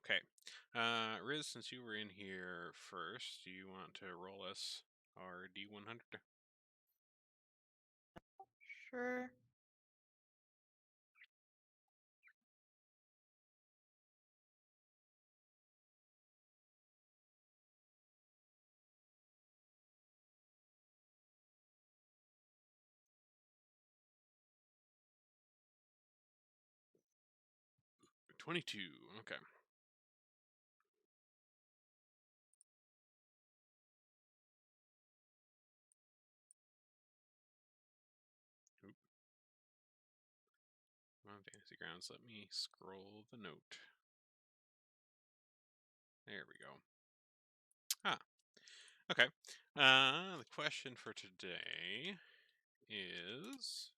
Okay. Riz, since you were in here first, do you want to roll us our D100? Sure. $22. Okay. Oop. Come on, Fantasy Grounds. Let me scroll the note. There we go. Ah. Okay. The question for today is,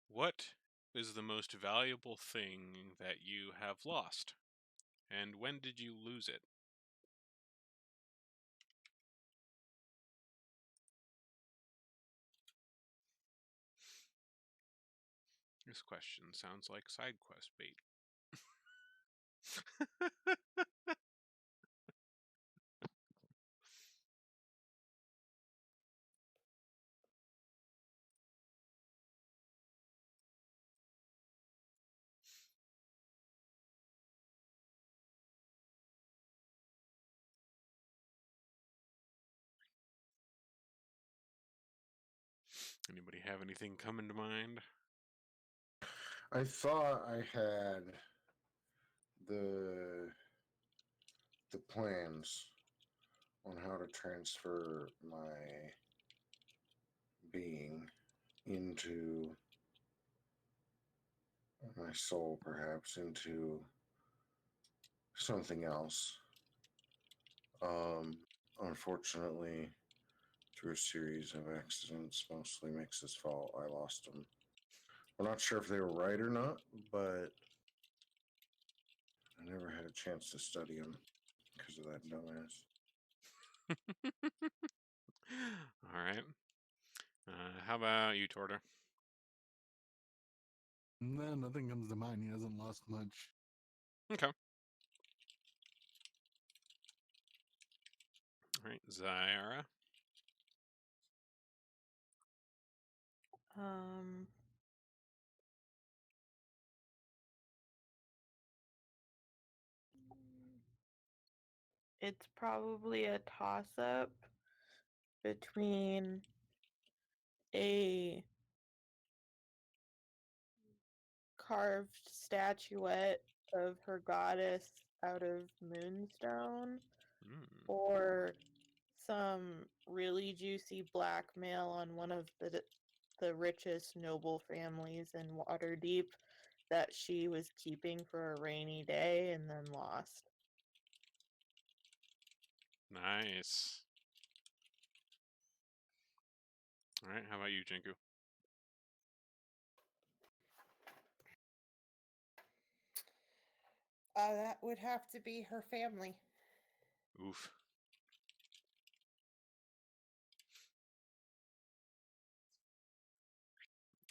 what is the most valuable thing that you have lost? And when did you lose it? This question sounds like side quest bait. Anybody have anything coming to mind? I thought I had the plans on how to transfer my being into my soul, perhaps into something else. Unfortunately, through a series of accidents, mostly Mix's fault, I lost them. I'm not sure if they were right or not, but I never had a chance to study them because of that dumbass. All right. How about you, Torta? No, nothing comes to mind. He hasn't lost much. Okay. All right, Zyara. Um, it's probably a toss-up between a carved statuette of her goddess out of moonstone or some really juicy blackmail on one of the richest noble families in Waterdeep that she was keeping for a rainy day and then lost. Nice. All right, how about you, Jinku? That would have to be her family. Oof.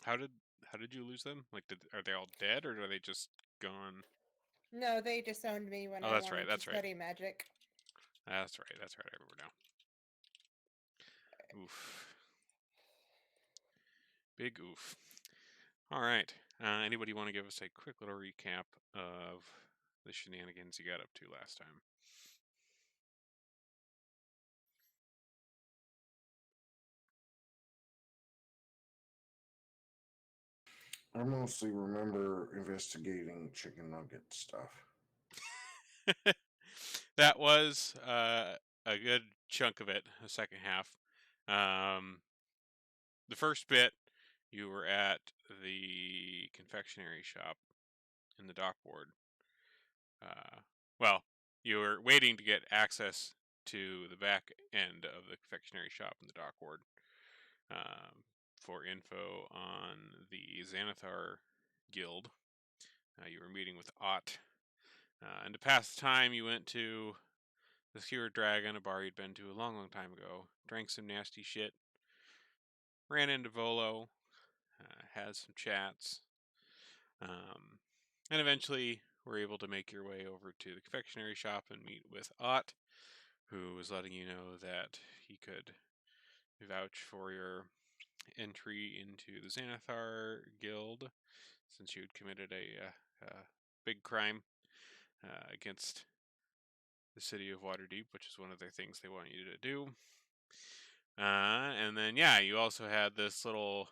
How did you lose them? Like, are they all dead or are they just gone? No, they disowned me when Oh, I that's right. wanted That's to right. study magic. That's right. That's right. I remember now. Oof. Big oof. All right. Anybody want to give us a quick little recap of the shenanigans you got up to last time? I mostly remember investigating chicken nugget stuff. That was a good chunk of it, the second half. The first bit, you were at the confectionery shop in the dock ward. Well, you were waiting to get access to the back end of the confectionery shop in the dock ward for info on the Xanathar Guild. You were meeting with Ott. And to pass the time, you went to the Skewered Dragon, a bar you'd been to a long, long time ago. Drank some nasty shit. Ran into Volo. Had some chats. and eventually were able to make your way over to the confectionery shop and meet with Ott, who was letting you know that he could vouch for your entry into the Xanathar Guild, since you had committed a big crime against the city of Waterdeep, which is one of their things they want you to do. And then, yeah, you also had this little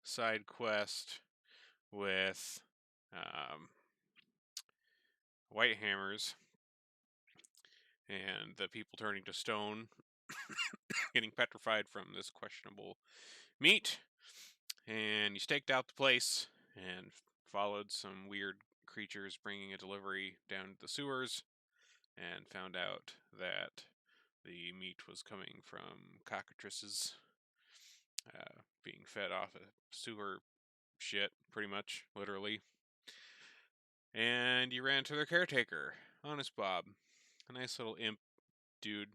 side quest with White Hammers and the people turning to stone, getting petrified from this questionable meat. And you staked out the place and followed some weird creatures bringing a delivery down to the sewers, and found out that the meat was coming from cockatrices being fed off of sewer shit, pretty much, literally. And you ran to their caretaker, Honest Bob, a nice little imp dude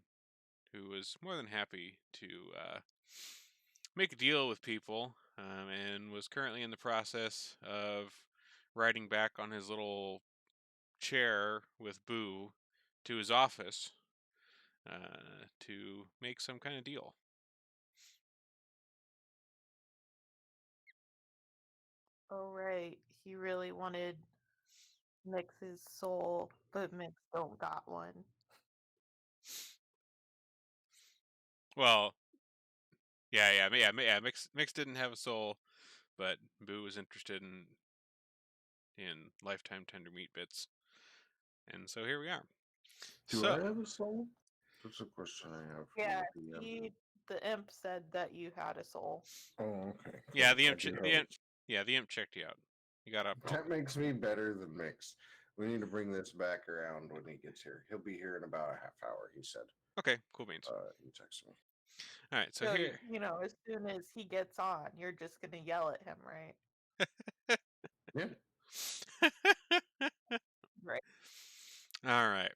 who was more than happy to make a deal with people, and was currently in the process of riding back on his little chair with Boo to his office to make some kind of deal. Oh, right. He really wanted Mix's soul, but Mix don't got one. Well, yeah. Mix didn't have a soul, but Boo was interested in lifetime tender meat bits, and so here we are. Do So, I have a soul? That's a question I have for Yeah, the DM. the imp said that you had a soul. Oh, okay. yeah, cool. the I imp, do the have imp, yeah, the imp checked you out. You got up. That makes me better than Mix. We need to bring this back around when he gets here. He'll be here in about a half hour, he said. Okay, cool beans. He texted me. All right, so So, here, as soon as he gets on, you're just gonna yell at him, right? Yeah. Right. all right.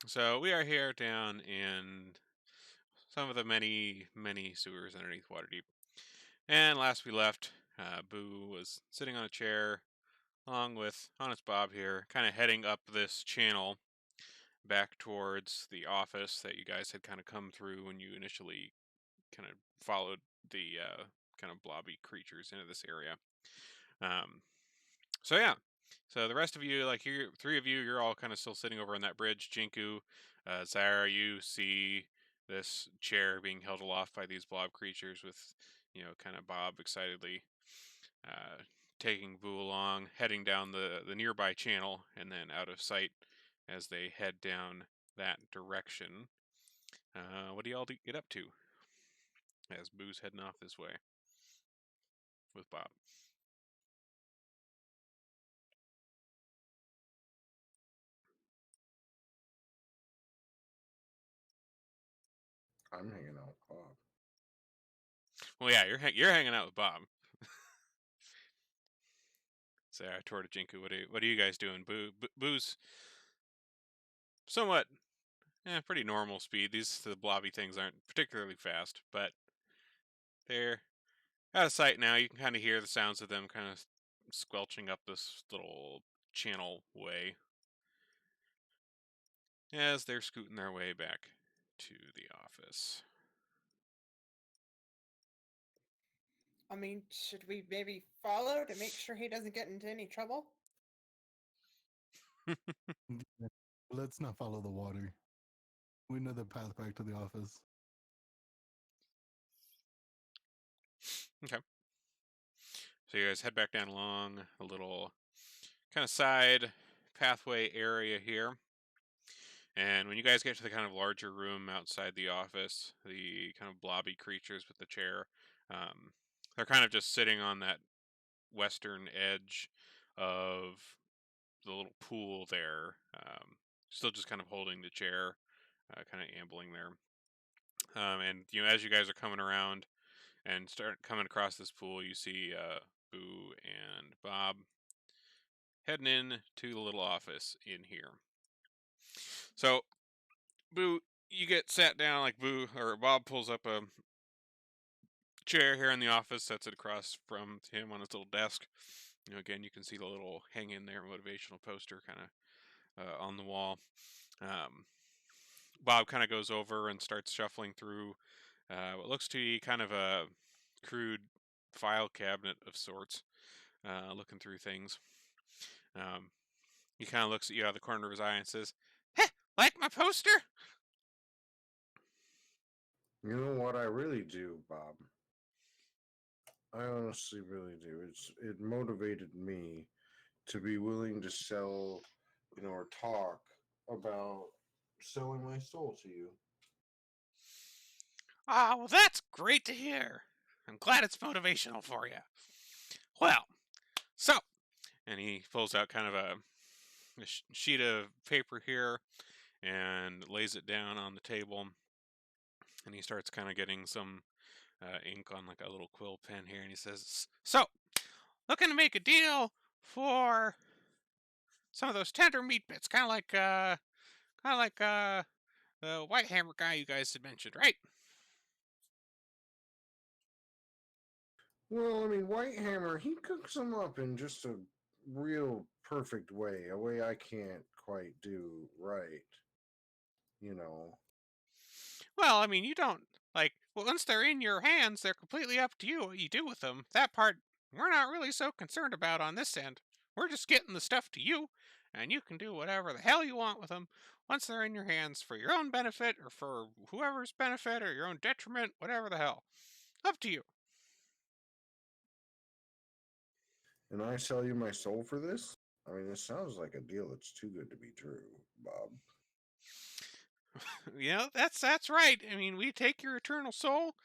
So we are here down in some of the many, many sewers underneath Waterdeep. And last we left, Boo was sitting on a chair, along with Honest Bob here, kind of heading up this channel back towards the office that you guys had kind of come through when you initially kind of followed the kind of blobby creatures into this area. So yeah, so the rest of you, like you, three of you, you're all kind of still sitting over on that bridge. Jinku, Zara, you see this chair being held aloft by these blob creatures with, kind of Bob excitedly taking Boo along, heading down the nearby channel, and then out of sight as they head down that direction. What do y'all get up to as Boo's heading off this way with Bob? I'm hanging out with Bob. Well, yeah, you're hanging out with Bob. So I toward Jinku, what are you guys doing? Boo's somewhat pretty normal speed. The blobby things aren't particularly fast, but they're out of sight now. You can kind of hear the sounds of them kind of squelching up this little channel way as they're scooting their way back to the office. I mean, should we maybe follow to make sure he doesn't get into any trouble? Let's not follow the water. We know the path back to the office. Okay. So you guys head back down along a little kind of side pathway area here. And when you guys get to the kind of larger room outside the office, the kind of blobby creatures with the chair, they're kind of just sitting on that western edge of the little pool there, still just kind of holding the chair, kind of ambling there. And as you guys are coming around and start coming across this pool, you see Boo and Bob heading in to the little office in here. So, Boo, you get sat down, like Boo or Bob pulls up a chair here in the office, sets it across from him on his little desk, Again, you can see the little hang in there motivational poster kind of on the wall. Bob kind of goes over and starts shuffling through what looks to be kind of a crude file cabinet of sorts, looking through things. He kind of looks at you out of the corner of his eye and says, "Heh, like my poster?" You know what I really do, Bob? I honestly really do. It motivated me to be willing to sell, or talk about selling my soul to you. Ah, well, that's great to hear. I'm glad it's motivational for you. Well, so, and he pulls out kind of a sheet of paper here and lays it down on the table, and he starts kind of getting some ink on like a little quill pen here, and he says, "So, looking to make a deal for some of those tender meat bits, kind of like the White Hammer guy you guys had mentioned, right?" Well, I mean, Whitehammer, he cooks them up in just a real perfect way, a way I can't quite do right, you know. Well, I mean, you don't well, once they're in your hands, they're completely up to you what you do with them. That part we're not really so concerned about on this end. We're just getting the stuff to you, and you can do whatever the hell you want with them once they're in your hands for your own benefit or for whoever's benefit or your own detriment, whatever the hell. Up to you. And I sell you my soul for this? I mean, this sounds like a deal that's too good to be true, Bob. That's right. I mean, we take your eternal soul,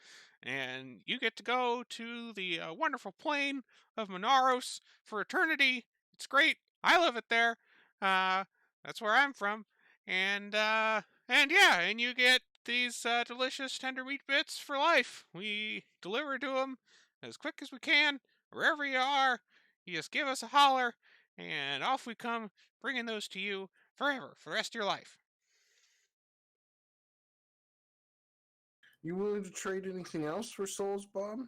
and you get to go to the wonderful plane of Monaros for eternity. It's great. I love it there. Uh, that's where I'm from, and yeah, and you get these delicious tender meat bits for life. We deliver to them as quick as we can, wherever you are. You just give us a holler, and off we come, bringing those to you forever for the rest of your life. You willing to trade anything else for souls, Bob?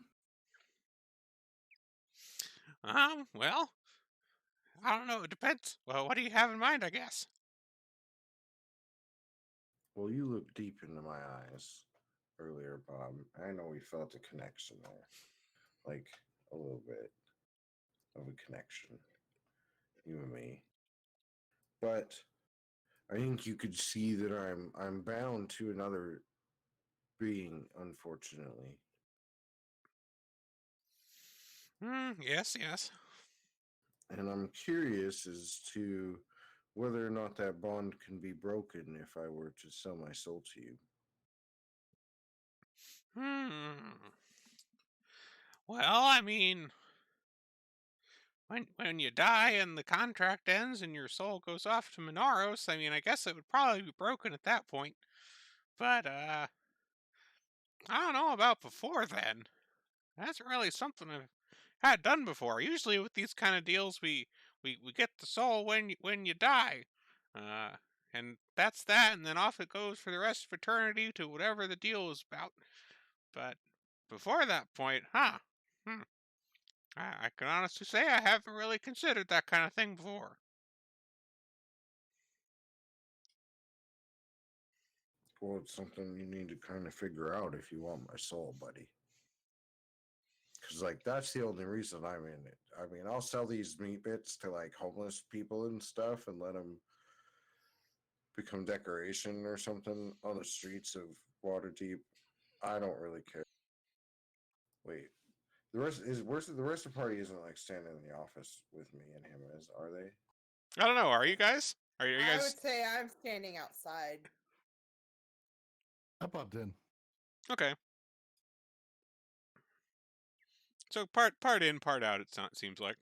Well, I don't know. It depends. Well, what do you have in mind, I guess? Well, you looked deep into my eyes earlier, Bob. I know we felt a connection there. Like a little bit of a connection, you and me. But I think you could see that I'm bound to another being, unfortunately. Yes, yes. And I'm curious as to whether or not that bond can be broken if I were to sell my soul to you. Hmm. Well, I mean, when you die and the contract ends and your soul goes off to Minaros, I mean, I guess it would probably be broken at that point. But I don't know about before then. That's really something I've had done before. Usually with these kind of deals, we get the soul when you die, uh, and that's that, and then off it goes for the rest of eternity to whatever the deal is about. But before that point, huh? Hmm. I can honestly say I haven't really considered that kind of thing before. Well, it's something you need to kind of figure out if you want my soul, buddy. Because, like, that's the only reason I'm in it. I mean, I'll sell these meat bits to, like, homeless people and stuff and let them become decoration or something on the streets of Waterdeep. I don't really care. Wait, the rest of the party isn't like standing in the office with me and him, are they? I don't know. Are you guys? Are you I guys would say I'm standing outside. I popped in. okay? So part in, part out. Seems like.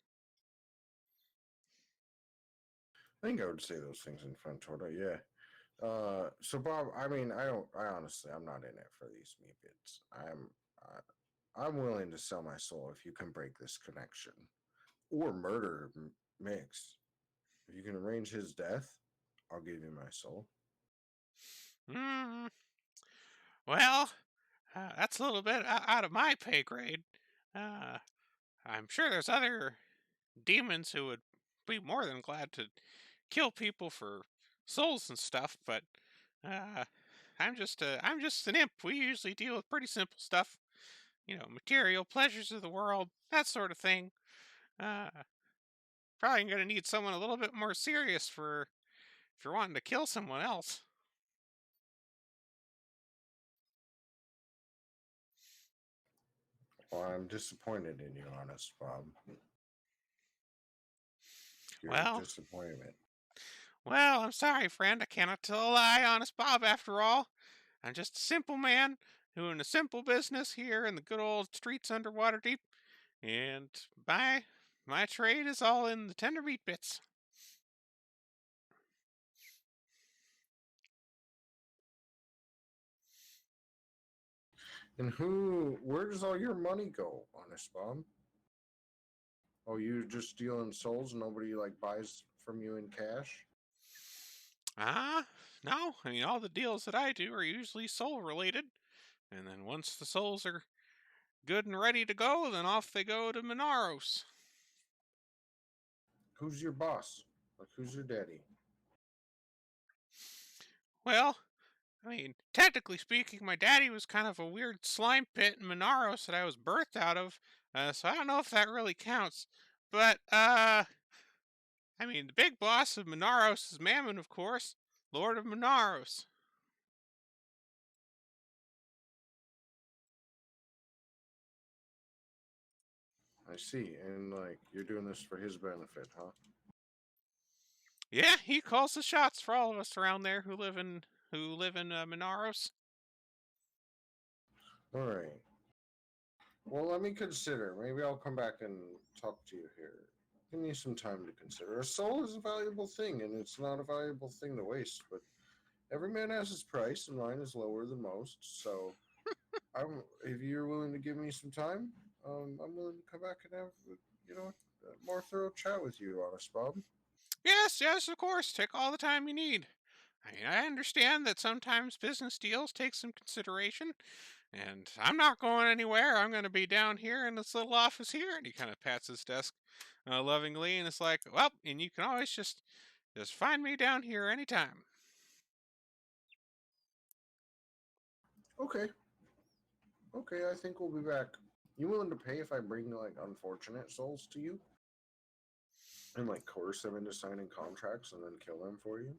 I think I would say those things in front, Torta. Yeah. So Bob, I mean, I honestly, I'm not in it for these meat bits. I'm willing to sell my soul if you can break this connection or murder Mix. If you can arrange his death, I'll give you my soul. Hmm. Well, that's a little bit out of my pay grade. Uh, I'm sure there's other demons who would be more than glad to kill people for souls and stuff, but uh, I'm just an imp. We usually deal with pretty simple stuff, material pleasures of the world, that sort of thing. Uh, Probably gonna need someone a little bit more serious for if you're wanting to kill someone else. Well, I'm disappointed in you, honest Bob. You're a Well, disappointment. I'm sorry, friend. I cannot tell a lie, honest Bob. After all, I'm just a simple man doing a simple business here in the good old streets under Waterdeep, and my trade is all in the tender meat bits. And where does all your money go, honest Bob? Oh, you just stealing souls? Nobody like buys from you in cash? No. I mean, all the deals that I do are usually soul related, and then once the souls are good and ready to go, then off they go to Minaros. Who's your boss? Like, who's your daddy? Well, I mean, technically speaking, my daddy was kind of a weird slime pit in Minaros that I was birthed out of, so I don't know if that really counts. But, I mean, the big boss of Minaros is Mammon, of course, Lord of Minaros. I see. And like, you're doing this for his benefit, huh? Yeah, he calls the shots for all of us around there who live in Minaros. All right. Well, let me consider. Maybe I'll come back and talk to you here. Give me some time to consider. A soul is a valuable thing, and it's not a valuable thing to waste. But every man has his price, and mine is lower than most. So, if you're willing to give me some time, I'm willing to come back and have a more thorough chat with you, honest Bob. Yes, of course. Take all the time you need. I mean, I understand that sometimes business deals take some consideration, and I'm not going anywhere. I'm going to be down here in this little office here. And he kind of pats his desk lovingly, and it's like, well, and you can always just find me down here anytime. Okay. Okay, I think we'll be back. You willing to pay if I bring like unfortunate souls to you? And like coerce them into signing contracts and then kill them for you?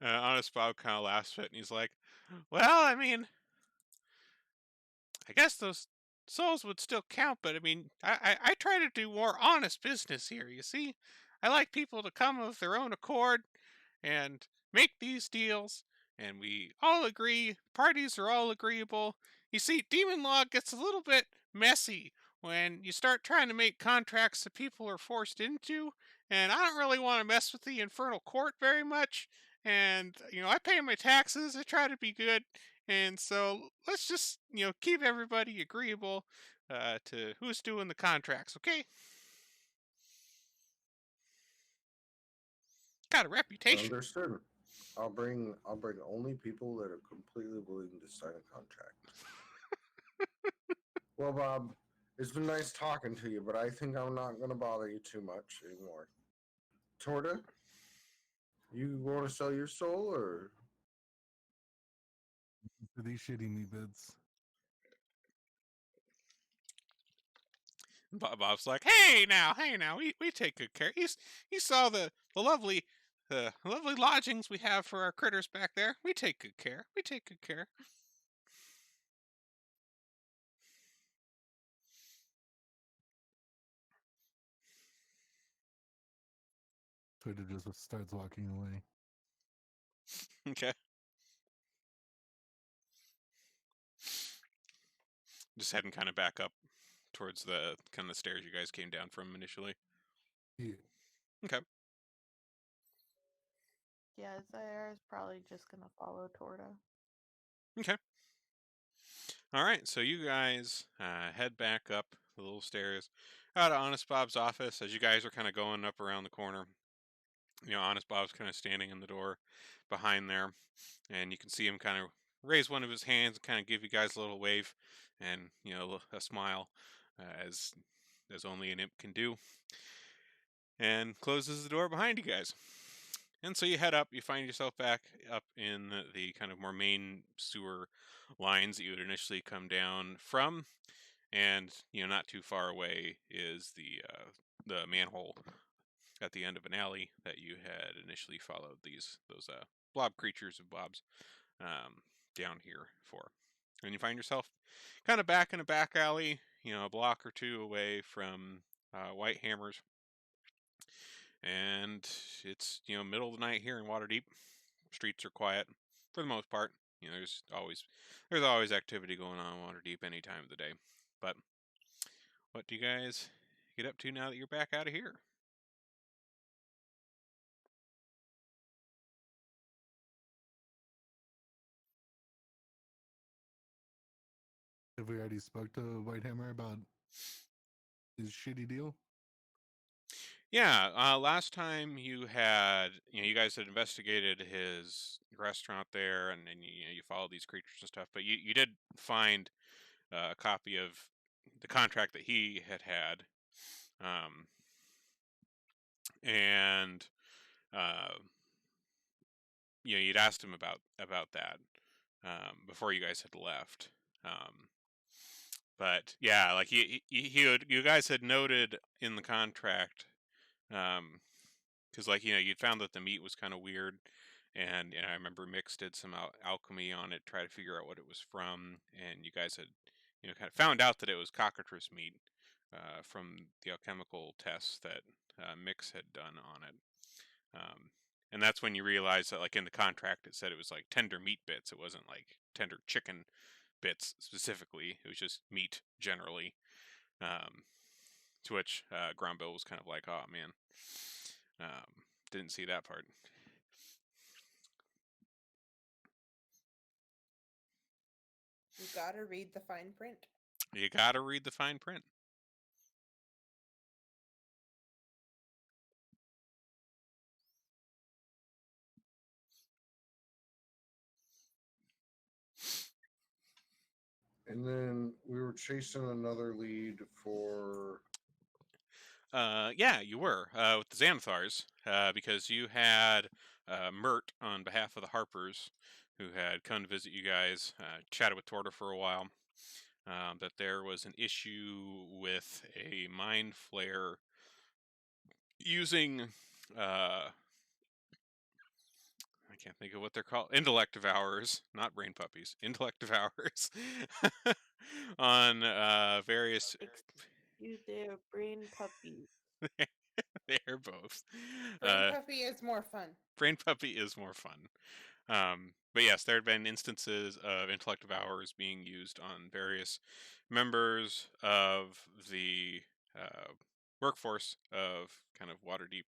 Honest Bob kind of laughs at it, and he's like, well, I mean, I guess those souls would still count, but I mean, I try to do more honest business here, you see? I like people to come of their own accord and make these deals, and we all agree, parties are all agreeable. You see, demon law gets a little bit messy when you start trying to make contracts that people are forced into, and I don't really want to mess with the infernal court very much. And, I pay my taxes, I try to be good, and so let's just, keep everybody agreeable to who's doing the contracts, okay? Got a reputation. Understood. I'll bring only people that are completely willing to sign a contract. Well, Bob, it's been nice talking to you, but I think I'm not gonna bother you too much anymore. Torta, you want to sell your soul or For these shitty meat bits. Bob's like, hey now, we take good care. You saw the lovely lodgings we have for our critters back there. We take good care. We take good care. Twitter just starts walking away. Okay. Just heading kind of back up towards the kind of stairs you guys came down from initially. Yeah. Okay. Yeah, Zaire is probably just gonna follow Torta. Okay. All right. So you guys head back up the little stairs out of Honest Bob's office as you guys are kind of going up around the corner. Honest Bob's kind of standing in the door behind there, and you can see him kind of raise one of his hands and kind of give you guys a little wave and a smile. as only an imp can do, and closes the door behind you guys. And so you head up. You find yourself back up in the kind of more main sewer lines that you would initially come down from, and not too far away is the manhole at the end of an alley that you had initially followed those blob creatures of blobs down here for. And you find yourself kind of back in a back alley, a block or two away from White Hammers. And it's middle of the night here in Waterdeep. Streets are quiet for the most part. There's always activity going on in Waterdeep any time of the day. But what do you guys get up to now that you're back out of here? Have we already spoke to Whitehammer about his shitty deal? Yeah, last time you guys had investigated his restaurant there, and you followed these creatures and stuff. But you did find a copy of the contract that he had, and you'd asked him about that before you guys had left. But yeah, like you guys had noted in the contract, because you'd found that the meat was kind of weird, and I remember Mix did some alchemy on it, try to figure out what it was from, and you guys had kind of found out that it was cockatrice meat from the alchemical tests that Mix had done on it. And that's when you realize that, like, in the contract, it said it was like tender meat bits. It wasn't like tender chicken bits specifically. It was just meat generally. To which Grombill was kind of like, "Oh man, didn't see that part." You gotta read the fine print. You gotta read the fine print. And then we were chasing another lead for. Yeah, you were with the Xanathars because you had Mert on behalf of the Harpers, who had come to visit you guys, chatted with Torta for a while. That there was an issue with a mind flare using I can't think of what they're called. Intellect devourers, not brain puppies. Intellect devourers on various. You do brain puppies. They're both. Brain puppy is more fun. Brain puppy is more fun. But yes, there had been instances of intellect devourers being used on various members of the workforce of kind of Waterdeep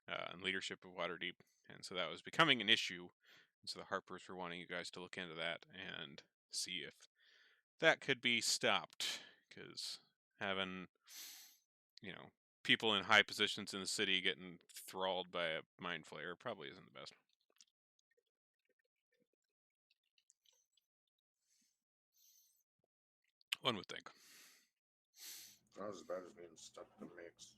and leadership of Waterdeep, and so that was becoming an issue. And so the Harpers were wanting you guys to look into that and see if that could be stopped, because having people in high positions in the city getting thralled by a mind flayer probably isn't the best. One would think. Not as bad as being stuck in the mix.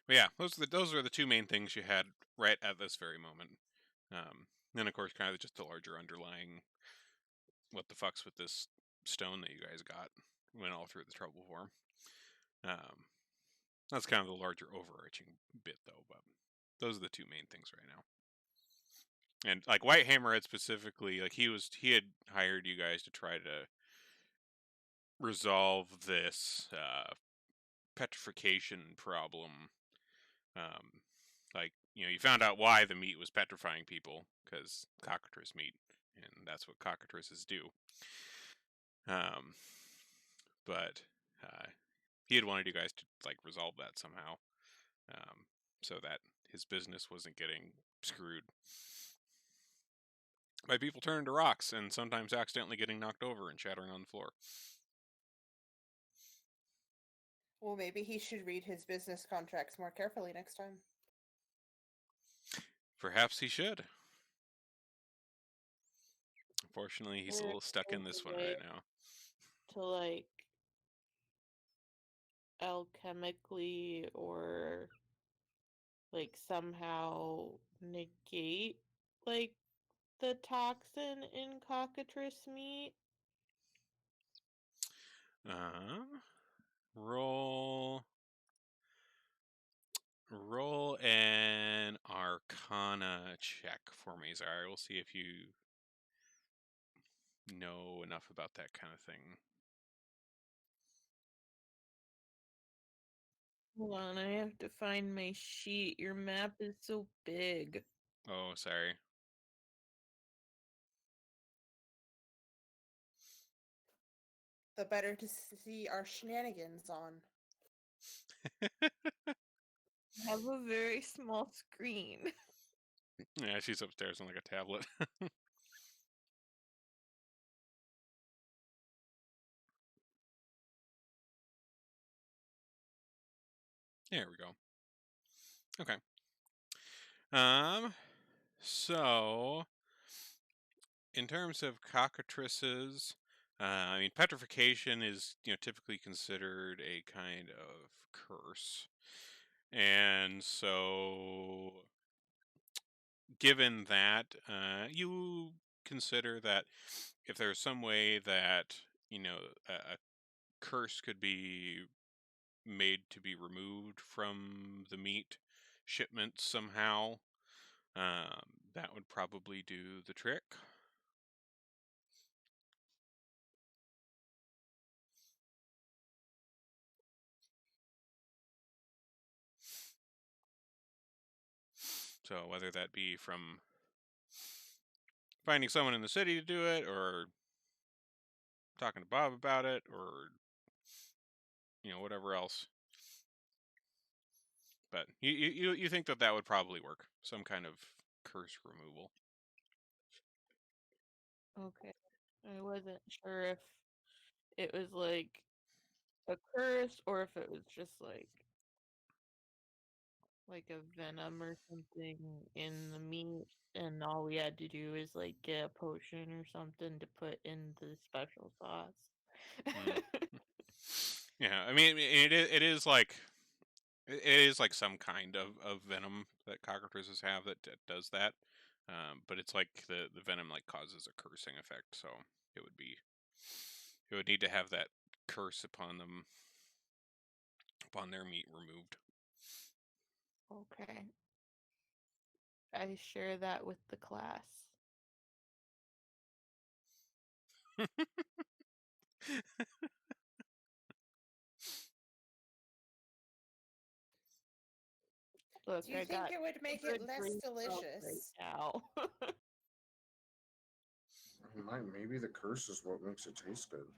But yeah, those are the two main things you had right at this very moment. Then of course, kind of just the larger underlying, what the fuck's with this stone that you guys got, went all through the trouble for. That's kind of the larger overarching bit, though. But those are the two main things right now. And like White Hammerhead specifically, like he had hired you guys to try to resolve this petrification problem. Like you found out why the meat was petrifying people, because cockatrice meat, and that's what cockatrices do. But he had wanted you guys to like resolve that somehow, so that his business wasn't getting screwed by people turning to rocks and sometimes accidentally getting knocked over and shattering on the floor. Well, maybe he should read his business contracts more carefully next time. Perhaps he should. Unfortunately, he's a There little stuck in is this a one way right now. to like alchemically or like somehow negate like the toxin in cockatrice meat. Roll an Arcana check for me, Zara. We'll see if you know enough about that kind of thing. Hold on, I have to find my sheet. Your map is so big. Oh, sorry. The better to see our shenanigans on. I have a very small screen. Yeah, she's upstairs on like a tablet. There we go. Okay. So in terms of cockatrices, I mean, petrification is typically considered a kind of curse, and so given that, you consider that if there's some way that a curse could be made to be removed from the meat shipment somehow, that would probably do the trick. So whether that be from finding someone in the city to do it, or talking to Bob about it, or whatever else. But you think that would probably work? Some kind of curse removal. Okay. I wasn't sure if it was like a curse or if it was just like a venom or something in the meat and all we had to do is like get a potion or something to put in the special sauce. Mm. Yeah, I mean, it is like some kind of venom that cockatrices have that does that. But it's like the venom like causes a cursing effect, so it would need to have that curse upon their meat removed. Okay. I share that with the class. Look, Do you I think got it would make it good less brain cells right delicious? now. Maybe the curse is what makes it taste good.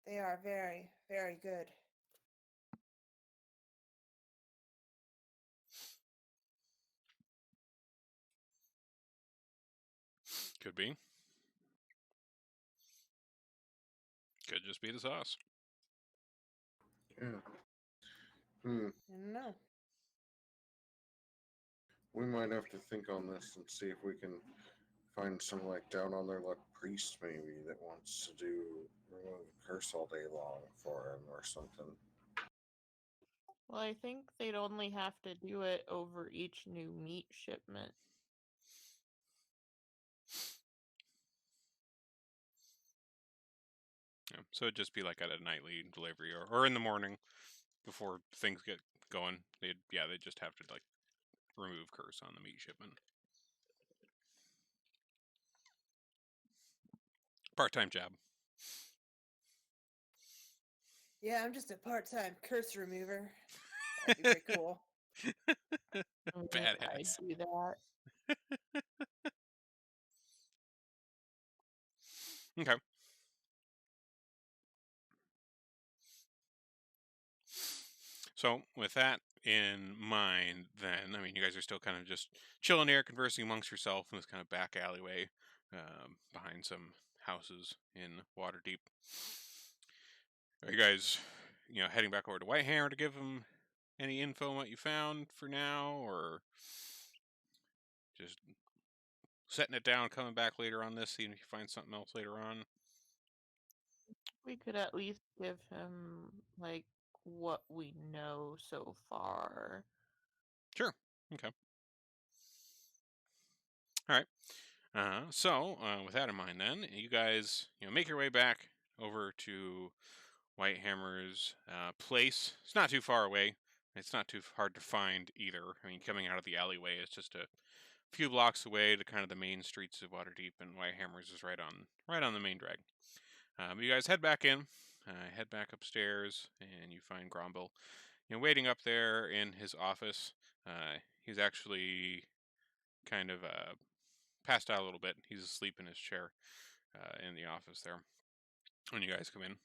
They are very, very good. Could be. Could just be the sauce. Yeah. I don't know. We might have to think on this and see if we can find some like down on their luck priest maybe that wants to do remove a curse all day long for him or something. Well, I think they'd only have to do it over each new meat shipment. Yeah, so it'd just be like at a nightly delivery or in the morning before things get going. They'd just have to like remove curse on the meat shipment. Part-time job. Yeah, I'm just a part-time curse remover. That'd be pretty cool. I mean, I'd Badass. do that. Okay. So with that in mind, then I mean, you guys are still kind of just chilling here, conversing amongst yourself in this kind of back alleyway behind some houses in Waterdeep. Are you guys, heading back over to Whitehammer to give them any info on what you found for now, or just setting it down, coming back later on this, seeing if you find something else later on? We could at least give him like what we know so far. Sure. Okay. All right. So with that in mind, then you guys, make your way back over to White Hammer's place. It's not too far away. It's not too hard to find either. I mean, coming out of the alleyway, it's just a few blocks away to kind of the main streets of Waterdeep, and White Hammers is right on the main drag. You guys head back in, head back upstairs, and you find Gromble, waiting up there in his office. He's actually kind of passed out a little bit. He's asleep in his chair in the office there. When you guys come in,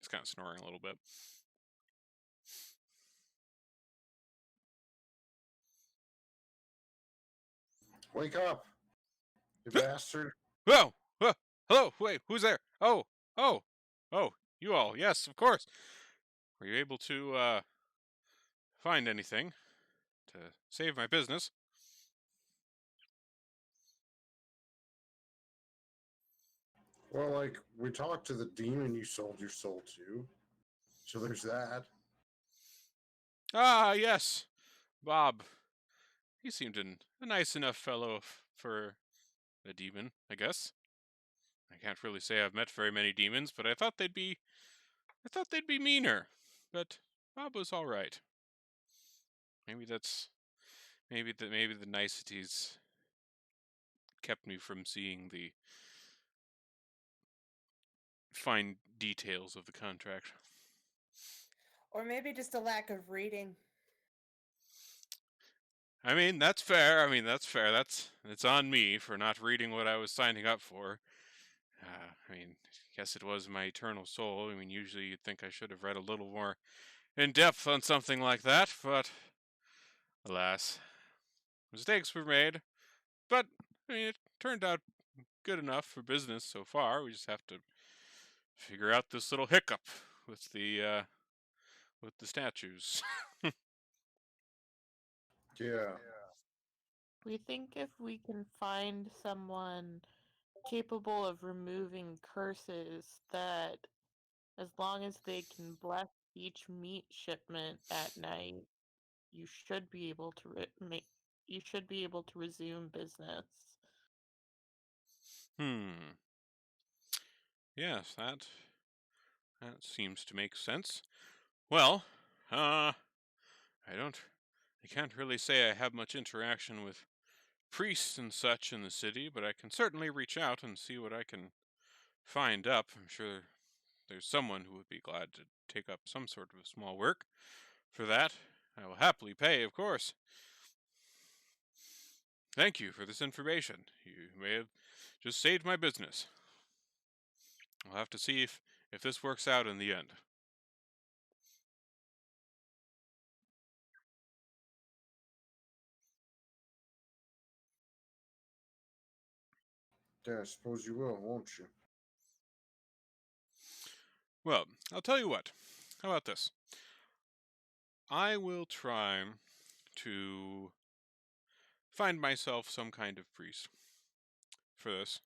he's kind of snoring a little bit. Wake up, you bastard. Whoa! Whoa! Hello! Wait, who's there? Oh! You all. Yes, of course. Were you able to find anything to save my business? Well, like, we talked to the demon you sold your soul to. So there's that. Ah, yes. Bob. He seemed a nice enough fellow for a demon, I guess. I can't really say I've met very many demons, but I thought they'd be meaner. But Bob was all right. Maybe the niceties kept me from seeing the fine details of the contract. Or maybe just a lack of reading. I mean, that's fair. It's on me for not reading what I was signing up for. Guess it was my eternal soul. I mean, usually you'd think I should have read a little more in depth on something like that, but alas, mistakes were made. But it turned out good enough for business so far. We just have to figure out this little hiccup with the statues. Yeah. We think if we can find someone capable of removing curses, that as long as they can bless each meat shipment at night, you should be able to resume business. Yes, that seems to make sense. Well, I can't really say I have much interaction with priests and such in the city, but I can certainly reach out and see what I can find up. I'm sure there's someone who would be glad to take up some sort of small work. For that, I will happily pay, of course. Thank you for this information. You may have just saved my business. I'll have to see if this works out in the end. Yeah, I suppose you will, won't you? Well, I'll tell you what. How about this? I will try to find myself some kind of priest for this,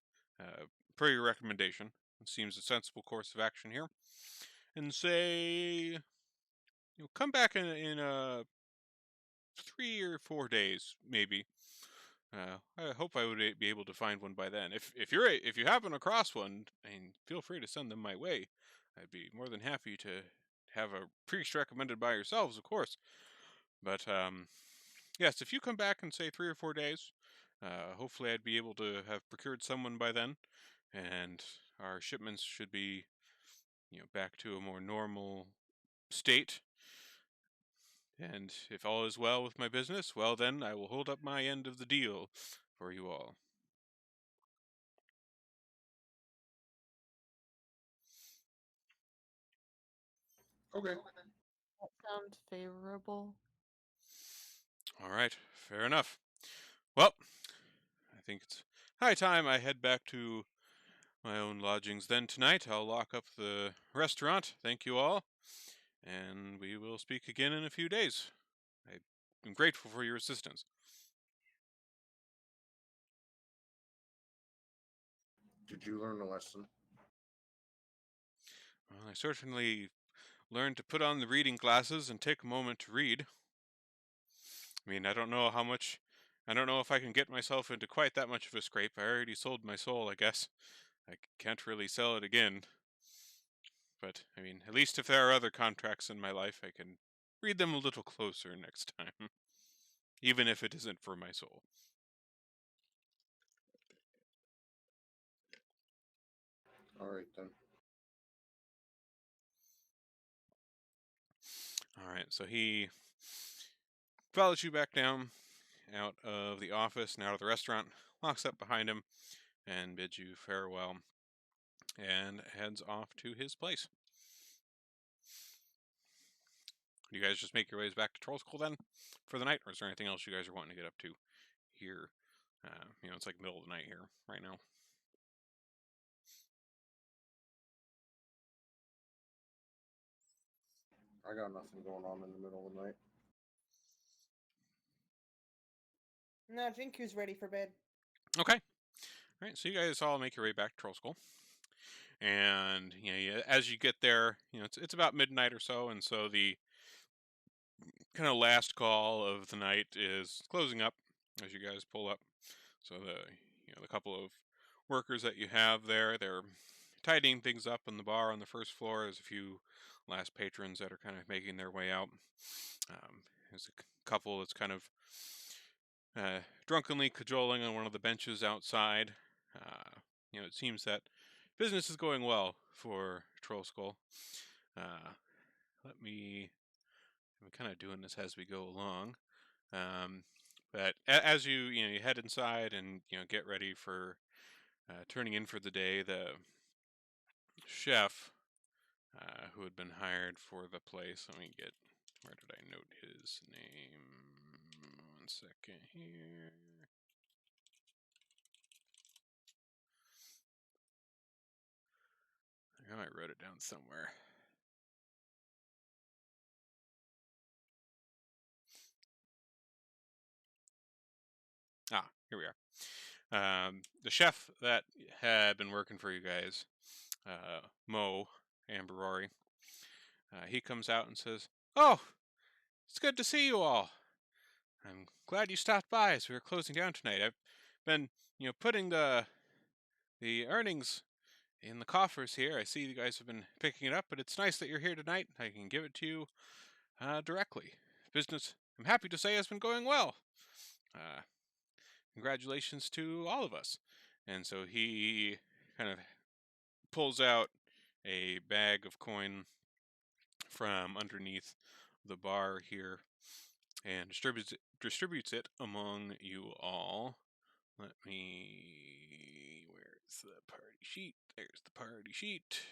per your recommendation. It seems a sensible course of action here. And say, come back in 3 or 4 days, maybe. I hope I would be able to find one by then. If you happen across one, and feel free to send them my way. I'd be more than happy to have a priest recommended by yourselves, of course. But yes, if you come back in say 3 or 4 days, hopefully I'd be able to have procured someone by then, and our shipments should be, back to a more normal state. And if all is well with my business, well then I will hold up my end of the deal for you all. Okay. That sounds favorable. All right, fair enough. Well, I think it's high time I head back to my own lodgings then tonight. I'll lock up the restaurant. Thank you all, and we will speak again in a few days. I am grateful for your assistance. Did you learn a lesson? Well, I certainly learned to put on the reading glasses and take a moment to read. I mean, I don't know if I can get myself into quite that much of a scrape. I already sold my soul, I guess. I can't really sell it again. But, I mean, at least if there are other contracts in my life, I can read them a little closer next time. Even if it isn't for my soul. All right then. Alright, so he follows you back down out of the office and out of the restaurant, locks up behind him, and bids you farewell, and heads off to his place. Do you guys just make your ways back to Troll School then for the night, or is there anything else you guys are wanting to get up to here? It's like middle of the night here right now. I got nothing going on in the middle of the night. No, Jinku's ready for bed. Okay. All right, so you guys all make your way back to Troll School. And as you get there, it's about midnight or so, and so the kind of last call of the night is closing up as you guys pull up. So the couple of workers that you have there, they're tidying things up in the bar on the first floor. There's a few last patrons that are kind of making their way out. There's a couple that's kind of drunkenly cajoling on one of the benches outside. It seems that business is going well for Troll Skull. I'm kind of doing this as we go along. But as you head inside and get ready for turning in for the day, the chef who had been hired for the place. Where did I note his name? 1 second here. I might wrote it down somewhere. Here we are. The chef that had been working for you guys, Mo Amberori, he comes out and says, "Oh, it's good to see you all. I'm glad you stopped by as we were closing down tonight. I've been, putting the earnings in the coffers here. I see you guys have been picking it up, but it's nice that you're here tonight. I can give it to you directly. Business, I'm happy to say, has been going well. Congratulations to all of us." And so he kind of pulls out a bag of coin from underneath the bar here and distributes it among you all. Where's the party sheet? There's the party sheet.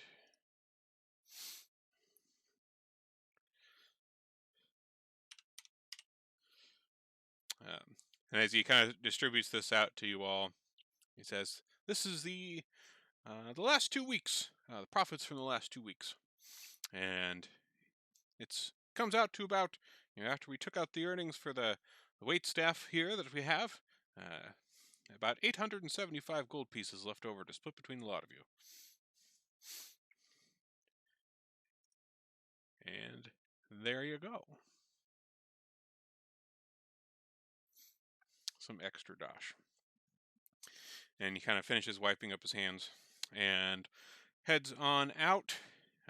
And as he kind of distributes this out to you all, he says, "This is the last 2 weeks, the profits from the last 2 weeks, and it comes out to about after we took out the earnings for the wait staff here that we have, about 875 gold pieces left over to split between the lot of you." And there you go. Some extra dosh. And he kind of finishes wiping up his hands and heads on out.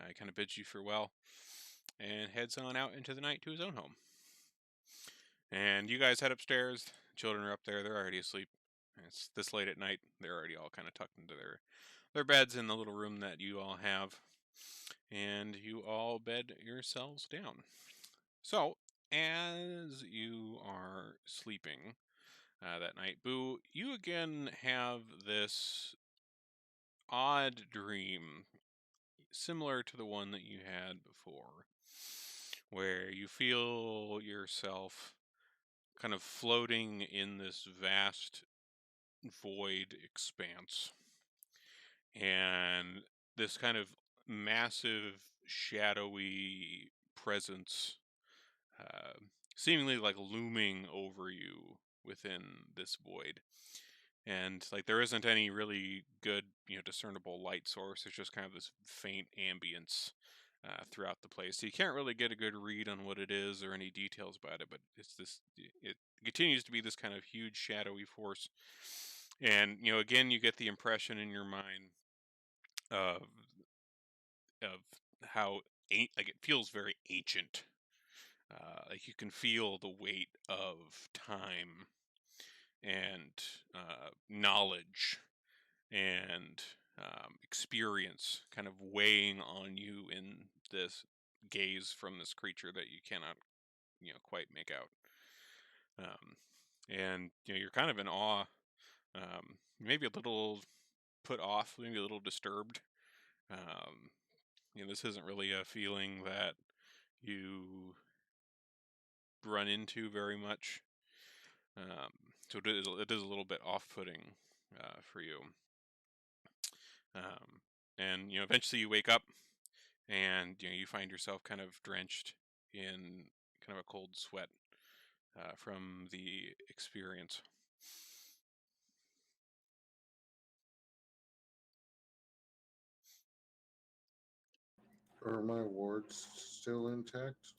He kind of bids you farewell and heads on out into the night to his own home. And you guys head upstairs. Children are up there. They're already asleep. It's this late at night. They're already all kind of tucked into their beds in the little room that you all have. And you all bed yourselves down. So, as you are sleeping that night, Boo, you again have this odd dream similar to the one that you had before, where you feel yourself kind of floating in this vast void expanse, and this kind of massive shadowy presence seemingly like looming over you within this void. And like there isn't any really good, discernible light source. There's just kind of this faint ambience throughout the place. So you can't really get a good read on what it is or any details about it. But it continues to be this kind of huge shadowy force. And again, you get the impression in your mind of of how like it feels very ancient. Like you can feel the weight of time and knowledge and experience kind of weighing on you in this gaze from this creature that you cannot, quite make out. And you're kind of in awe, maybe a little put off, maybe a little disturbed. This isn't really a feeling that you run into very much. So it is a little bit off-putting for you. And eventually you wake up and you find yourself kind of drenched in kind of a cold sweat from the experience. Are my wards still intact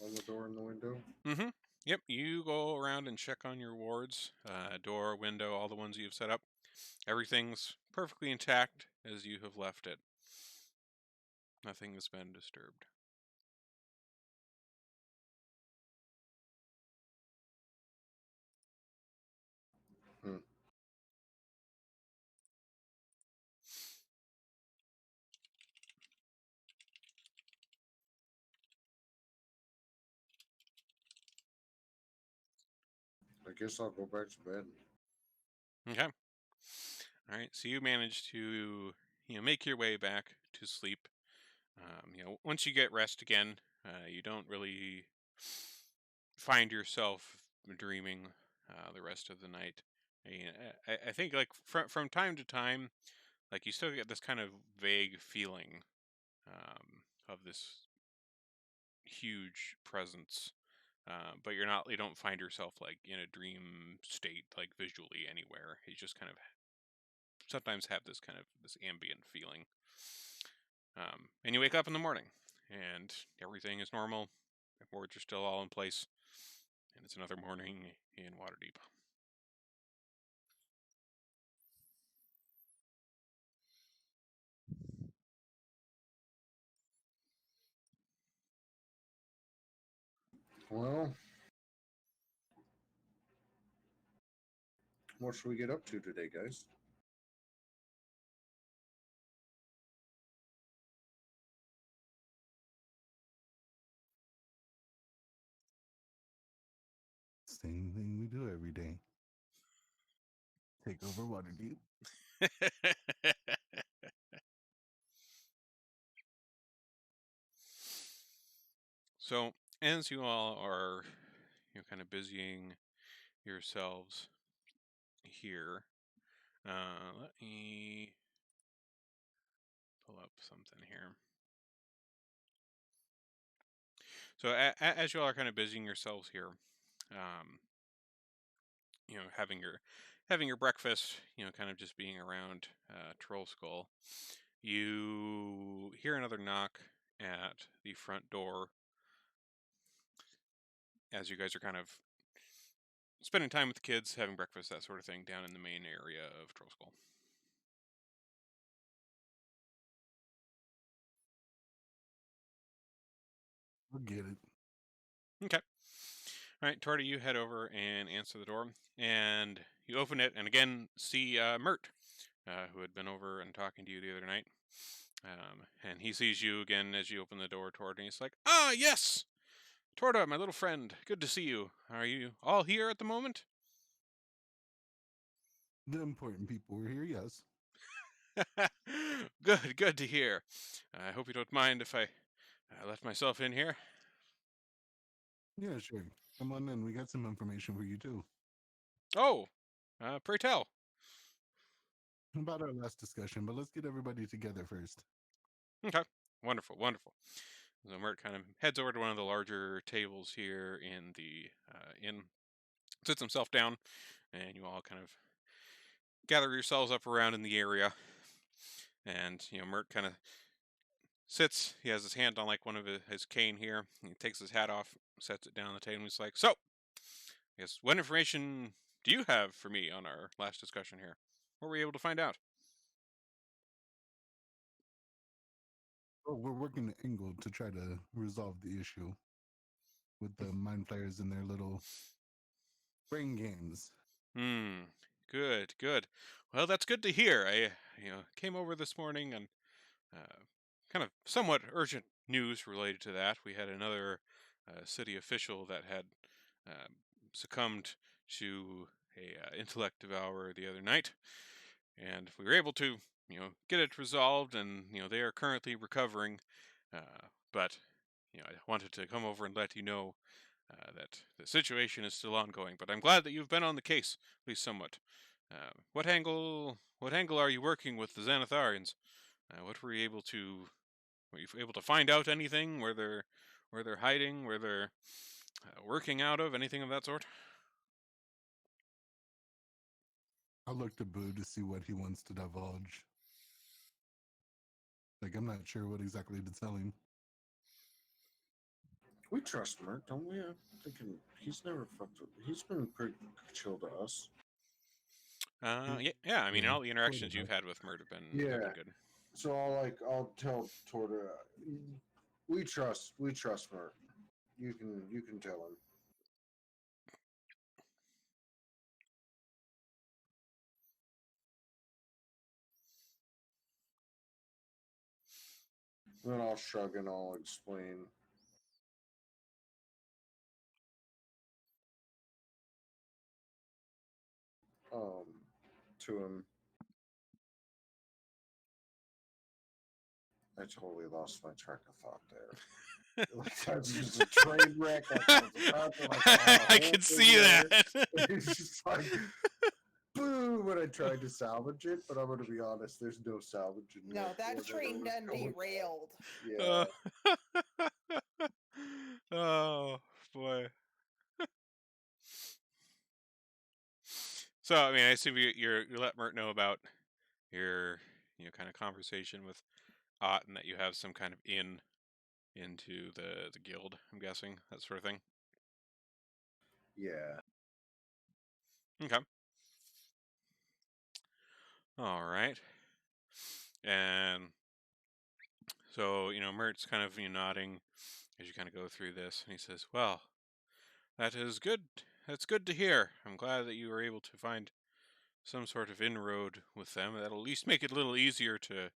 on the door and the window? Mm-hmm. Yep, you go around and check on your wards, door, window, all the ones you've set up. Everything's perfectly intact as you have left it. Nothing has been disturbed. Hmm. I guess I'll go back to bed. Okay. All right. So you manage to, make your way back to sleep. Once you get rest again, you don't really find yourself dreaming the rest of the night. I think like from time to time, like you still get this kind of vague feeling of this huge presence, but you don't find yourself like in a dream state, like visually anywhere. You just kind of sometimes have this ambient feeling. And you wake up in the morning, and everything is normal. The boards are still all in place, and it's another morning in Waterdeep. Well, what should we get up to today, guys? Same thing we do every day. Take over Waterdeep. So, as you all are, kind of busying yourselves here, let me pull up something here. So, as you all are kind of busying yourselves here, um, having your breakfast, kind of just being around Troll Skull, you hear another knock at the front door as you guys are kind of spending time with the kids, having breakfast, that sort of thing, down in the main area of Troll Skull. I'll get it. Okay. All right, Torty, you head over and answer the door, and you open it, and again see Mert, who had been over and talking to you the other night. And he sees you again as you open the door toward, and he's like, "Ah, yes, Torta, my little friend, good to see you. Are you all here at the moment?" The important people were here, yes. Good to hear. I hope you don't mind if I let myself in here. Yeah, sure. Come on in. We got some information for you, too. Oh, pray tell. About our last discussion, but let's get everybody together first. Okay, wonderful, wonderful. So Mert kind of heads over to one of the larger tables here in the inn, sits himself down, and you all kind of gather yourselves up around in the area. And Mert kind of sits. He has his hand on like one of his cane here. He takes his hat off, sets it down on the table, and he's like, "So, I guess what information do you have for me on our last discussion here? What were you able to find out?" Well, we're working at Engel to try to resolve the issue with the mind flayers and their little brain games. Good, good. Well, that's good to hear. I came over this morning and kind of somewhat urgent news related to that. We had another city official that had uh, succumbed to a intellect devourer the other night, and we were able to get it resolved, and they are currently recovering. But I wanted to come over and let you know that the situation is still ongoing. But I'm glad that you've been on the case, at least somewhat. What angle? What angle are you working with the Xanatharians? What were you able to? Were you able to find out anything? Where they're hiding? Where they're working out of? Anything of that sort? I'll look to Boo to see what he wants to divulge. Like, I'm not sure what exactly to tell him. We trust Mert, don't we? I'm thinking he's never fucked with. He's been pretty chill to us. Yeah. I mean, Yeah, all the interactions sort you've of. had with Mert have been Yeah. good. So I'll tell Torta, we trust Mert. You can tell him. Then I'll shrug and I'll explain. To him. I totally lost my track of thought there. Like that's just a train wreck. Like I was about to I could see that. It's just like boom, and I tried to salvage it, but I'm gonna be honest, there's no salvaging. No, that train done derailed. Yeah. Oh boy. So I mean, I assume you let Mert know about your kind of conversation with Ott, and that you have some kind of into the guild. I'm guessing that sort of thing. Yeah. Okay. All right. And so Mert's kind of nodding as you kind of go through this, and he says, "Well, that is good. That's good to hear. I'm glad that you were able to find some sort of inroad with them. That'll at least make it a little easier to,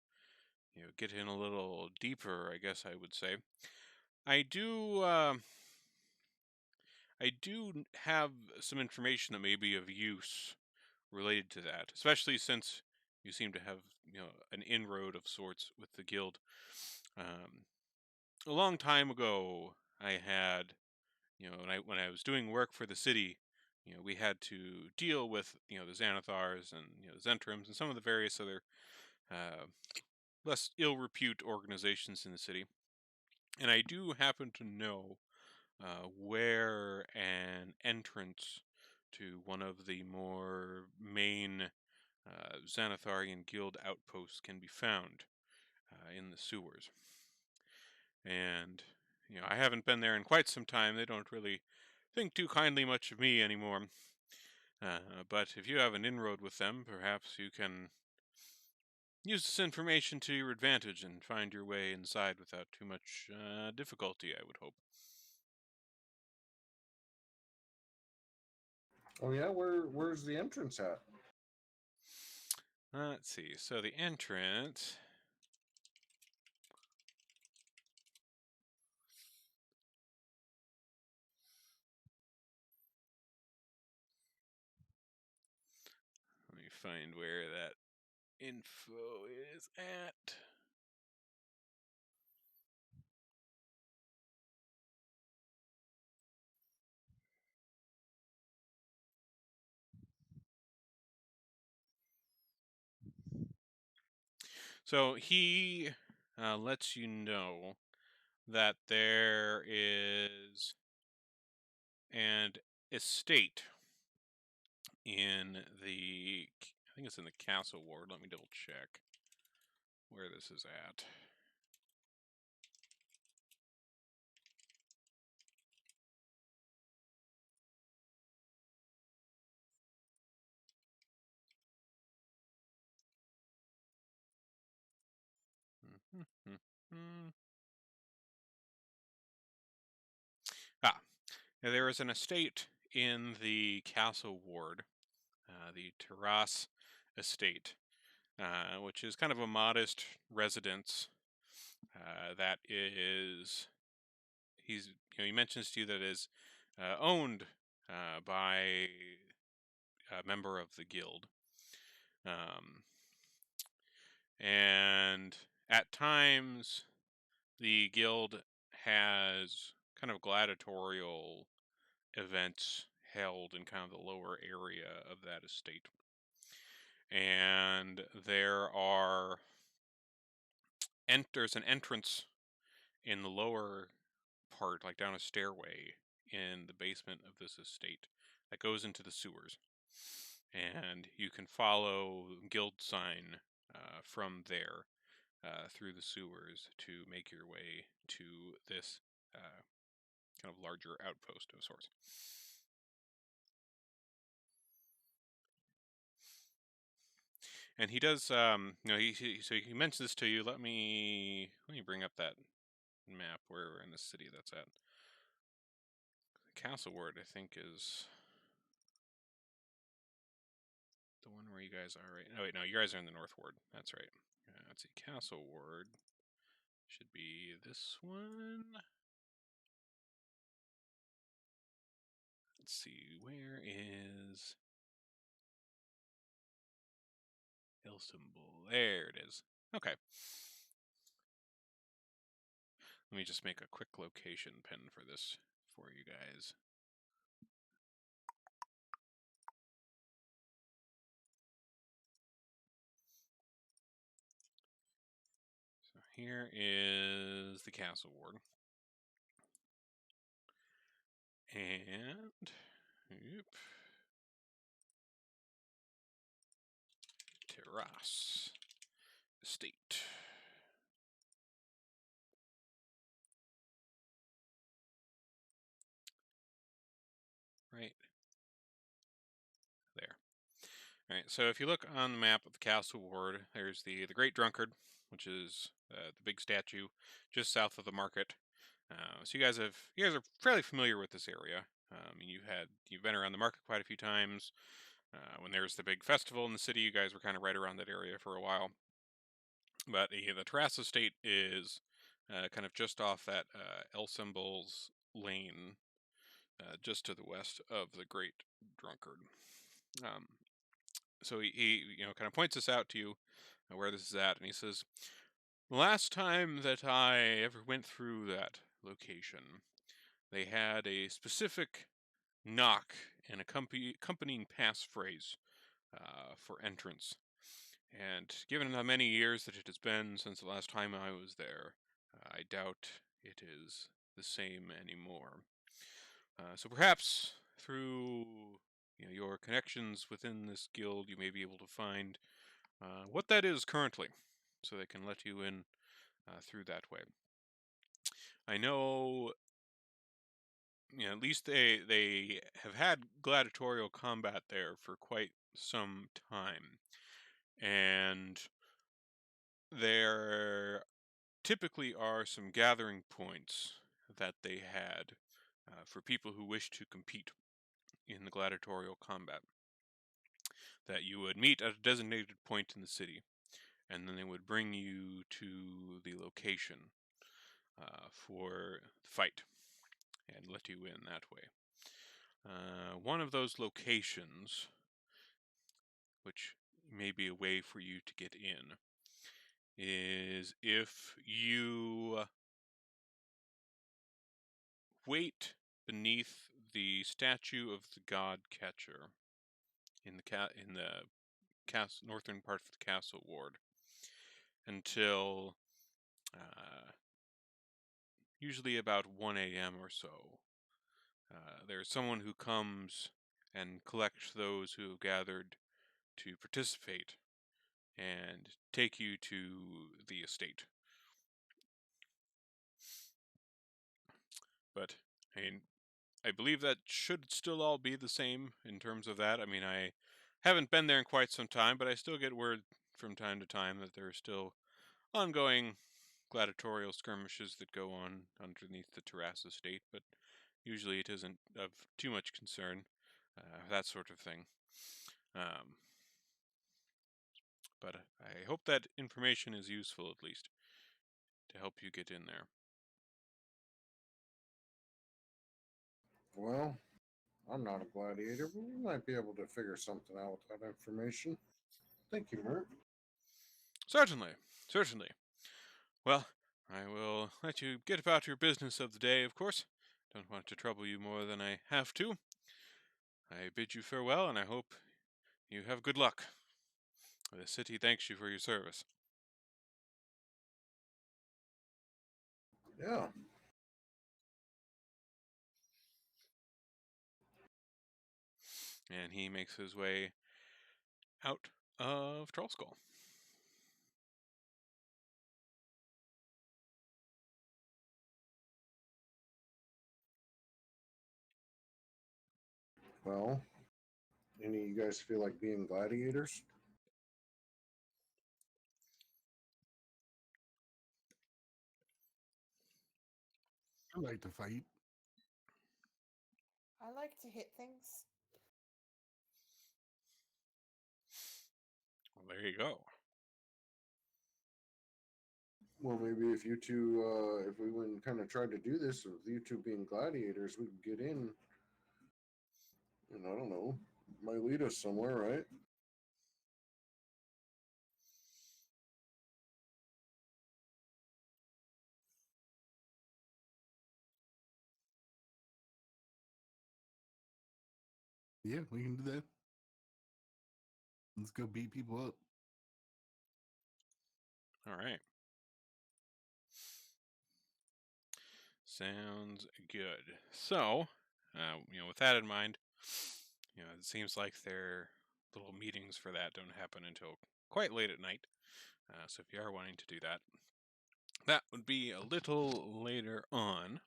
get in a little deeper, I guess I would say. I do, have some information that may be of use related to that, especially since you seem to have, an inroad of sorts with the guild. Um, a long time ago, I had, when I was doing work for the city, we had to deal with, the Xanathars and, the Zentrums and some of the various other uh, less ill repute organizations in the city. And I do happen to know where an entrance to one of the more main Xanatharian guild outposts can be found in the sewers. And, I haven't been there in quite some time. They don't really think too kindly much of me anymore. But if you have an inroad with them, perhaps you can use this information to your advantage and find your way inside without too much difficulty, I would hope. Oh yeah, where's the entrance at? Let's see. So the entrance. Let me find where that info is at. So he lets you know that there is an estate in the, I think it's in the castle ward. Let me double check where this is at. There is an estate in the castle ward, the Terrace estate, which is kind of a modest residence that is, he mentions to you that is owned by a member of the guild. And at times, the guild has kind of gladiatorial events held in kind of the lower area of that estate. And there's an entrance in the lower part, like down a stairway in the basement of this estate that goes into the sewers. And you can follow guild sign from there through the sewers to make your way to this kind of larger outpost of sorts. And he does, he mentions this to you. Let me bring up that map where in the city that's at. The castle ward, I think, is the one where you guys are right. Oh wait, no, you guys are in the north ward. That's right. Let's see, castle ward should be this one. Let's see, where is Ilsumble? There it is. Okay. Let me just make a quick location pin for this for you guys. So here is the castle ward. And, yep. Terrace Estate. Right there. All right, so if you look on the map of the castle ward, there's the Great Drunkard, which is the big statue just south of the market. So you guys are fairly familiar with this area. You've been around the market quite a few times. When there's the big festival in the city, you guys were kind of right around that area for a while. But the Terrace Estate is kind of just off that El Symbols lane, just to the west of the Great Drunkard. So he kind of points this out to you, where this is at, and he says, the last time that I ever went through that location, they had a specific knock and accompanying passphrase for entrance. And given how many years that it has been since the last time I was there, I doubt it is the same anymore. So perhaps through your connections within this guild, you may be able to find what that is currently, so they can let you in through that way. I know, at least they have had gladiatorial combat there for quite some time, and there typically are some gathering points that they had for people who wish to compete in the gladiatorial combat, that you would meet at a designated point in the city, and then they would bring you to the location for the fight and let you in that way. One of those locations, which may be a way for you to get in, is if you wait beneath the statue of the god Catcher in the northern part of the castle ward until usually about 1 a.m. or so. There's someone who comes and collects those who have gathered to participate and take you to the estate. But I believe that should still all be the same in terms of that. I mean, I haven't been there in quite some time, but I still get word from time to time that there are still ongoing gladiatorial skirmishes that go on underneath the Terrace estate, but usually it isn't of too much concern, that sort of thing. But I hope that information is useful, at least, to help you get in there. Well, I'm not a gladiator, but we might be able to figure something out with that information. Thank you, Mert. Certainly, certainly. Well, I will let you get about your business of the day, of course. Don't want to trouble you more than I have to. I bid you farewell, and I hope you have good luck. The city thanks you for your service. Yeah. And he makes his way out of Trollskull. Well, any of you guys feel like being gladiators? I like to fight. I like to hit things. Well, there you go. Well, maybe if you two, if we went and kind of tried to do this with you two being gladiators, we could get in. And I don't know, might lead us somewhere, right? Yeah, we can do that. Let's go beat people up. All right. Sounds good. So, with that in mind, it seems like their little meetings for that don't happen until quite late at night. So if you are wanting to do that, that would be a little later on.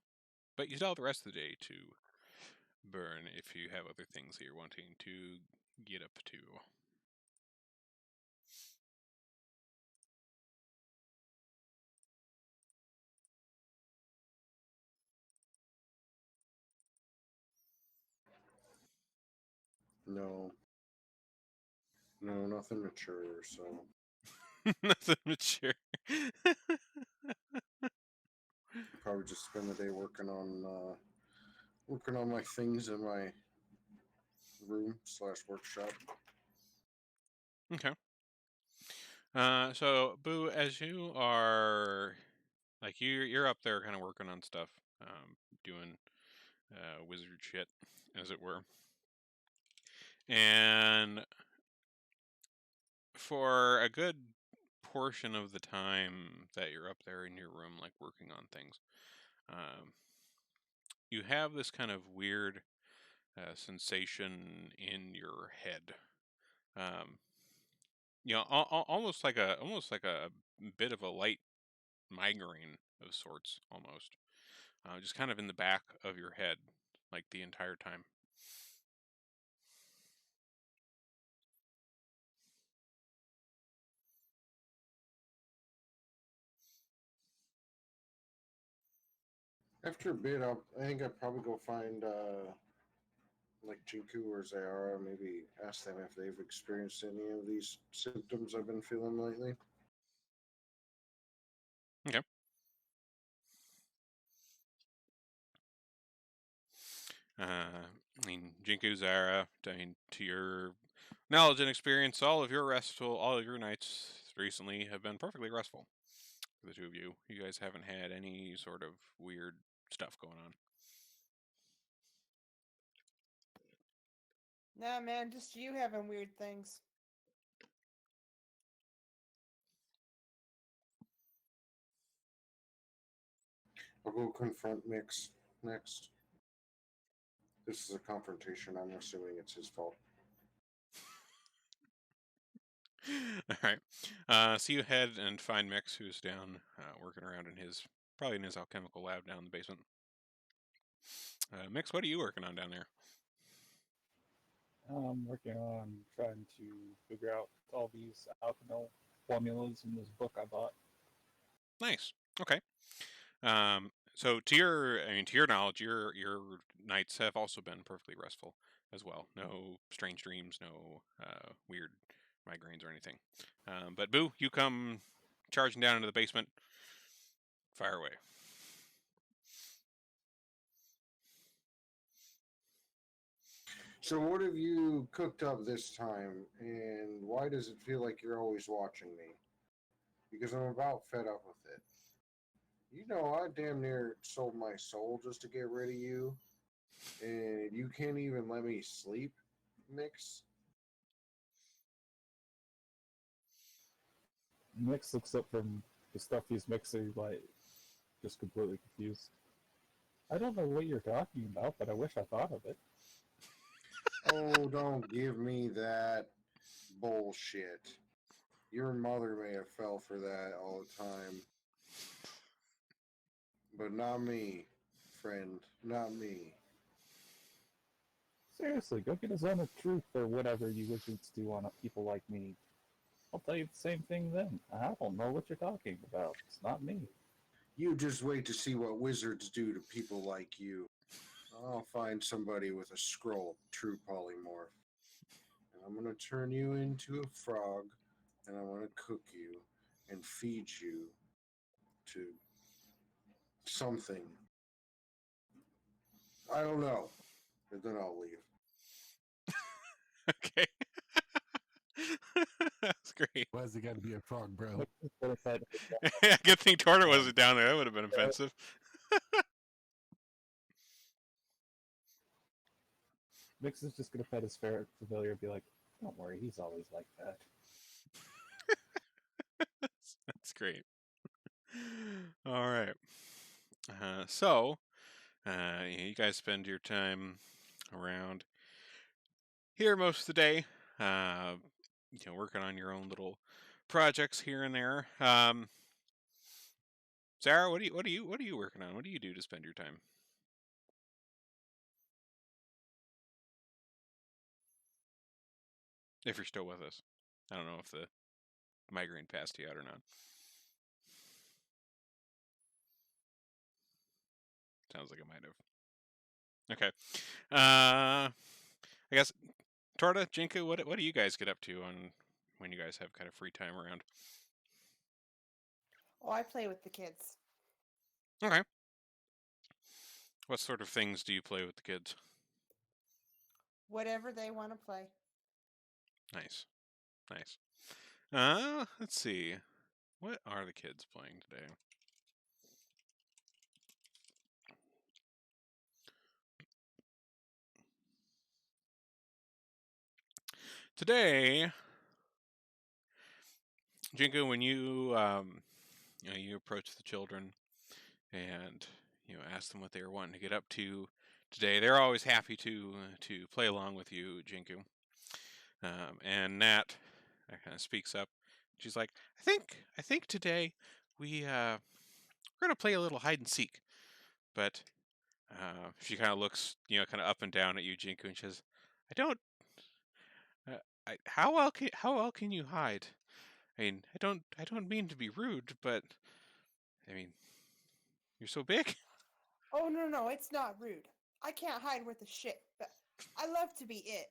But you still have the rest of the day to burn if you have other things that you're wanting to get up to. No. No, nothing mature, so. Nothing mature. Probably just spend the day working on my things in my room/workshop. Okay. So Boo, as you are like you're up there kind of working on stuff, doing wizard shit, as it were. And for a good portion of the time that you're up there in your room, like working on things, you have this kind of weird sensation in your head. Almost like a bit of a light migraine of sorts, almost. Just kind of in the back of your head, like the entire time. After a bit, I think I'd probably go find like Jinku or Zayara, maybe ask them if they've experienced any of these symptoms I've been feeling lately. Okay. I mean, Jinku, Zara, to your knowledge and experience, all of your nights recently have been perfectly restful. For the two of you, you guys haven't had any sort of weird stuff going on. Nah, man, just you having weird things. I'll go confront Mix next. This is a confrontation. I'm assuming it's his fault. All right. So you head and find Mix, who's down working around probably in his alchemical lab down in the basement. Mix, what are you working on down there? I'm working on trying to figure out all these alchemical formulas in this book I bought. Nice. Okay. So to your knowledge, your nights have also been perfectly restful as well. No strange dreams, no weird migraines or anything. But Boo, you come charging down into the basement. Fire away. So, what have you cooked up this time, and why does it feel like you're always watching me? Because I'm about fed up with it. You know, I damn near sold my soul just to get rid of you, and you can't even let me sleep, Mix? Mix looks up from the stuff he's mixing, like, just completely confused. I don't know what you're talking about, but I wish I thought of it. Oh, don't give me that bullshit. Your mother may have fell for that all the time. But not me, friend. Not me. Seriously, go get a zone of truth or whatever you wizards do on people like me. I'll tell you the same thing then. I don't know what you're talking about. It's not me. You just wait to see what wizards do to people like you. I'll find somebody with a scroll of true polymorph. And I'm going to turn you into a frog, and I'm going to cook you and feed you to something. I don't know. And then I'll leave. Okay. That's great. Why has it got to be a frog, bro? Good thing Torta wasn't down there. That would have been offensive. Mix is just gonna pet his familiar and be like, "Don't worry, he's always like that." That's great. All right. So, you guys spend your time around here most of the day, working on your own little projects here and there. Sarah, what are you working on? What do you do to spend your time? If you're still with us, I don't know if the migraine passed you out or not. Sounds like it might have. Okay. I guess Torta, Jinku, what do you guys get up to on when you guys have kind of free time around? Oh, I play with the kids. Okay. What sort of things do you play with the kids? Whatever they want to play. Nice. Nice. Let's see. What are the kids playing today? Today, Jinko, when you approach the children and ask them what they were wanting to get up to today, they're always happy to play along with you, Jinku. And Nat kind of speaks up. She's like, I think today we're gonna play a little hide and seek. But she kind of looks, kind of up and down at you, Jinku, and she says, I don't. How well can you hide? I mean, I don't mean to be rude, but I mean, you're so big. Oh, no, it's not rude. I can't hide worth a shit, but I love to be it.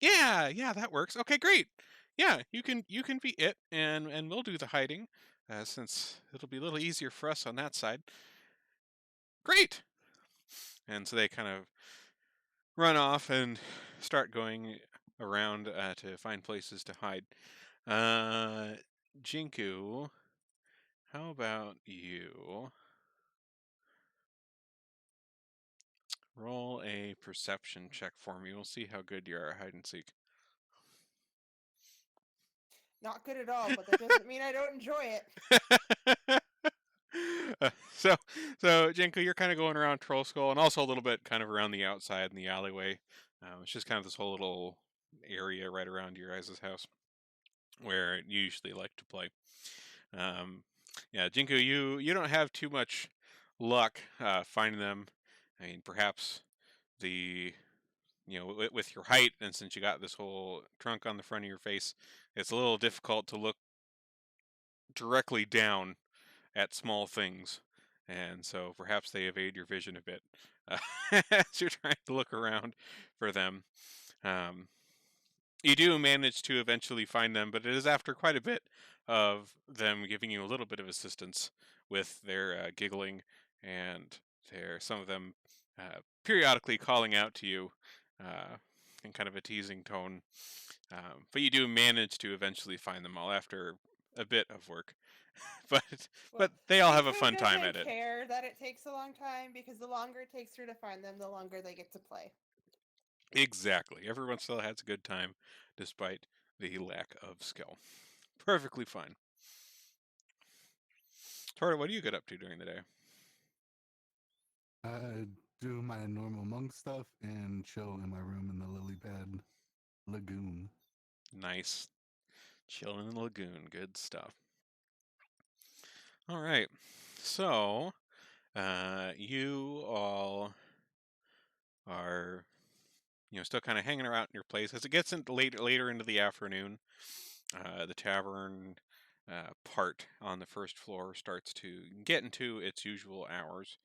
Yeah, that works. Okay, great. Yeah, you can be it, and we'll do the hiding, since it'll be a little easier for us on that side. Great. And so they kind of run off and start going around to find places to hide. Jinku, how about you roll a perception check for me? We'll see how good you are at hide and seek. Not good at all, but that doesn't mean I don't enjoy it. so, so Jenko, you're kind of going around Troll Skull, and also a little bit kind of around the outside in the alleyway. It's just kind of this whole little area right around your guys' house where you usually like to play. Yeah, Jinko, you don't have too much luck finding them. I mean, perhaps the with your height, and since you got this whole trunk on the front of your face, it's a little difficult to look directly down at small things, and so perhaps they evade your vision a bit as you're trying to look around for them. Um, you do manage to eventually find them, but it is after quite a bit of them giving you a little bit of assistance with their giggling and some of them periodically calling out to you in kind of a teasing tone. But you do manage to eventually find them all after a bit of work. but Well, they all have a Jinko fun time doesn't at it. care that it takes a long time because the longer it takes her to find them, the longer they get to play. Exactly. Everyone still has a good time despite the lack of skill. Perfectly fine. Tora, what do you get up to during the day? I do my normal monk stuff and chill in my room in the lily pad lagoon. Nice. Chilling in the lagoon. Good stuff. All right. So, you all are, still kind of hanging around in your place. As it gets into later into the afternoon, the tavern part on the first floor starts to get into its usual hours.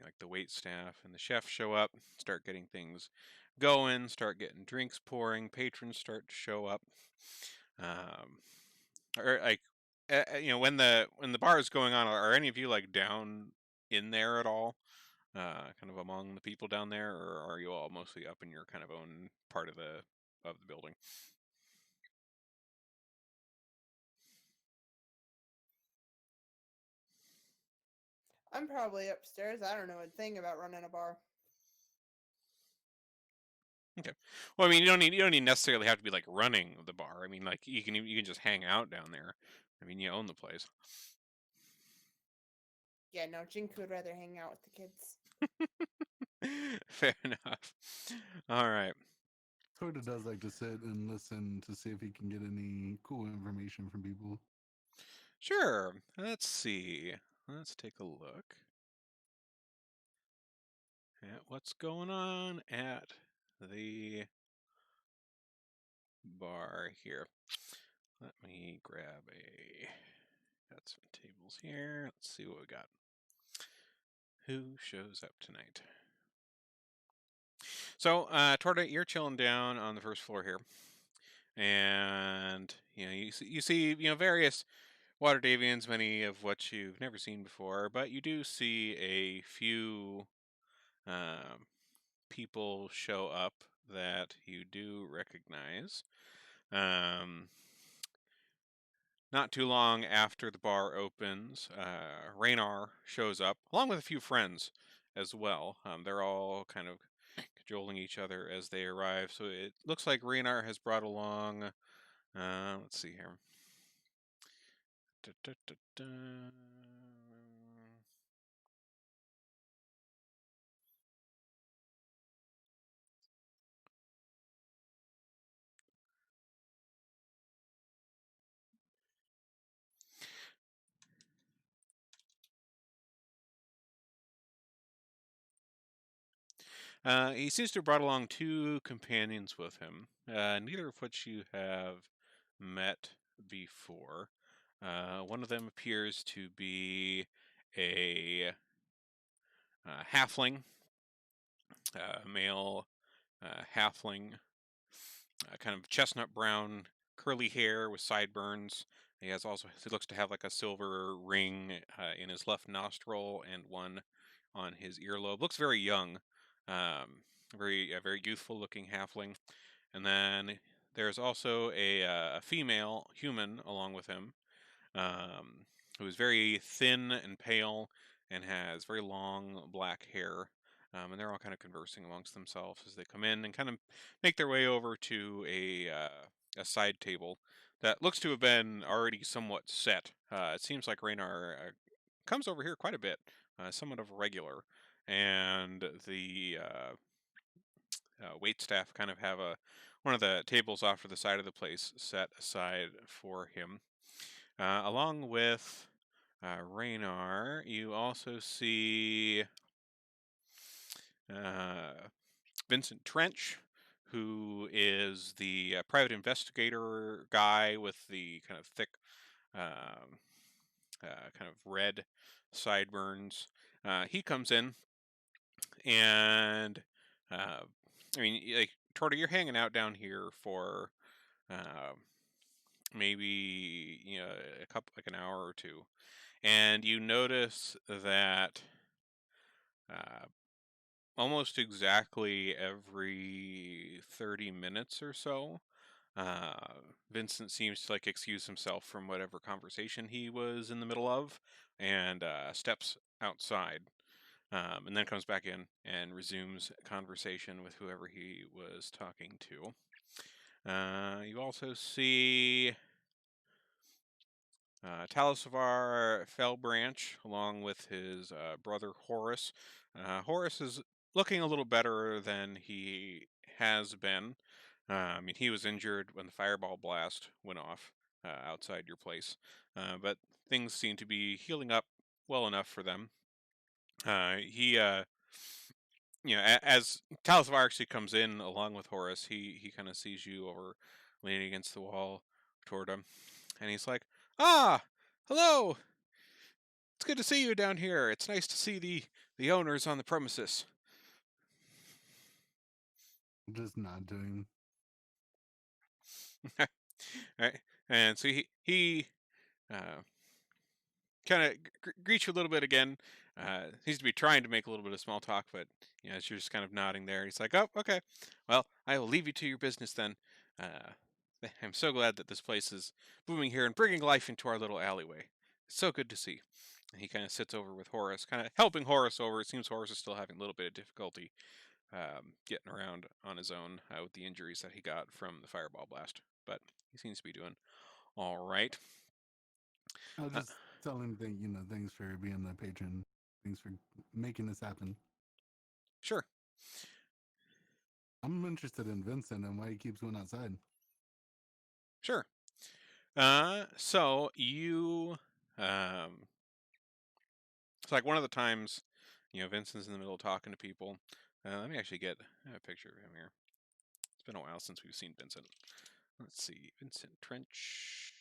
Like the wait staff and the chef show up, start getting things going, start getting drinks pouring, patrons start to show up. Or like, when the bar is going on, are any of you like down in there at all? Kind of among the people down there, or are you all mostly up in your kind of own part of the building? I'm probably upstairs. I don't know a thing about running a bar. Okay. Well, I mean, you don't need necessarily have to be like running the bar. I mean, like you can just hang out down there. I mean, you own the place. Yeah, no, Jinko would rather hang out with the kids. Fair enough. All right. Sort of does like to sit and listen to see if he can get any cool information from people. Sure. Let's see. Let's take a look at what's going on at the bar here. Let me grab got some tables here. Let's see what we got. Who shows up tonight? So, Torta, you're chilling down on the first floor here, and you see various water Davians, many of which you've never seen before, but you do see a few people show up that you do recognize. Not too long after the bar opens, Raynar shows up, along with a few friends as well. They're all kind of cajoling each other as they arrive. So it looks like Raynar has brought along, let's see here. Da, da, da, da. He seems to have brought along two companions with him, neither of which you have met before. One of them appears to be a halfling, male halfling, kind of chestnut brown, curly hair with sideburns. He looks to have like a silver ring in his left nostril and one on his earlobe. Looks very young, a very youthful looking halfling. And then there's also a female human along with him, um, who is very thin and pale and has very long black hair. And they're all kind of conversing amongst themselves as they come in and kind of make their way over to a side table that looks to have been already somewhat set. It seems like Raynar comes over here quite a bit, somewhat of a regular, and the wait staff kind of have one of the tables off to the side of the place set aside for him. Along with Raynar, you also see Vincent Trench, who is the private investigator guy with the kind of thick, um, kind of red sideburns. He comes in, and I mean, like Torta, you're hanging out down here for uh, maybe like an hour or two, and you notice that uh, almost exactly every 30 minutes or so, uh, Vincent seems to like excuse himself from whatever conversation he was in the middle of and steps outside, and then comes back in and resumes conversation with whoever he was talking to. You also see Talisavar Fellbranch, along with his brother Horace. Horace is looking a little better than he has been. I mean, he was injured when the fireball blast went off outside your place, but things seem to be healing up well enough for them. He, as Talisavar actually comes in along with Horace, he kind of sees you over leaning against the wall toward him, and he's like, "Ah, hello! It's good to see you down here. It's nice to see the owners on the premises." Just not doing. Right, and so he uh, kind of greets you a little bit again. Seems to be trying to make a little bit of small talk, but as you're just kind of nodding there, he's like, "Oh, okay. Well, I will leave you to your business then. I'm so glad that this place is booming here and bringing life into our little alleyway. It's so good to see." And he kind of sits over with Horace, kind of helping Horace over. It seems Horace is still having a little bit of difficulty getting around on his own with the injuries that he got from the fireball blast, but he seems to be doing all right. I'll just tell him that, thanks for being the patron. Thanks for making this happen. Sure. I'm interested in Vincent and why he keeps going outside. Sure. So you, it's like one of the times, Vincent's in the middle of talking to people. Let me actually get a picture of him here. It's been a while since we've seen Vincent. Let's see, Vincent Trench.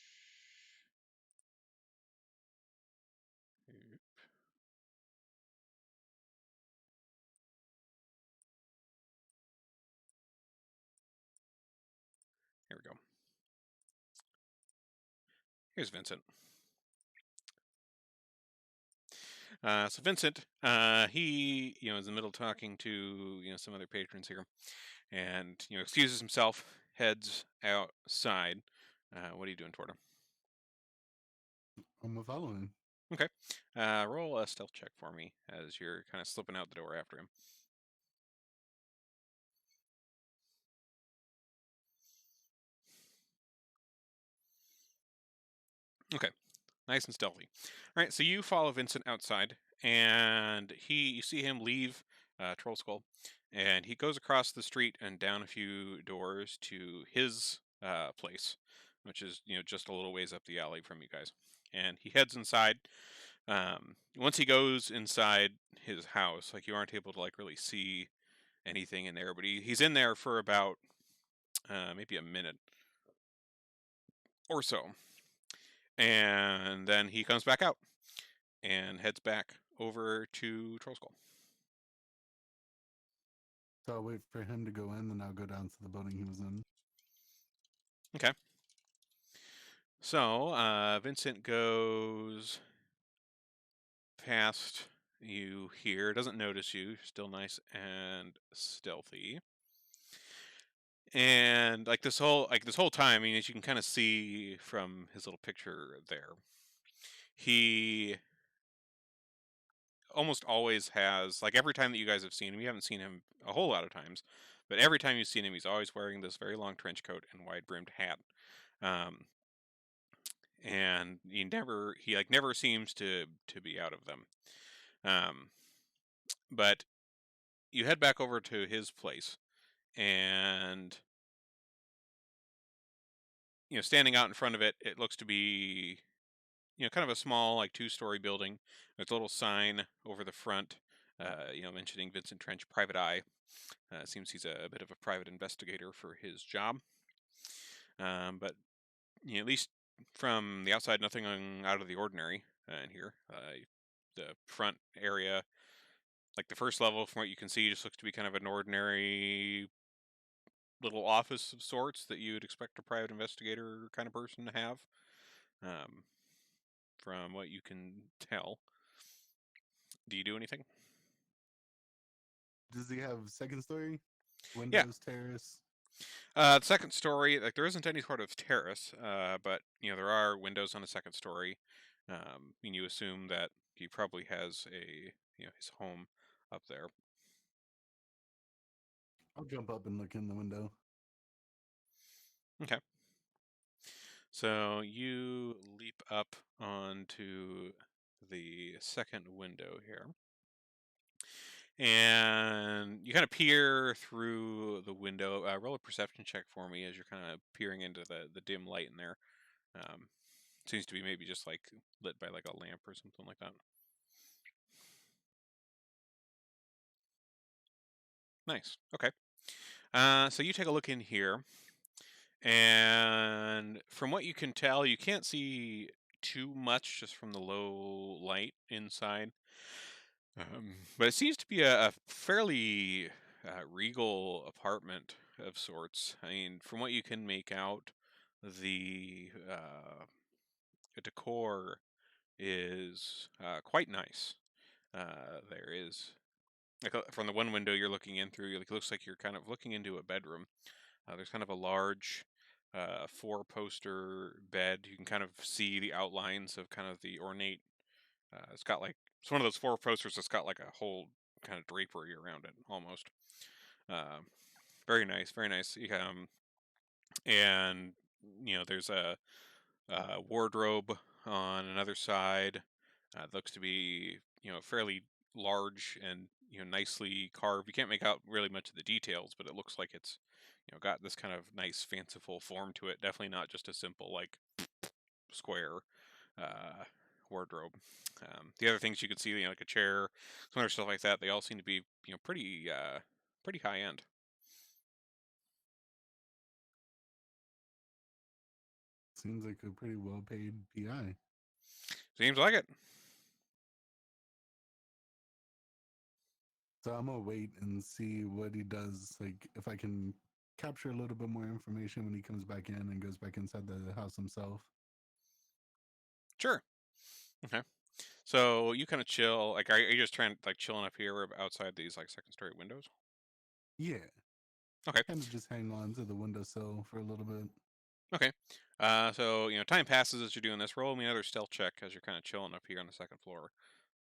Here we go. Here's Vincent. So Vincent, he is in the middle of talking to some other patrons here, and excuses himself, heads outside. What are you doing toward him? I'm following. Okay. Roll a stealth check for me as you're kind of slipping out the door after him. Okay. Nice and stealthy. All right, so you follow Vincent outside, and you see him leave Troll Skull, and he goes across the street and down a few doors to his place, which is just a little ways up the alley from you guys. And he heads inside. Once he goes inside his house, like you aren't able to like really see anything in there, but he's in there for about maybe a minute or so. And then he comes back out and heads back over to Troll Skull. So I'll wait for him to go in, then I'll go down to the building he was in. Okay. So Vincent goes past you here, doesn't notice you, still nice and stealthy. And like this whole time, I mean, as you can kind of see from his little picture there, he almost always has, like every time that you guys have seen him, you haven't seen him a whole lot of times, but every time you've seen him, he's always wearing this very long trench coat and wide brimmed hat. Um, and he never seems to be out of them. But you head back over to his place, and standing out in front of it, it looks to be kind of a small, like 2-story building. There's a little sign over the front, mentioning Vincent Trench, Private Eye. Seems he's a bit of a private investigator for his job. But at least from the outside, nothing out of the ordinary in here. The front area, like the first level, from what you can see, just looks to be kind of an ordinary little office of sorts that you'd expect a private investigator kind of person to have. From what you can tell. Do you do anything? Does he have second story? Windows, terrace? The second story, like there isn't any sort of terrace, but there are windows on the second story. And you assume that he probably has his home up there. I'll jump up and look in the window. Okay. So you leap up onto the second window here. And you kind of peer through the window. Roll a perception check for me as you're kind of peering into the dim light in there. Seems to be maybe just like lit by like a lamp or something like that. Nice. Okay. So you take a look in here, and from what you can tell, you can't see too much just from the low light inside. But it seems to be a fairly regal apartment of sorts. I mean, from what you can make out, the decor is quite nice. There is, like, from the one window you're looking in through, it looks like you're kind of looking into a bedroom. There's kind of a large 4-poster bed. You can kind of see the outlines of kind of the ornate. It's one of those 4 posters that's got like a whole kind of drapery around it almost. Very nice, very nice. And there's a wardrobe on another side. Looks to be fairly large and nicely carved. You can't make out really much of the details, but it looks like it's got this kind of nice fanciful form to it. Definitely not just a simple like square wardrobe. The other things you could see, like a chair, some other stuff like that, they all seem to be pretty high end. Seems like a pretty well paid PI. Seems like it. So I'm gonna wait and see what he does. Like if I can capture a little bit more information when he comes back in and goes back inside the house himself. Sure. Okay. So you kind of chill. Like, are you just trying like chilling up here outside these like second story windows? Yeah. Okay. Kind of just hang on to the windowsill for a little bit. Okay. So time passes as you're doing this. Roll me another stealth check as you're kind of chilling up here on the second floor,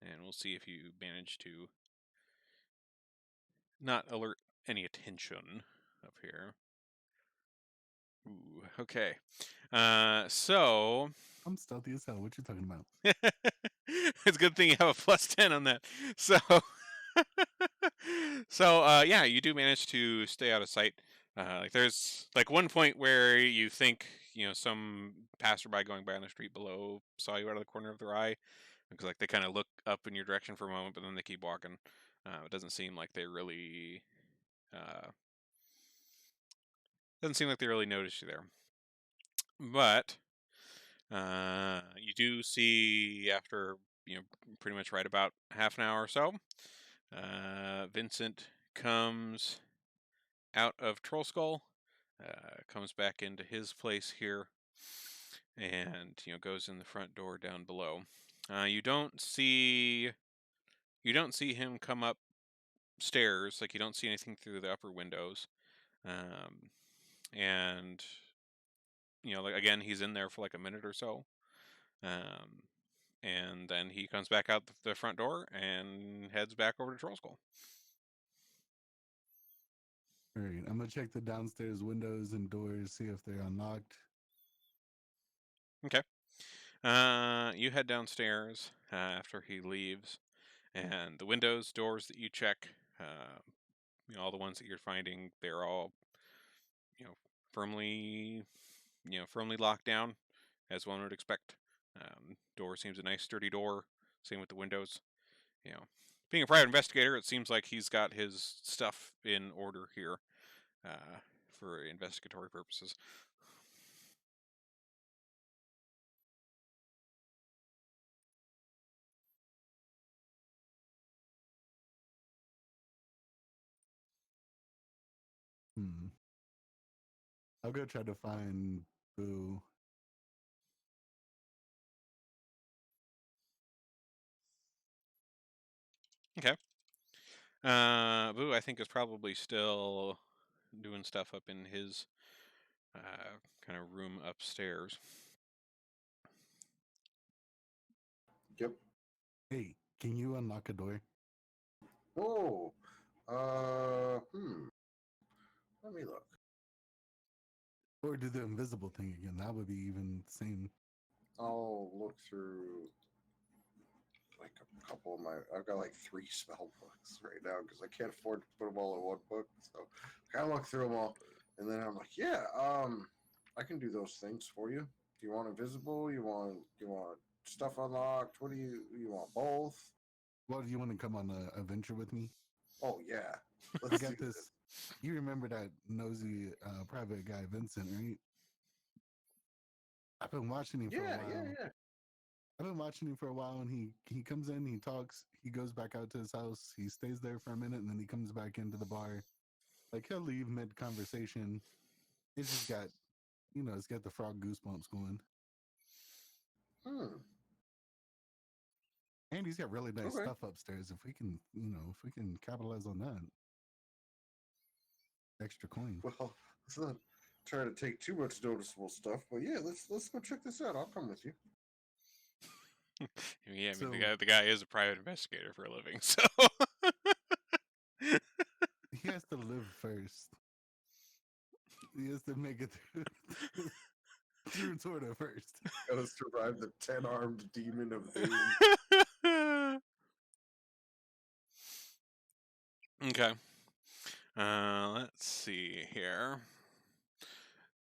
and we'll see if you manage to not alert any attention up here. Ooh. Okay. So I'm stealthy as hell. What you talking about? it's a good thing you have a +10 on that. So, yeah, you do manage to stay out of sight. Like there's like one point where you think some passerby going by on the street below saw you out of the corner of their eye, because like they kind of look up in your direction for a moment, but then they keep walking. It doesn't seem like they really noticed you there. But you do see after pretty much right about half an hour or so, Vincent comes out of Troll Skull, comes back into his place here, and goes in the front door down below. You don't see him come up stairs. Like you don't see anything through the upper windows, and like again, he's in there for like a minute or so. And then he comes back out the front door and heads back over to Troll Skull. All right, I'm gonna check the downstairs windows and doors, see if they're unlocked. Okay. You head downstairs after he leaves, and the windows, doors that you check, all the ones that you're finding, they're all, firmly, firmly locked down, as one would expect. Door seems a nice, sturdy door. Same with the windows. Being a private investigator, it seems like he's got his stuff in order here for investigatory purposes. I'll go try to find Boo. Okay. Boo, I think, is probably still doing stuff up in his kind of room upstairs. Yep. Hey, can you unlock a door? Oh. Let me look. Or do the invisible thing again? That would be even same. I'll look through like a couple of I've got like 3 spell books right now because I can't afford to put them all in one book. So I kind of look through them all, and then I'm like, yeah, I can do those things for you. Do you want invisible? You want stuff unlocked? What do you want? Both? Well, do you want to come on a adventure with me? Oh yeah, I let's got do this. You remember that nosy private guy Vincent, right? I've been watching him for a Yeah, while. yeah. I've been watching him for a while, and he comes in, he talks, he goes back out to his house, he stays there for a minute, and then he comes back into the bar. Like he'll leave mid conversation. It's just got, it's got the frog goosebumps going, Hmm. and he's got really nice Okay. stuff upstairs. If we can capitalize on that, extra coin. Well, let's not try to take too much noticeable stuff, but yeah, let's go check this out. I'll come with you. Yeah, I mean, So- the guy is a private investigator for a living, so He has to live first. He has to make it through Torta first. Gotta survive the 10-armed demon of doom. Okay. Let's see here.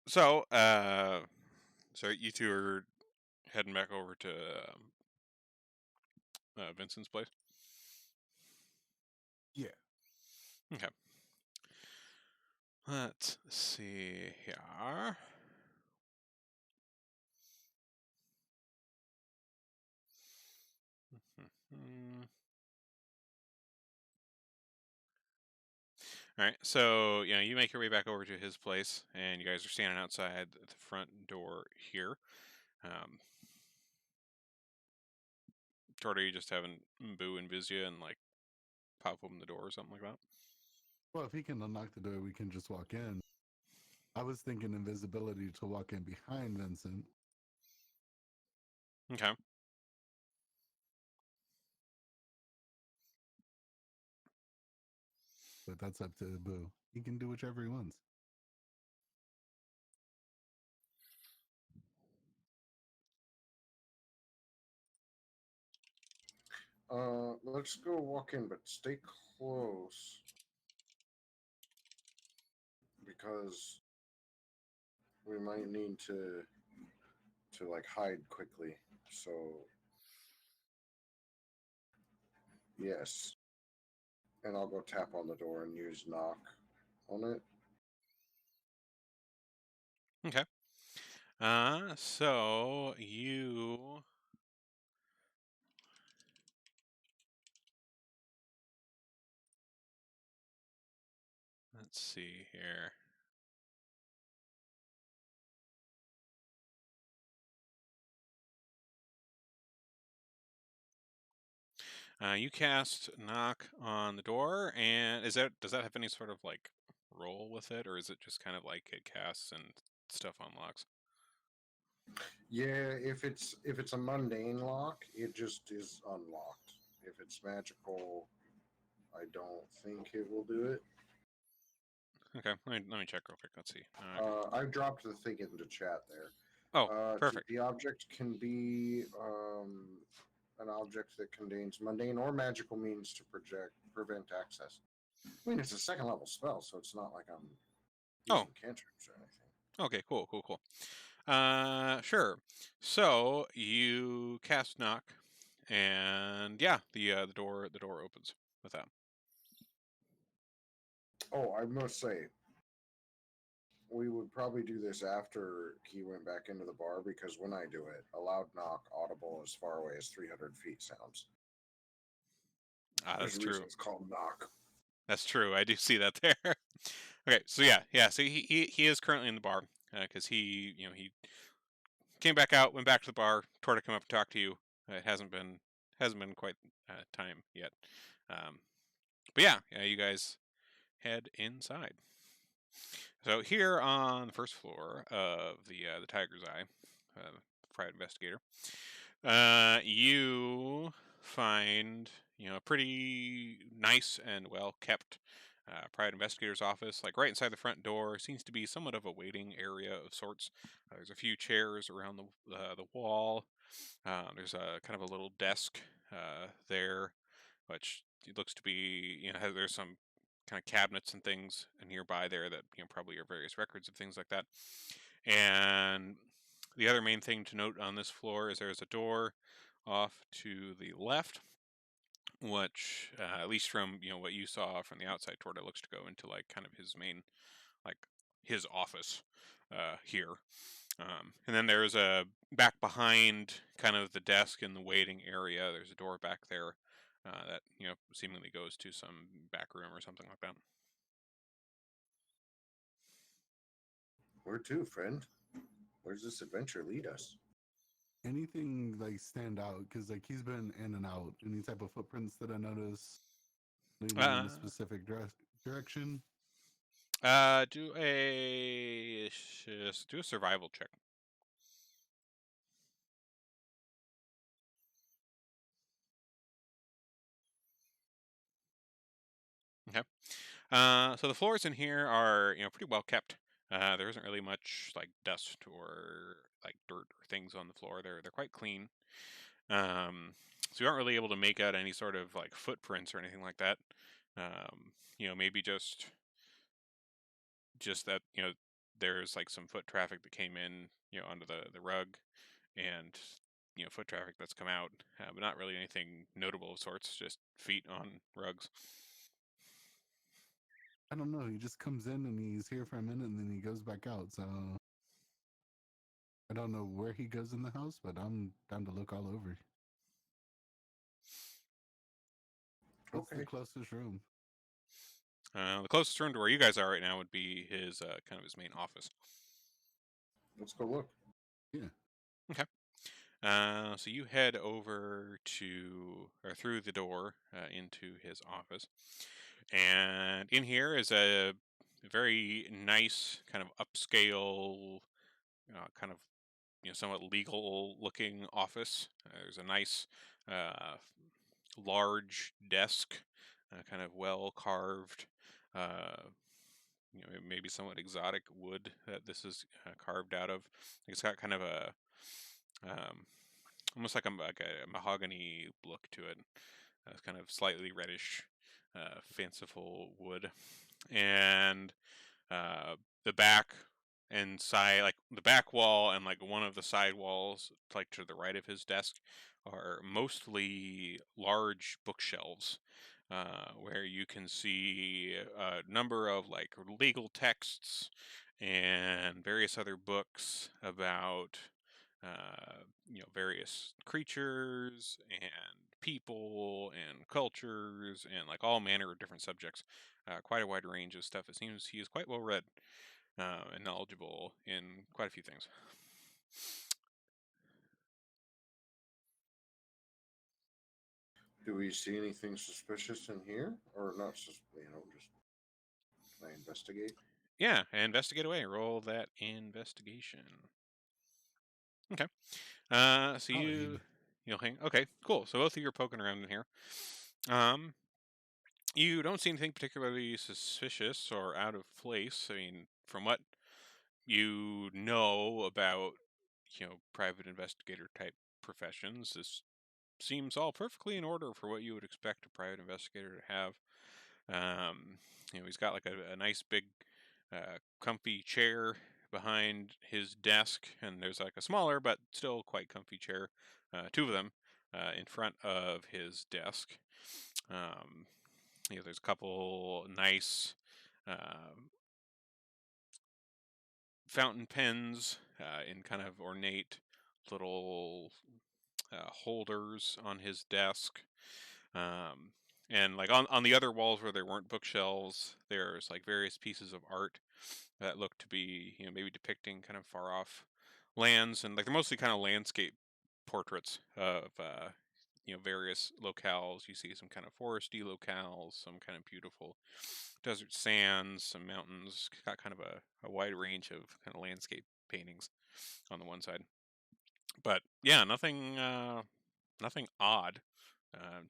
So, so you two are heading back over to Vincent's place? Yeah. Okay. Let's see here. All right, so you make your way back over to his place, and you guys are standing outside the front door here. Torta, you just having Boo and Vizia and like pop open the door or something like that? Well, if he can unlock the door, we can just walk in. I was thinking invisibility to walk in behind Vincent. Okay. But that's up to Boo. He can do whichever he wants. Let's go walk in, but stay close because we might need to like hide quickly. So yes, and I'll go tap on the door and use knock on it. Okay. So you. Let's see here. You cast knock on the door, and does that have any sort of like roll with it, or is it just kind of like it casts and stuff unlocks? Yeah, if it's a mundane lock, it just is unlocked. If it's magical, I don't think it will do it. Okay, let me check real quick. Let's see. I dropped the thing into chat there. Oh, perfect. The object can be an object that contains mundane or magical means to prevent access. I mean, it's a second level spell, so it's not like I'm using cantrips or anything. Okay, cool. Sure. So you cast knock, and yeah, the door opens with that. Oh, I must say, we would probably do this after he went back into the bar because when I do it, a loud knock audible as far away as 300 feet sounds. Ah, There's that's a true. reason it's called knock. That's true. I do see that there. Okay, so yeah. So he is currently in the bar because he came back out, went back to the bar, tore to come up and talk to you. It hasn't been quite time yet. But yeah, you guys head inside. So here on the first floor of the Tiger's Eye, private investigator, you find a pretty nice and well kept private investigator's office. Like right inside the front door seems to be somewhat of a waiting area of sorts. There's a few chairs around the wall. There's a kind of a little desk there, which it looks to be there's some kind of cabinets and things nearby there that probably are various records of things like that. And the other main thing to note on this floor is there's a door off to the left, which at least from what you saw from the outside toward it looks to go into like kind of his main like his office here. And then there's a back behind kind of the desk in the waiting area. There's a door back there that seemingly goes to some back room or something like that. Where to, friend? Where's this adventure lead us? Anything like stand out? Because like he's been in and out. Any type of footprints that I notice leading in a specific direction? Do a survival check. Okay. So the floors in here are pretty well kept. There isn't really much like dust or like dirt or things on the floor. They're quite clean. So you aren't really able to make out any sort of like footprints or anything like that. Maybe just that there's like some foot traffic that came in onto the rug, and foot traffic that's come out, but not really anything notable of sorts. Just feet on rugs. I don't know. He just comes in and he's here for a minute and then he goes back out. So I don't know where he goes in the house, but I'm down to look all over. What's the closest room? The closest room to where you guys are right now would be his kind of his main office. Let's go look. Yeah. Okay. So you head over through the door into his office, and in here is a very nice kind of upscale, kind of somewhat legal looking office. There's a nice large desk, kind of well carved. Maybe somewhat exotic wood that this is carved out of. It's got kind of a almost like a mahogany look to it. It's kind of slightly reddish, fanciful wood, and the back and side, like the back wall and like one of the side walls, like to the right of his desk, are mostly large bookshelves. Where you can see a number of like legal texts and various other books about various creatures and people and cultures and like all manner of different subjects. Quite a wide range of stuff. It seems he is quite well read and knowledgeable in quite a few things. Do we see anything suspicious in here, or not? Just can I investigate? Yeah, investigate away. Roll that investigation. Okay. So you'll hang. Okay, cool. So both of you are poking around in here. You don't see anything particularly suspicious or out of place. I mean, from what you know about private investigator type professions, this seems all perfectly in order for what you would expect a private investigator to have. He's got like a nice big comfy chair behind his desk, and there's like a smaller but still quite comfy chair, two of them, in front of his desk. There's a couple nice fountain pens in kind of ornate little holders on his desk. And like on the other walls where there weren't bookshelves, there's like various pieces of art that look to be, maybe depicting kind of far off lands, and like they're mostly kind of landscape portraits of various locales. You see some kind of foresty locales, some kind of beautiful desert sands, some mountains. Got kind of a wide range of kind of landscape paintings on the one side. But yeah, nothing odd.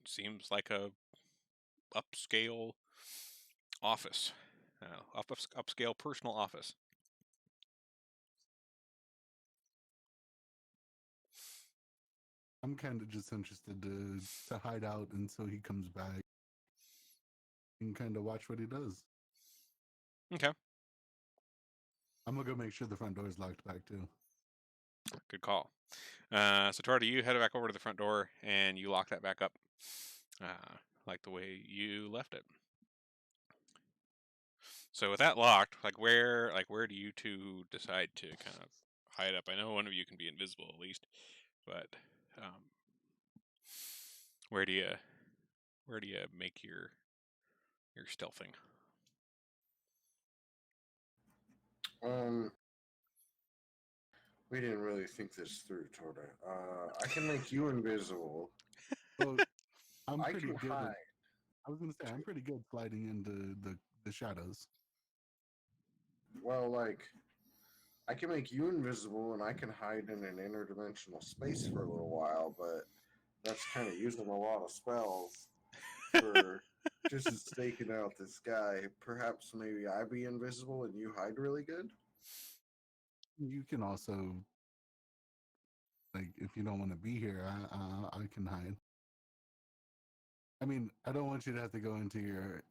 Seems like a upscale office, upscale personal office. I'm kind of just interested to hide out until he comes back and kind of watch what he does. Okay, I'm gonna go make sure the front door is locked back too. good call. So Torda, you head back over to the front door and you lock that back up, like the way you left it. So with that locked, where do you two decide to kind of hide up? I know one of you can be invisible at least, but where do you make your stealthing? We didn't really think this through, Torda. I can make you invisible. Well, I'm I pretty can good. hide. I was gonna say I'm pretty good sliding into the shadows. Well, like, I can make you invisible, and I can hide in an interdimensional space for a little while, but that's kind of using a lot of spells for just staking out this guy. Perhaps maybe I be invisible and you hide really good? You can also, like, if you don't want to be here, I can hide. I mean, I don't want you to have to go into your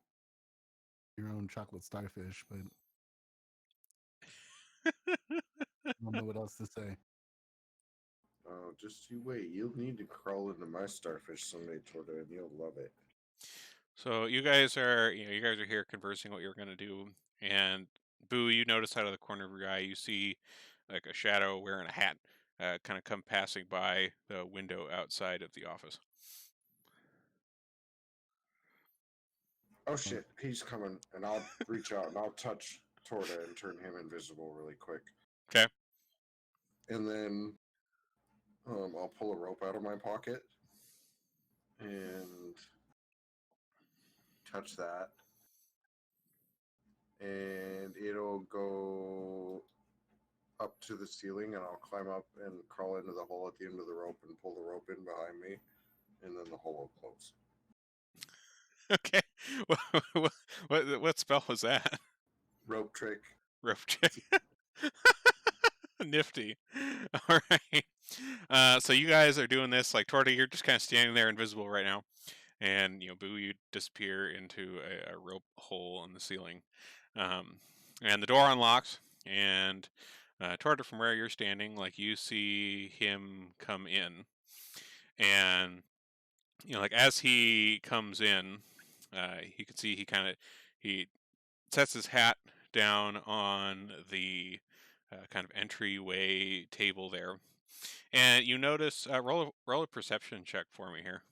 own chocolate starfish, but I don't know what else to say. Oh, just you wait. You'll need to crawl into my starfish someday, Torda, and you'll love it. So you guys are here conversing what you're going to do, and Boo, you notice out of the corner of your eye, you see like a shadow wearing a hat, kind of come passing by the window outside of the office. Oh shit, he's coming, and I'll reach out and I'll touch Torda and turn him invisible really quick. Okay. And then I'll pull a rope out of my pocket and touch that. And it'll go up to the ceiling, and I'll climb up and crawl into the hole at the end of the rope and pull the rope in behind me, and then the hole will close. Okay. What spell was that? Rope trick. Rope trick. Nifty. All right. So you guys are doing this. Like Torta, you're just kind of standing there invisible right now, and Boo, you disappear into a rope hole in the ceiling, and the door unlocks, and Torta, from where you're standing, like you see him come in, and like as he comes in, you can see he sets his hat down on the kind of entryway table there, and you notice roll a perception check for me here.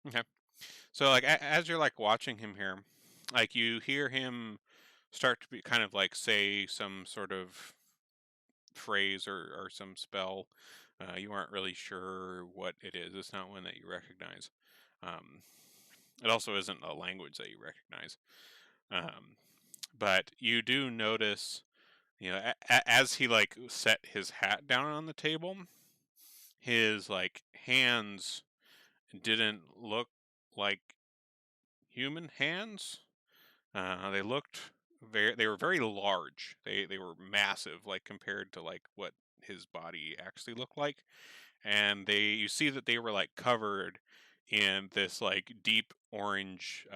Okay. So like as you're like watching him here, like you hear him start to be kind of like say some sort of phrase or some spell. You aren't really sure what it is. It's not one that you recognize. Um, it also isn't a language that you recognize. But you do notice, as he like set his hat down on the table, his like hands didn't look like human hands. They looked they were very large. They were massive, like compared to like what his body actually looked like. And you see that they were like covered in this like deep orange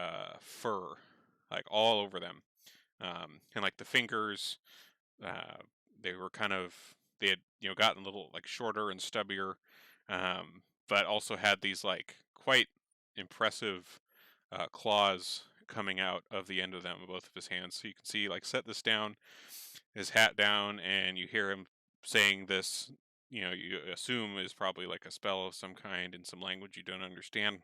fur, like all over them. And like the fingers, uh, they were they had gotten a little like shorter and stubbier, but also had these like quite impressive claws coming out of the end of them, both of his hands. So you can see like set this down, his hat down, and you hear him saying this. You assume is probably like a spell of some kind in some language you don't understand.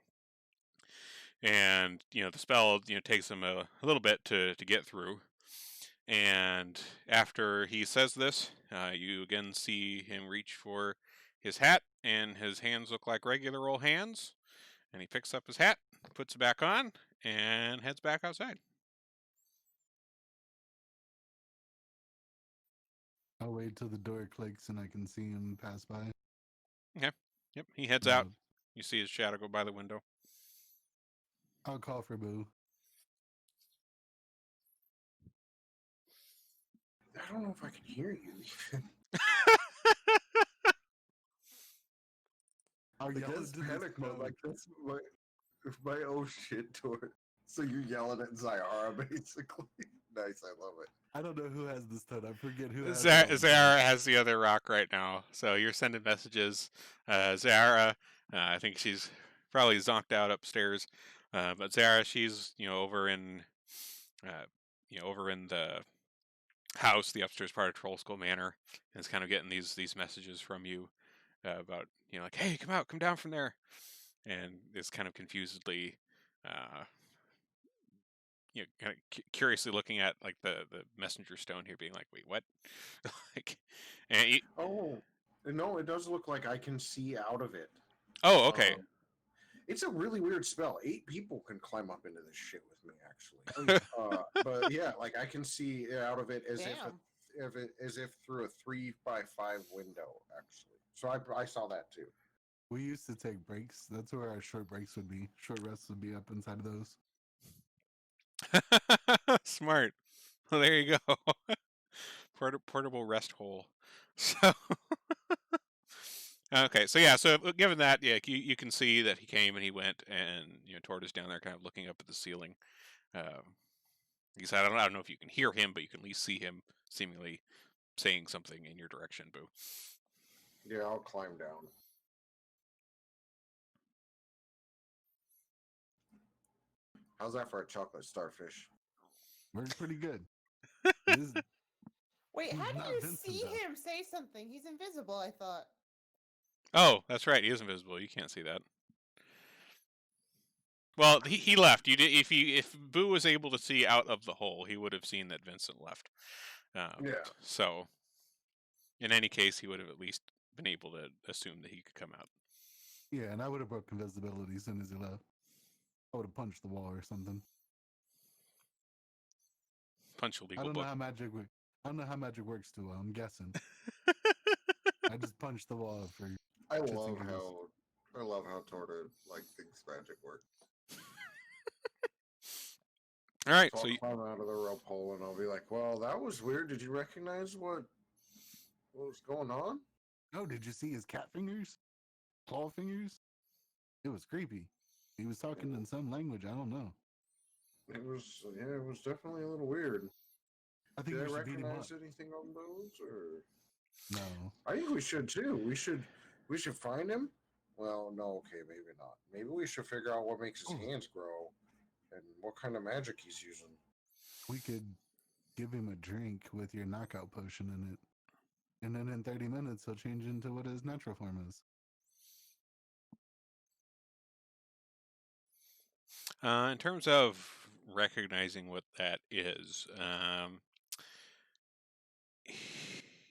And the spell takes him a little bit to get through. And after he says this, you again see him reach for his hat, and his hands look like regular old hands. And he picks up his hat, puts it back on, and heads back outside. I'll wait till the door clicks and I can see him pass by. Okay. Yep. He heads out. You see his shadow go by the window. I'll call for Boo. I don't know if I can hear you. I'll I yell guess into this panic mode phone. like that's my oh shit door. So you're yelling at Zyara basically. Nice, I love it. I don't know who has this tone. I forget who has it. Zara has the other rock right now, so you're sending messages. Zara, I think she's probably zonked out upstairs, but Zara, she's over in the house, the upstairs part of Troll Skull Manor, and is kind of getting these messages from you about like, hey, come down from there, and is kind of confusedly. Kind of curiously looking at like the messenger stone here, being like, "Wait, what?" like, and Oh no, it does look like I can see out of it. oh, okay. It's a really weird spell. 8 people can climb up into this shit with me, actually. Oh, yeah. But yeah, like I can see out of it as Damn. if through a 3x5 window, actually. So I saw that too. We used to take breaks. That's where our short breaks would be. Short rests would be up inside of those. Smart. Well, there you go. Portable rest hole. So okay, so yeah, so given that, yeah, you can see that he came and he went, and Tord is down there, kind of looking up at the ceiling. He said, I don't know if you can hear him, but you can at least see him seemingly saying something in your direction, Boo. Yeah, I'll climb down. How's that for a chocolate starfish? Worked pretty good. This, Wait, how He's do not you Vincent, see though. him say something? He's invisible, I thought. Oh, that's right. He is invisible. You can't see that. Well, he left. You did if Boo was able to see out of the hole, he would have seen that Vincent left. Yeah. So, in any case, he would have at least been able to assume that he could come out. yeah, and I would have broke invisibility as soon as he left. I would have punched the wall or something. Punch a I legal don't book. know how magic. I don't know how magic works too well. I'm guessing. I just punched the wall for. I Shits and love giggles. how Torta like thinks magic works. All right, So so I'll climb out of the rope hole and I'll be like, "Well, that was weird. Did you recognize what was going on?" Oh, did you see his cat fingers? Claw fingers? It was creepy. He was talking in some language. I don't know. It was definitely a little weird. I think Did I we should beat him up. recognize anything on those, or No. I think we should too. We should find him. Well, no, okay, maybe not. Maybe we should figure out what makes his hands grow and what kind of magic he's using. We could give him a drink with your knockout potion in it. And then in 30 minutes, he'll change into what his natural form is. in terms of recognizing what that is,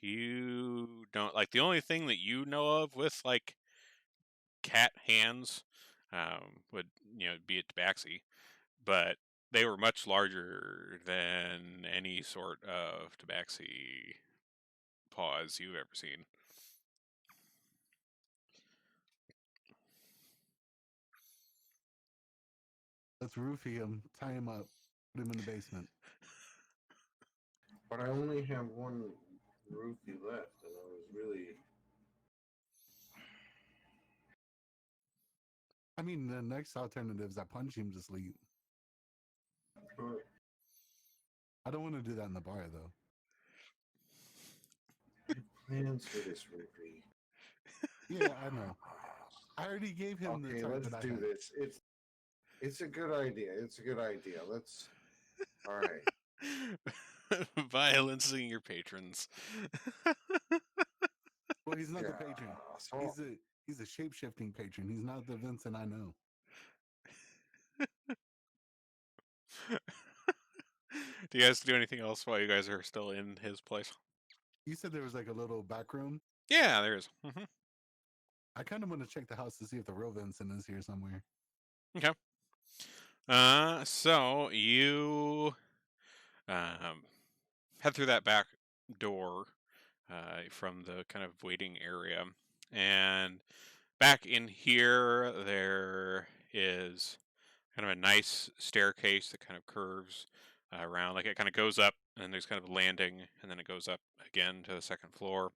you don't like the only thing that you know of with like cat hands would be a tabaxi, but they were much larger than any sort of tabaxi paws you've ever seen. Let's roofie him, tie him up, put him in the basement. But I only have one roofie left, and I was really. I mean, the next alternative is I punch him to sleep. But I don't want to do that in the bar, though. plans for this roofie. Yeah, I know. I already gave him the Okay, tart let's that I do had. this. It's a good idea. It's a good idea. Let's. All right. Violencing your patrons. Well, he's not Yeah. the patron. So He's a shape-shifting patron. He's not the Vincent I know. Do you guys do anything else while you guys are still in his place? You said there was like a little back room. Yeah, there is. I kind of want to check the house to see if the real Vincent is here somewhere. Okay. So you head through that back door from the kind of waiting area, and back in here there is kind of a nice staircase that kind of curves around, like it kind of goes up, and then there's kind of a landing, and then it goes up again to the second floor.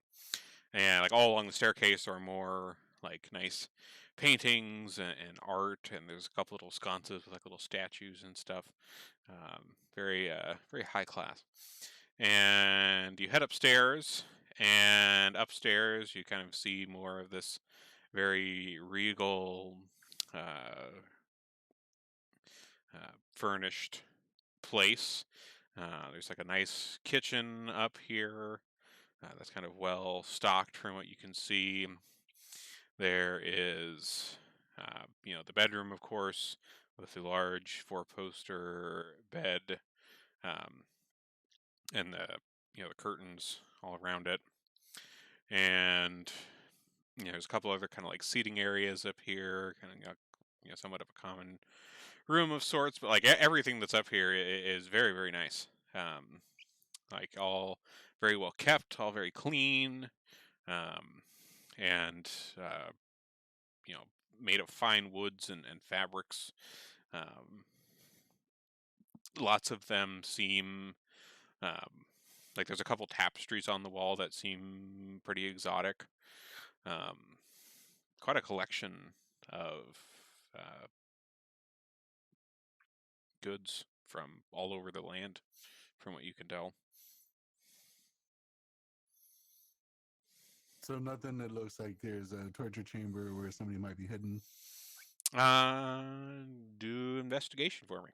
And like all along the staircase are more like nice paintings and art, and there's a couple little sconces with like little statues and stuff. Very high class. And you head upstairs, and upstairs you kind of see more of this very regal, furnished place. There's like a nice kitchen up here that's kind of well stocked from what you can see. There is, the bedroom, of course, with the large four-poster bed, um, and the curtains all around it. And there's a couple other kind of like seating areas up here, kind of somewhat of a common room of sorts. But like everything that's up here is very, very nice. Like all very well kept, all very clean, and uh, you know made of fine woods and fabrics. Um, Lots of them seem like there's a couple tapestries on the wall that seem pretty exotic. Um, Quite a collection of uh, goods from all over the land, from what you can tell. So nothing that looks like there's a torture chamber where somebody might be hidden. Uh, do investigation for me.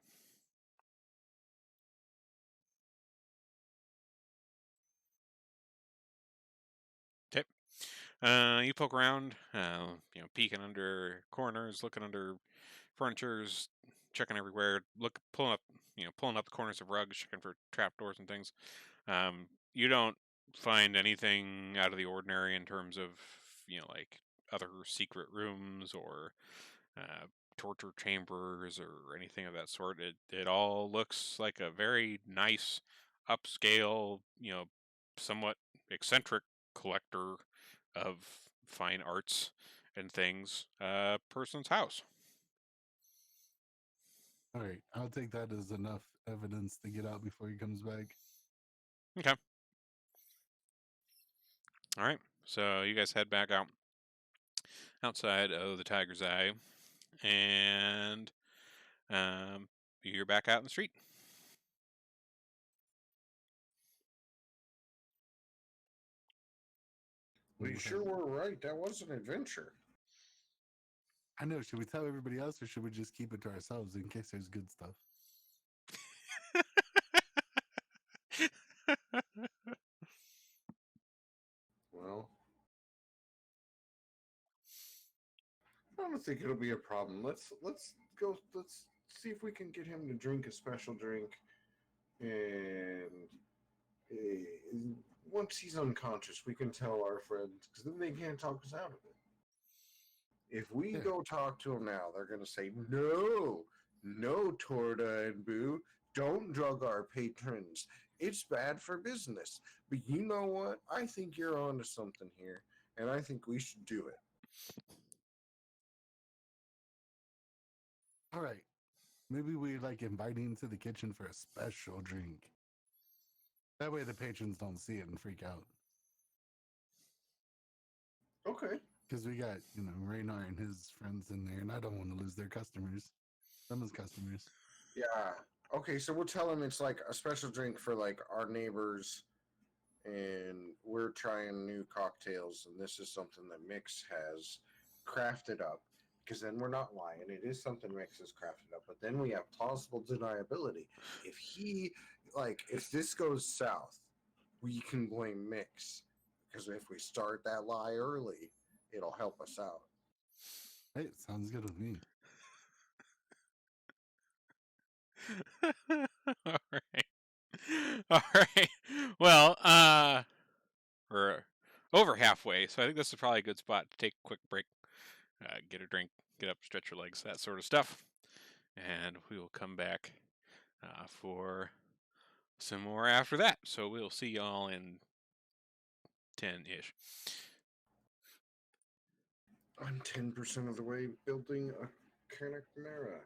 Okay. You poke around, peeking under corners, looking under furnitures, checking everywhere, pulling up the corners of rugs, checking for trapdoors and things. You don't find anything out of the ordinary in terms of, like other secret rooms or uh, torture chambers or anything of that sort. It all looks like a very nice, upscale, somewhat eccentric collector of fine arts and things person's house. All right, I'll take that as enough evidence to get out before he comes back. Okay. All right. So you guys head back outside of the Tiger's Eye, and you're back out in the street. we sure were right. That was an adventure. I know. Should we tell everybody else, or should we just keep it to ourselves in case there's good stuff? Well, I don't think it'll be a problem. Let's go. Let's see if we can get him to drink a special drink, and uh, once he's unconscious, we can tell our friends because then they can't talk us out of it. If we Yeah. go talk to them now, they're going to say, no, no, Torda and Boo, don't drug our patrons. It's bad for business. But you know what? I think you're onto something here, and I think we should do it. All right. Maybe we like inviting to the kitchen for a special drink. That way the patrons don't see it and freak out. Okay. Because we got, Raynar and his friends in there, and I don't want to lose their customers. Them as customers. Yeah. Okay, so we'll tell them it's like a special drink for like our neighbors, and we're trying new cocktails, and this is something that Mix has crafted up. Because then we're not lying; it is something Mix has crafted up. But then we have plausible deniability. If this goes south, we can blame Mix. Because if we start that lie early, it'll help us out. Hey, sounds good with me. All right. All right. Well, we're over halfway, so I think this is probably a good spot to take a quick break, get a drink, get up, stretch your legs, that sort of stuff, and we will come back for some more after that. So we'll see y'all in 10-ish. I'm 10% of the way building a Canacmera.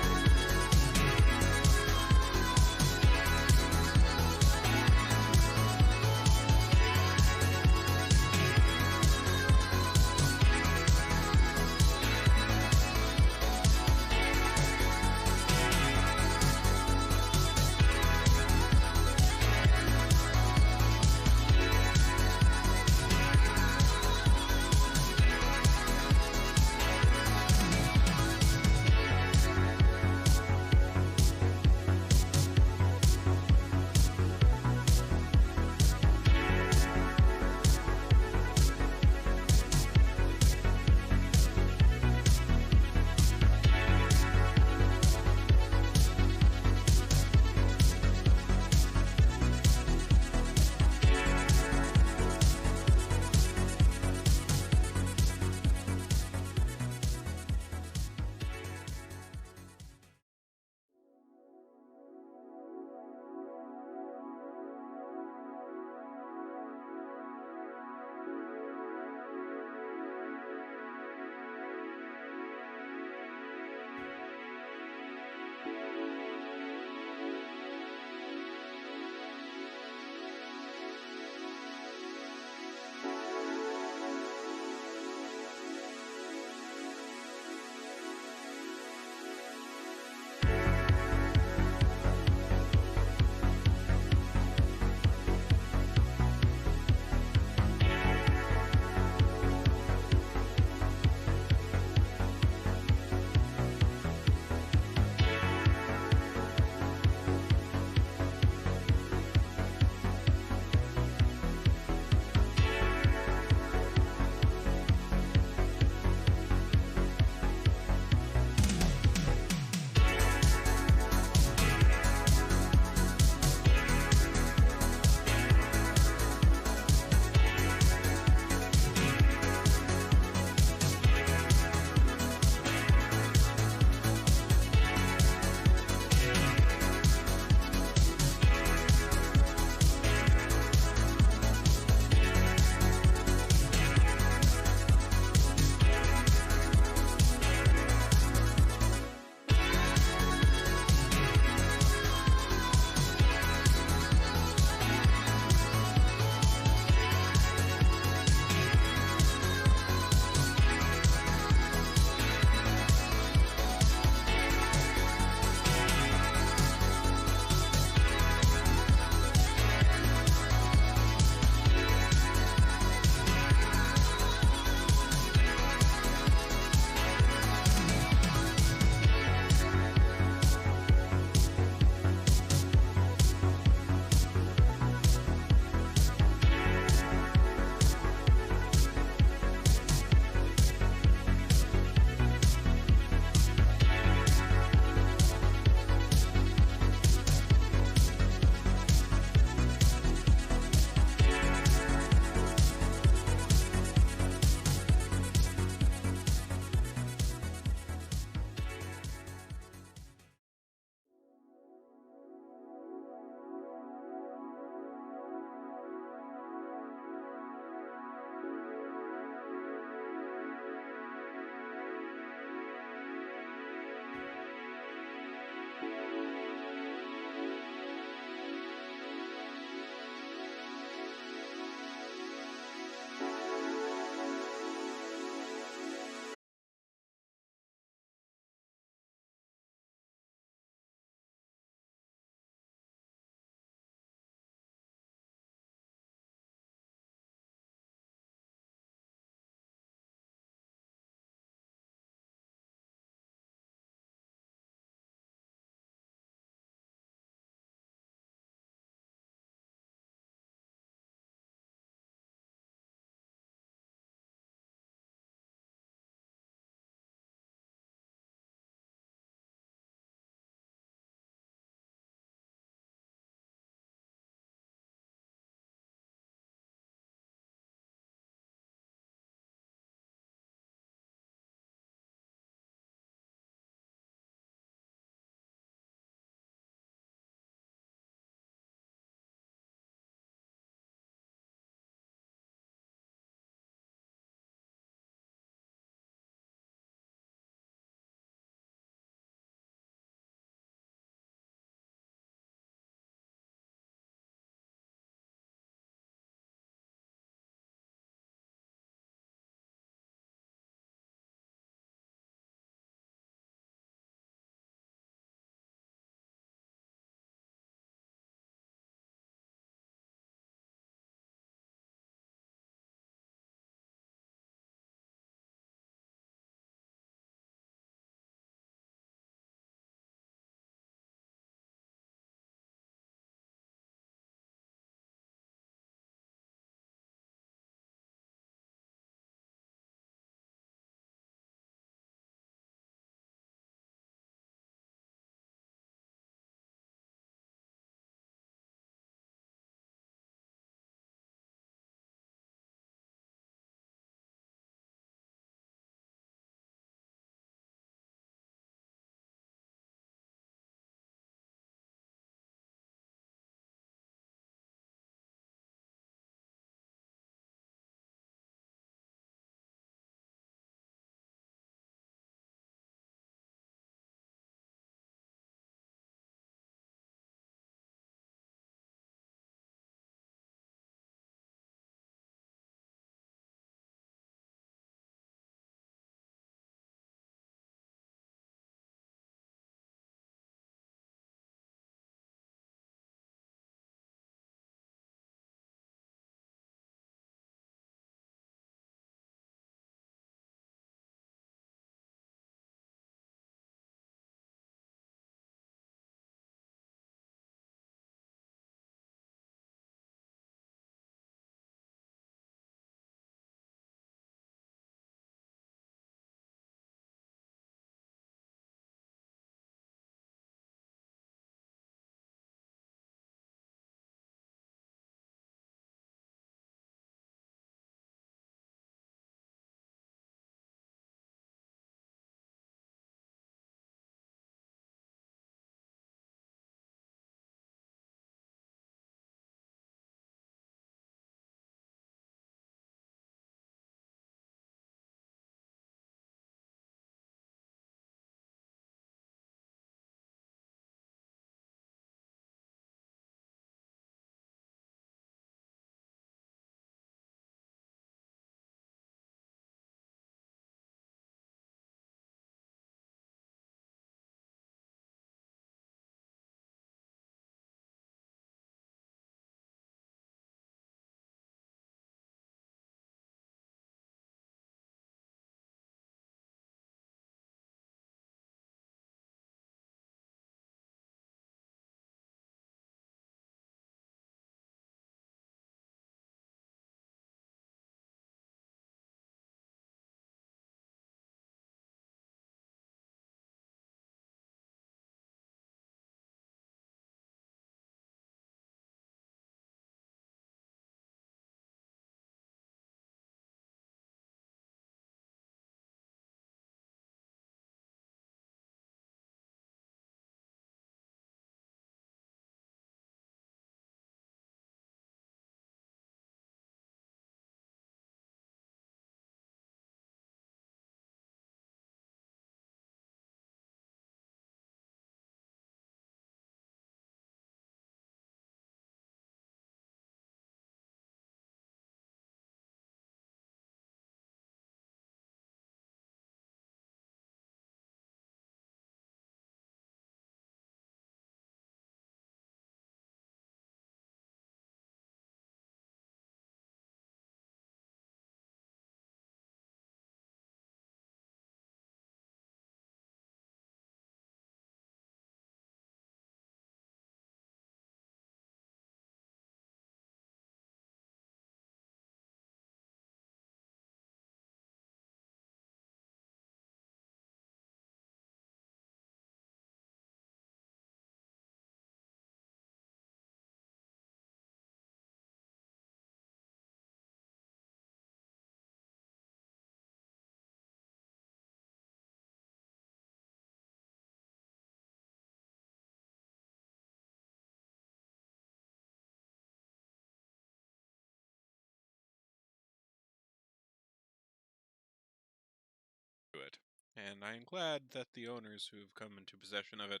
and I am glad that the owners who have come into possession of it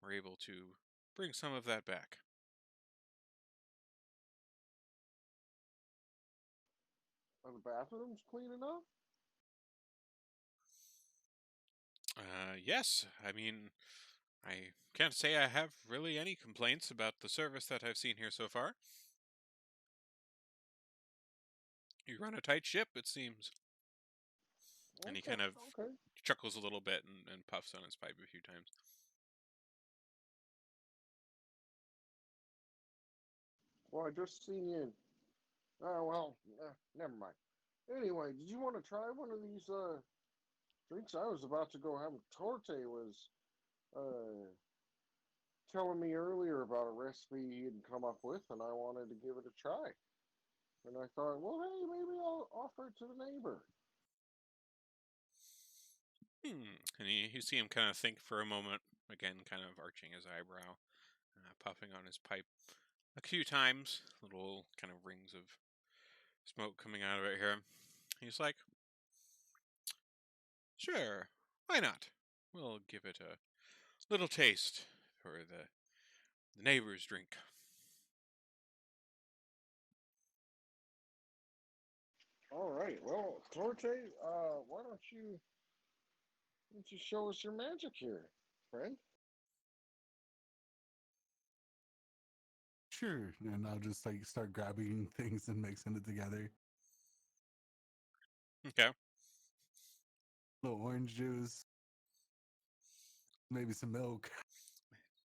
were able to bring some of that back. Are the bathrooms clean enough? Yes, I mean, I can't say I have really any complaints about the service that I've seen here so far. You run a tight ship, it seems. And he kind of Okay. chuckles a little bit and puffs on his pipe a few times. Well, I just seen you. Oh well, never mind. Anyway, did you want to try one of these drinks? I was about to go have. Torte was uh telling me earlier about a recipe he'd come up with, and I wanted to give it a try. And I thought, well, hey, maybe I'll offer it to the neighbor. And you see him kind of think for a moment, again, kind of arching his eyebrow, puffing on his pipe a few times, little kind of rings of smoke coming out of it here. He's like, sure, why not? We'll give it a little taste for the neighbor's drink. All right. Well, Torte, why don't you show us your magic here, friend? Sure. And I'll just like start grabbing things and mixing it together. Okay. Little orange juice, maybe some milk.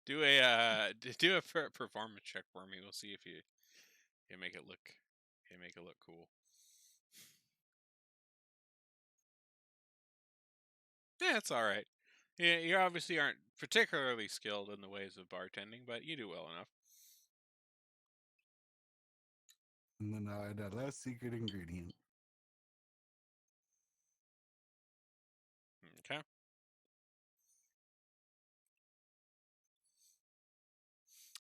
Do a performance check for me. We'll see if you make it look cool. Yeah, it's all right. Yeah, you obviously aren't particularly skilled in the ways of bartending, but you do well enough. And then I'll add that last secret ingredient. Okay.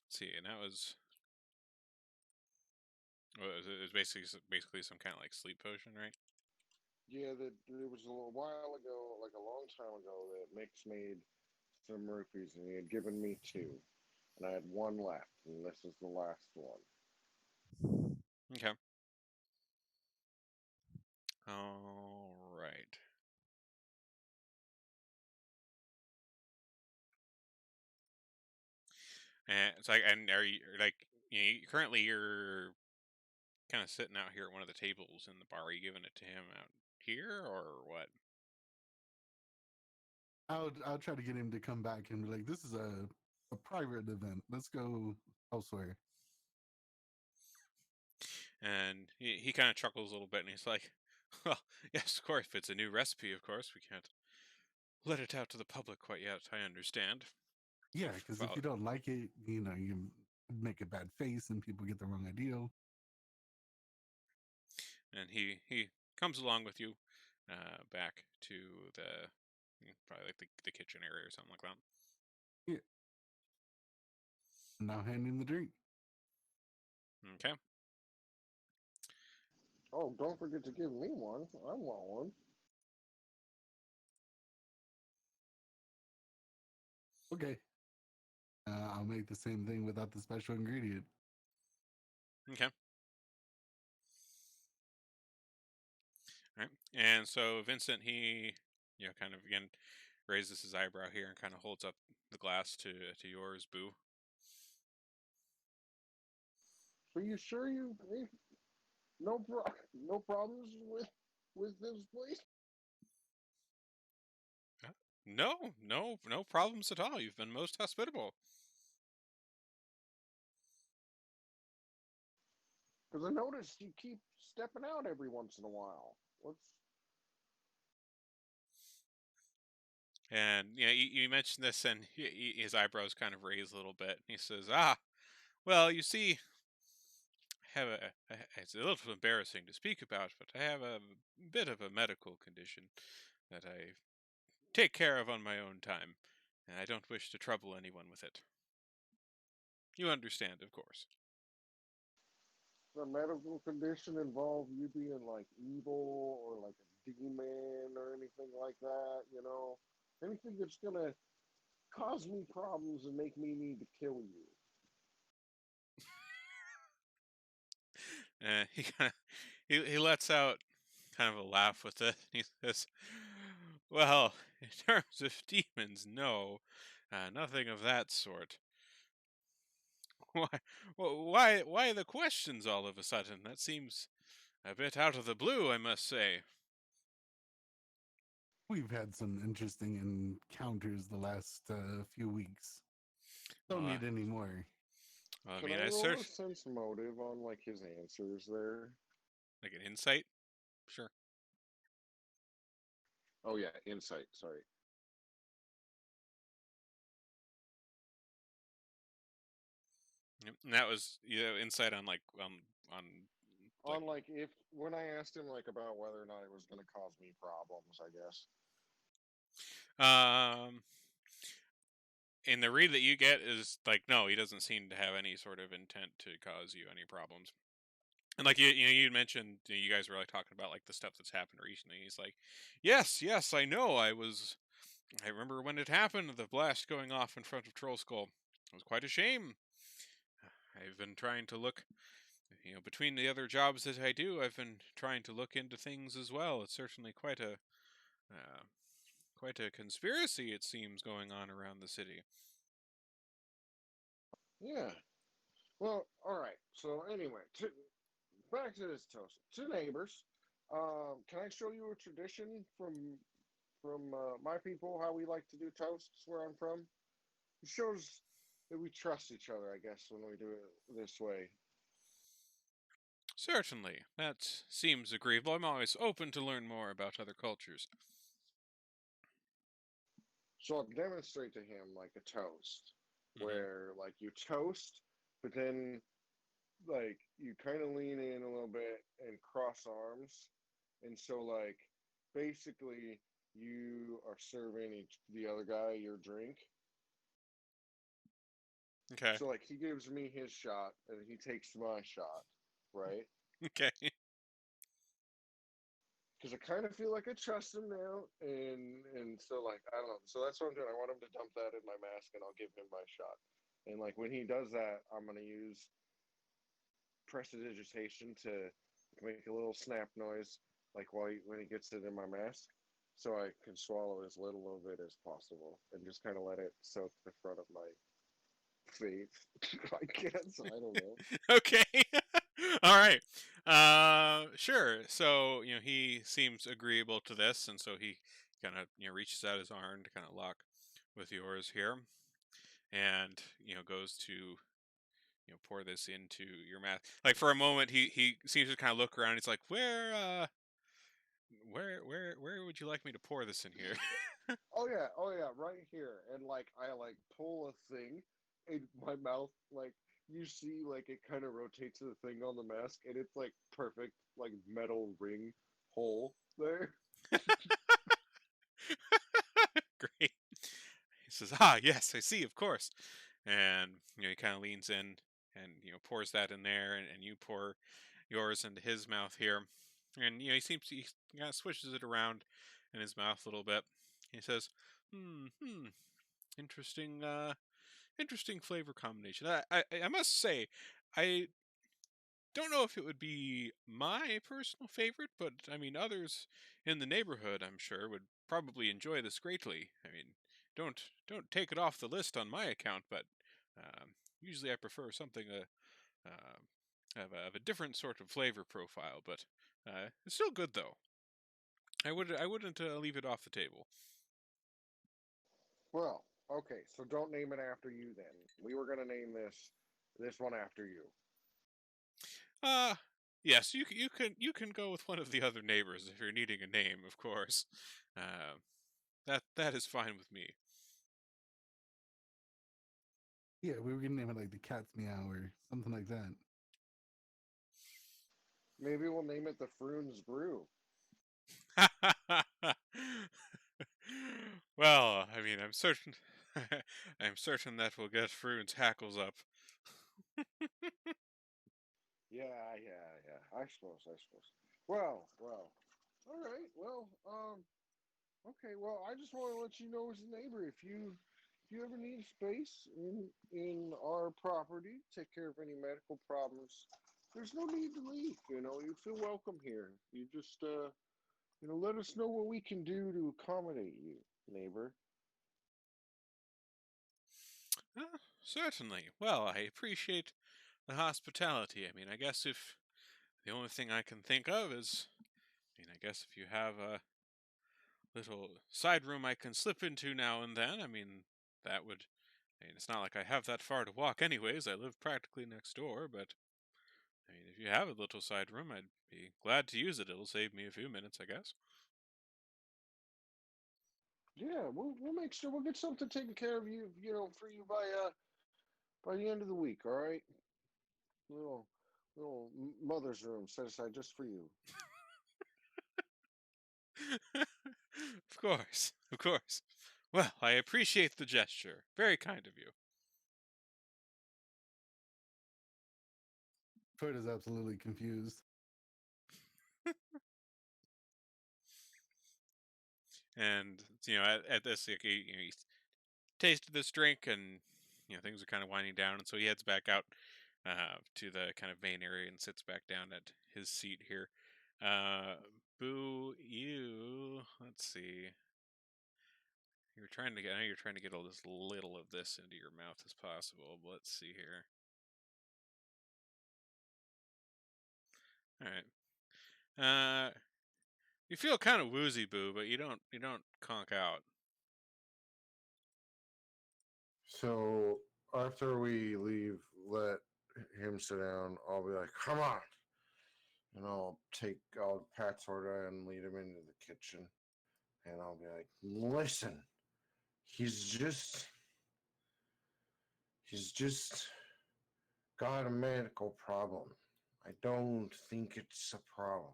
Let's see, and that was it was basically some kind of like sleep potion, right? Yeah, that it was a little while ago, like a long time ago, that Mix made some rupees, and he had given me two, and I had one left, and this is the last one. Okay. All right. And it's like, and are you like, currently you're kind of sitting out here at one of the tables in the bar. Are you giving it to him out here or what? I'll try to get him to come back and be like, this is a private event. Let's go elsewhere. And he kind of chuckles a little bit and he's like, well, yes, of course, if it's a new recipe, of course, we can't let it out to the public quite yet. I understand. Yeah, because if Well, you don't like it, you know, you make a bad face and people get the wrong idea. and he comes along with you back to the probably like the kitchen area or something like that. Yeah. Now hand him the drink. Okay. Oh, don't forget to give me one. I want one. Okay. I'll make the same thing without the special ingredient. Okay. All right. And so Vincent, he, kind of again raises his eyebrow here and kind of holds up the glass to yours, Boo. Are you sure you no no problems with this place? No problems at all. You've been most hospitable. Because I noticed you keep stepping out every once in a while. What's And you mentioned this, and his eyebrows kind of raise a little bit. He says, "Ah, well, you see, I have it's a little embarrassing to speak about, but I have a bit of a medical condition that I take care of on my own time, and I don't wish to trouble anyone with it. You understand, of course." the medical condition involve you being like evil or like a demon or anything like that. You know, anything that's gonna cause me problems and make me need to kill you. He kind of he lets out kind of a laugh with it. He says, "Well, in terms of demons, no, nothing of that sort. Why, why the questions all of a sudden? That seems a bit out of the blue, I must say." We've had some interesting encounters the last few weeks. Don't Well, need any more. I Can mean, I I roll a search sense motive on like his answers there? like an insight. Sure. Oh yeah, insight. Sorry. Yep. And that was insight on on like On like if when I asked him like about whether or not it was going to cause me problems, I guess. um. And the read that you get is like, no, he doesn't seem to have any sort of intent to cause you any problems. And like you mentioned, you guys were like talking about like the stuff that's happened recently. He's like, yes, yes, I know. I remember when it happened, the blast going off in front of Troll Skull. It was quite a shame. I've been trying to look, between the other jobs that I do, I've been trying to look into things as well. It's certainly quite a conspiracy, it seems, going on around the city. Yeah. Well, all right. So anyway, back to this toast. Two neighbors. Can I show you a tradition from my people how we like to do toasts where I'm from? It shows that we trust each other, I guess, when we do it this way. Certainly, that seems agreeable. I'm always open to learn more about other cultures. So I'll demonstrate to him like a toast, Hmm. where like you toast, but then like you kind of lean in a little bit and cross arms, and so like basically you are serving the other guy your drink. Okay. So like he gives me his shot and he takes my shot, right? Okay. Because I kind of feel like I trust him now, and so like I don't know. So that's what I'm doing. I want him to dump that in my mask, and I'll give him my shot. And like when he does that, I'm gonna use prestidigitation to make a little snap noise, like when he gets it in my mask, so I can swallow as little of it as possible, and just kind of let it soak the front of my face. I guess I don't know. Okay. All right. Sure. So he seems agreeable to this, and so he kind of reaches out his arm to kind of lock with yours here, and goes to pour this into your mouth. Like for a moment, he seems to kind of look around. He's like, where would you like me to pour this in here? Oh yeah, right here. And like I like pull a thing in my mouth, like you see like it kind of rotates the thing on the mask and it's like perfect like metal ring hole there. Great. He says, "Ah, yes, I see, of course." And he kind of leans in and pours that in there, and you pour yours into his mouth here, and he kind of swishes it around in his mouth a little bit. He says, "Hmm, interesting, interesting flavor combination. I must say, I don't know if it would be my personal favorite, but I mean, others in the neighborhood, I'm sure, would probably enjoy this greatly. I mean, don't don't take it off the list on my account, but usually I prefer something of a different sort of flavor profile. But it's still good though. I wouldn't leave it off the table." Well, okay, so don't name it after you then. We were gonna name this one after you. Uh yes, you can go with one of the other neighbors if you're needing a name, of course. Uh, that is fine with me. Yeah, we were gonna name it like the cat's meow or something like that. Maybe we'll name it the Froon's Brew. Well, I mean, I'm certain, I'm certain that will get Froon's hackles up. Yeah. I suppose. Well. All right. Well, okay. Well, I just want to let you know as a neighbor, if you ever need space in our property, take care of any medical problems. There's no need to leave. You know, you feel welcome here. You just let us know what we can do to accommodate you, neighbor. Certainly. Well, I appreciate the hospitality. I mean, I guess if the only thing I can think of is, I guess if you have a little side room I can slip into now and then, that would. It's not like I have that far to walk, anyways. I live practically next door, but if you have a little side room, I'd be glad to use it. It'll save me a few minutes, I guess. Yeah, we'll make sure we'll get something taken care of you, for you by the end of the week. All right, little mother's room set aside just for you. Of course, of course. Well, I appreciate the gesture. Very kind of you. Fred is absolutely confused. And at this, like, he tasted this drink, and things are kind of winding down, and so he heads back out to the kind of main area and sits back down at his seat here. Uh, Boo, you. Let's see. I know you're trying to get as little of this into your mouth as possible. But let's see here. All right. You feel kind of woozy, Boo, but you don't conk out. So after we leave, let him sit down. I'll be like, "Come on," and I'll pat Sorda and lead him into the kitchen, and I'll be like, "Listen, he's just he's just got a medical problem. I don't think it's a problem."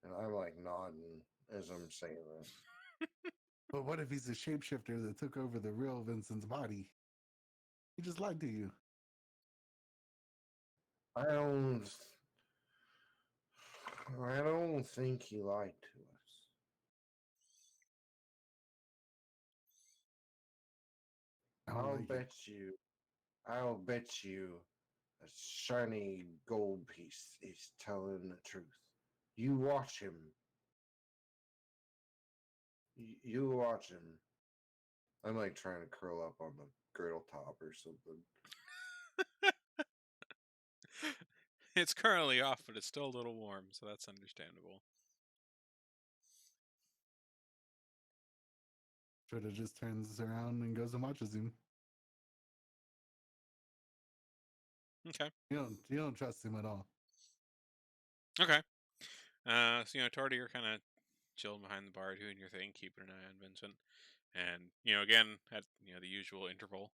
And I'm like nodding as I'm saying this. But what if he's a shapeshifter that took over the real Vincent's body? He just lied to you. I don't I don't think he lied to us. I don't like it. I'll bet you a shiny gold piece is telling the truth. You watch him. You watch him. I'm like trying to curl up on the griddle top or something. It's currently off, but it's still a little warm, so that's understandable. Fred just turns around and goes and watches him. Okay. You don't trust him at all. Okay. So Torty, you're kind of chilling behind the bar, doing your thing, keeping an eye on Vincent, and again at the usual interval,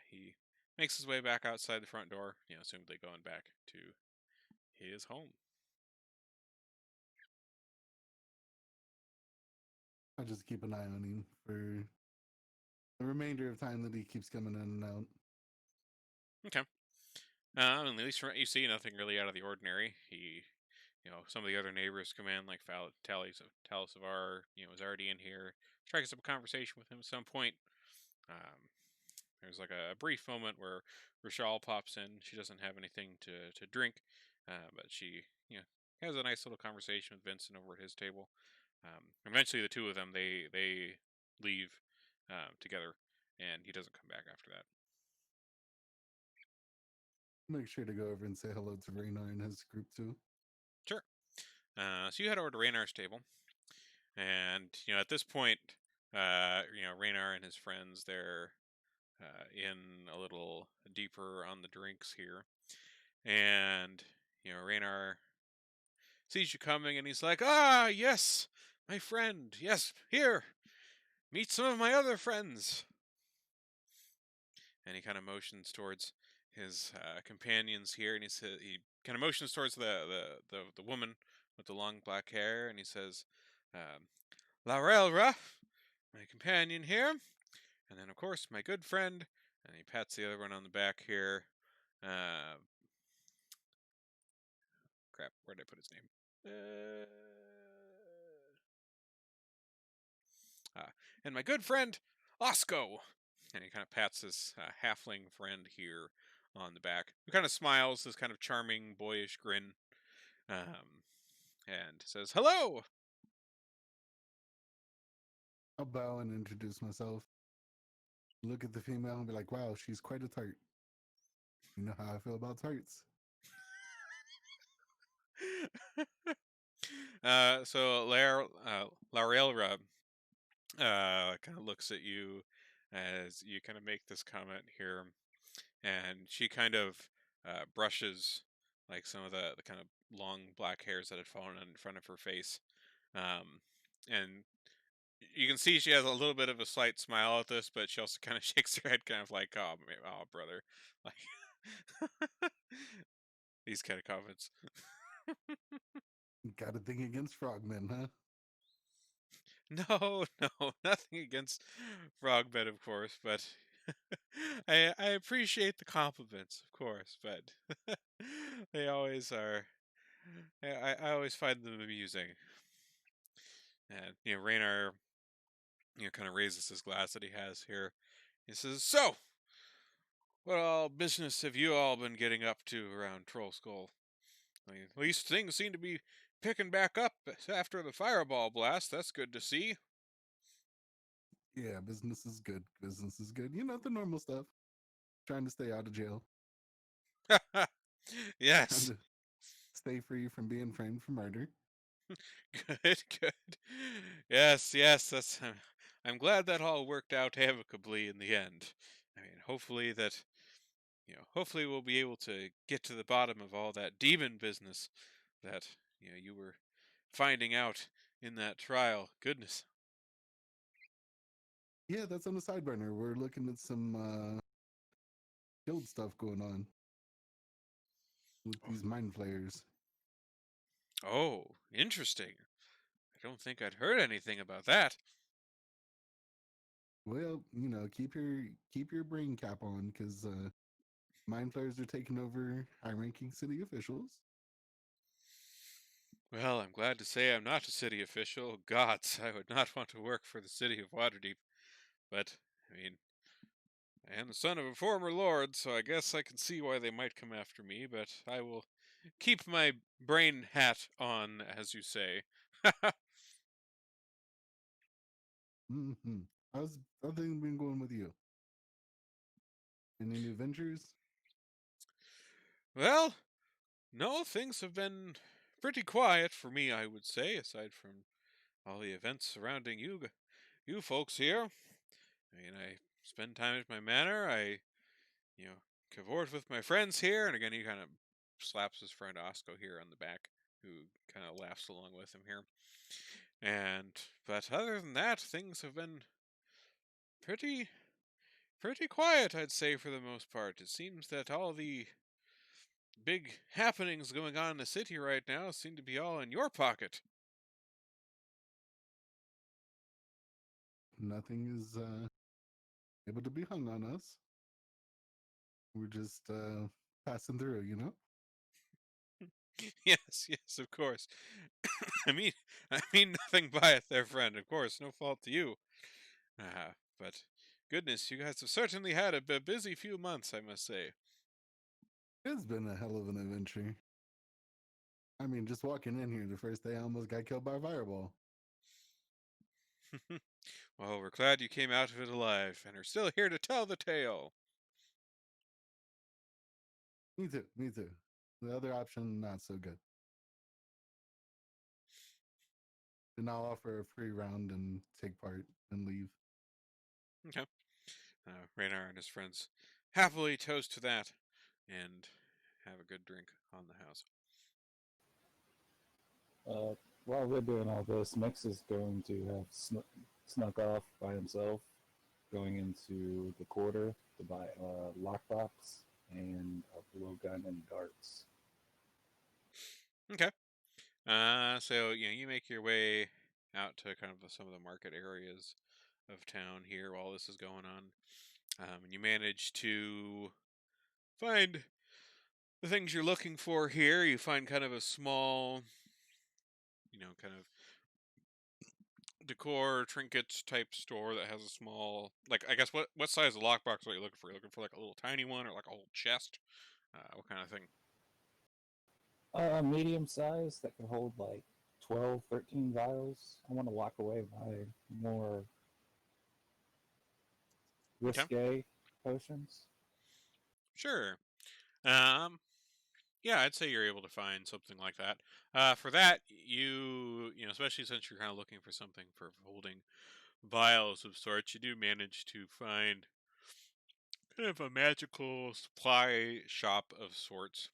he makes his way back outside the front door. Assumably going back to his home. I just keep an eye on him for the remainder of time that he keeps coming in and out. Okay. At least from what you see, nothing really out of the ordinary. He, some of the other neighbors come in, like Talisavar, is already in here. Strikes up a conversation with him at some point. There's like a brief moment where Rochelle pops in. She doesn't have anything to drink, but she, has a nice little conversation with Vincent over at his table. Eventually, the two of them they leave together, and he doesn't come back after that. Make sure to go over and say hello to Raynar and his group too. Sure. So you head over to Raynar's table, and at this point, Raynar and his friends they're in a little deeper on the drinks here, and Raynar sees you coming, and he's like, "Ah, yes, my friend. Yes, here, meet some of my other friends." And he kind of motions towards his companions here, and he kind of motions towards the woman with the long black hair, and he says, "Laurelra, my companion here, and then of course my good friend." And he pats the other one on the back here. Crap, where did I put his name? And my good friend Osco. And he kind of pats his halfling friend here on the back, who kind of smiles, this kind of charming, boyish grin, and says, "Hello." I'll bow and introduce myself. Look at the female and be like, wow, she's quite a tart. You know how I feel about tarts. So Laurelra kind of looks at you as you kind of make this comment here, and she kind of brushes like some of the kind of long black hairs that had fallen in front of her face, and you can see she has a little bit of a slight smile at this, but she also kind of shakes her head, kind of like, "Oh, oh, brother," like these kind of comments. Got a thing against frogmen, huh? No, no, nothing against Frogmen, of course, but I appreciate the compliments, of course, but they always are. I always find them amusing. And Raynar, kind of raises his glass that he has here. He says, "So, what all business have you all been getting up to around Troll Skull? I mean, at least things seem to be picking back up after the fireball blast. That's good to see." Yeah, business is good. Business is good. You know, the normal stuff. Trying to stay out of jail. Trying Yes. to stay free from being framed for murder. Good, good. Yes, yes, that's I'm glad that all worked out amicably in the end. I mean, hopefully that hopefully we'll be able to get to the bottom of all that demon business that you were finding out in that trial. Goodness. Yeah, that's on the side burner. We're looking at some guild stuff going on with these mind flayers. Oh, interesting. I don't think I'd heard anything about that. Well, you know, keep your brain cap on, because mind flayers are taking over high-ranking city officials. Well, I'm glad to say I'm not a city official. Gods, I would not want to work for the city of Waterdeep. But, I mean, I am the son of a former lord, so I guess I can see why they might come after me, but I will keep my brain hat on, as you say. Mm-hmm. How's things been going with you? Any new ventures? Well, no, things have been pretty quiet for me, I would say, aside from all the events surrounding you folks here. I mean, I spend time at my manor. I, cavort with my friends here, and again, he kind of slaps his friend Osco here on the back, who kind of laughs along with him here. But other than that, things have been pretty quiet, I'd say, for the most part. It seems that all the big happenings going on in the city right now seem to be all in your pocket. Nothing is able to be hung on us. We're just passing through, you know? Yes, yes, of course. I mean, nothing by it, there, friend. Of course, no fault to you. But goodness, you guys have certainly had a busy few months, I must say. It's been a hell of an adventure. I mean, just walking in here the first day, I almost got killed by a fireball. Well, we're glad you came out of it alive and are still here to tell the tale. Me too, me too. The other option, not so good. And I'll offer a free round and take part and leave. Okay. Raynar and his friends happily toast to that and have a good drink on the house. While we're doing all this, Mix is going to have snuck off by himself, going into the quarter to buy a lockbox and a blowgun and darts. Okay. So you make your way out to kind of some of the market areas of town here while this is going on, and you manage to find the things you're looking for here. You find kind of a small kind of decor trinkets type store that has a small, like, I guess what size of lockbox are you looking for? You looking for like a little tiny one or like a whole chest? What kind of thing? Medium size that can hold like 12, 13 vials. I want to lock away my more Okay, risque potions. sure. Um, yeah, I'd say you're able to find something like that. For that, especially since you're kind of looking for something for holding vials of sorts, you do manage to find kind of a magical supply shop of sorts.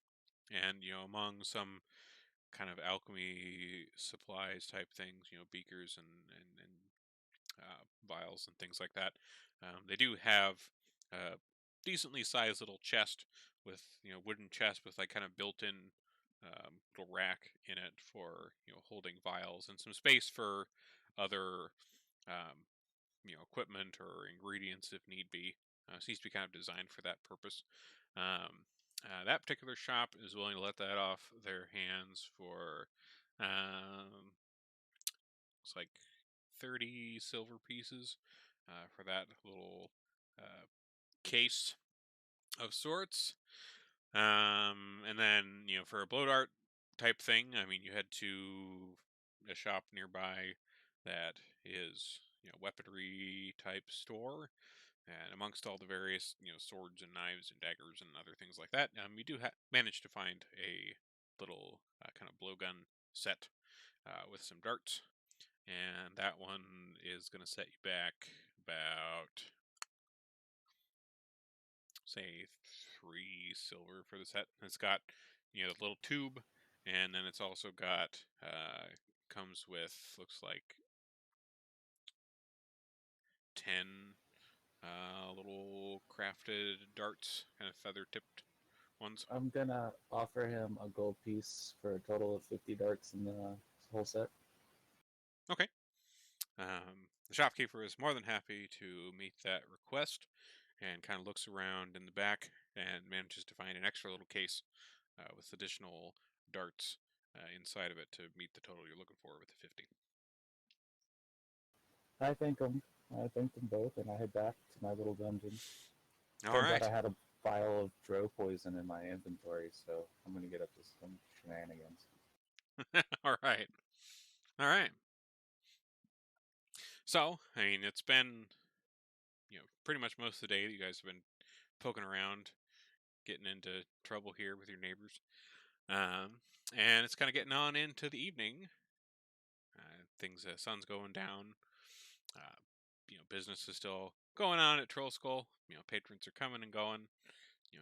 And, among some kind of alchemy supplies type things, beakers and vials and things like that, they do have a decently sized little chest with, wooden chest with like kind of built-in little rack in it for, holding vials and some space for other um, equipment or ingredients if need be. Seems to be kind of designed for that purpose. That particular shop is willing to let that off their hands for, it's like 30 silver pieces for that little uh, case of sorts. And then, for a blow dart type thing, I mean, you head to a shop nearby that is, weaponry type store. And amongst all the various, swords and knives and daggers and other things like that, you do manage to find a little kind of blowgun set with some darts. And that one is going to set you back about, say, 3 silver for the set. It's got, the little tube, and then it's also got, comes with, looks like 10 little crafted darts, kind of feather tipped ones. I'm gonna offer him a gold piece for a total of 50 darts in the whole set. Okay. The shopkeeper is more than happy to meet that request and kind of looks around in the back and manages to find an extra little case with additional darts inside of it to meet the total you're looking for with the 50. I thank him. I thank them both, and I head back to my little dungeon. All Turns out right. I had a vial of dro poison in my inventory, so I'm gonna get up to some shenanigans. All right. All right. So, I mean, it's been, pretty much most of the day that you guys have been poking around, getting into trouble here with your neighbors. And it's kind of getting on into the evening. Sun's going down. Uh, business is still going on at Troll Skull. Patrons are coming and going.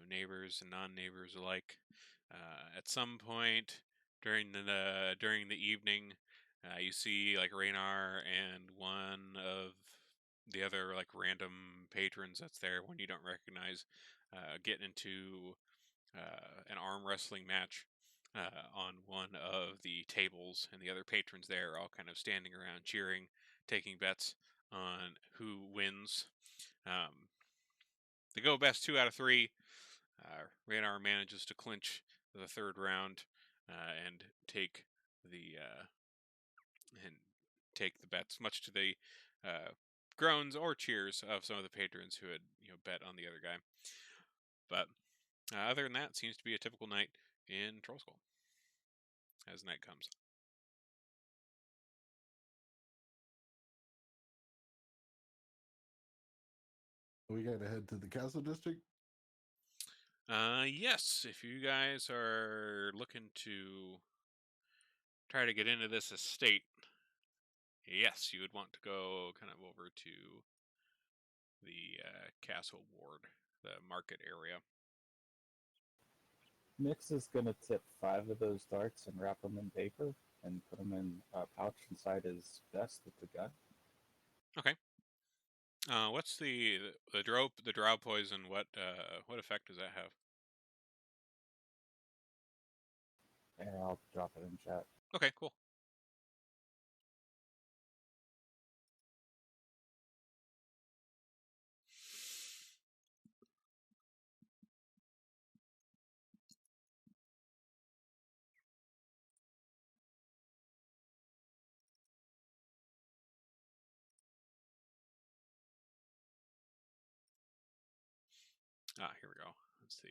Neighbors and non-neighbors alike. At some point during the evening, you see like Raynar and one of the other like random patrons that's there, one you don't recognize, get into an arm wrestling match on one of the tables, and the other patrons there are all kind of standing around cheering, taking bets on who wins. Um, they go best 2 out of 3. Raynar manages to clinch the third round and take the uh, and take the bets, much to the uh, groans or cheers of some of the patrons who had bet on the other guy. But other than that, it seems to be a typical night in Troll Skull as night comes. We gotta head to the castle district. Yes, if you guys are looking to try to get into this estate, yes, you would want to go kind of over to the castle ward, the market area. Mix is gonna tip 5 of those darts and wrap them in paper and put them in a pouch inside his vest with the gun. Okay. What's the drow poison? What effect does that have? And I'll drop it in chat. Okay, cool. Here we go. Let's see.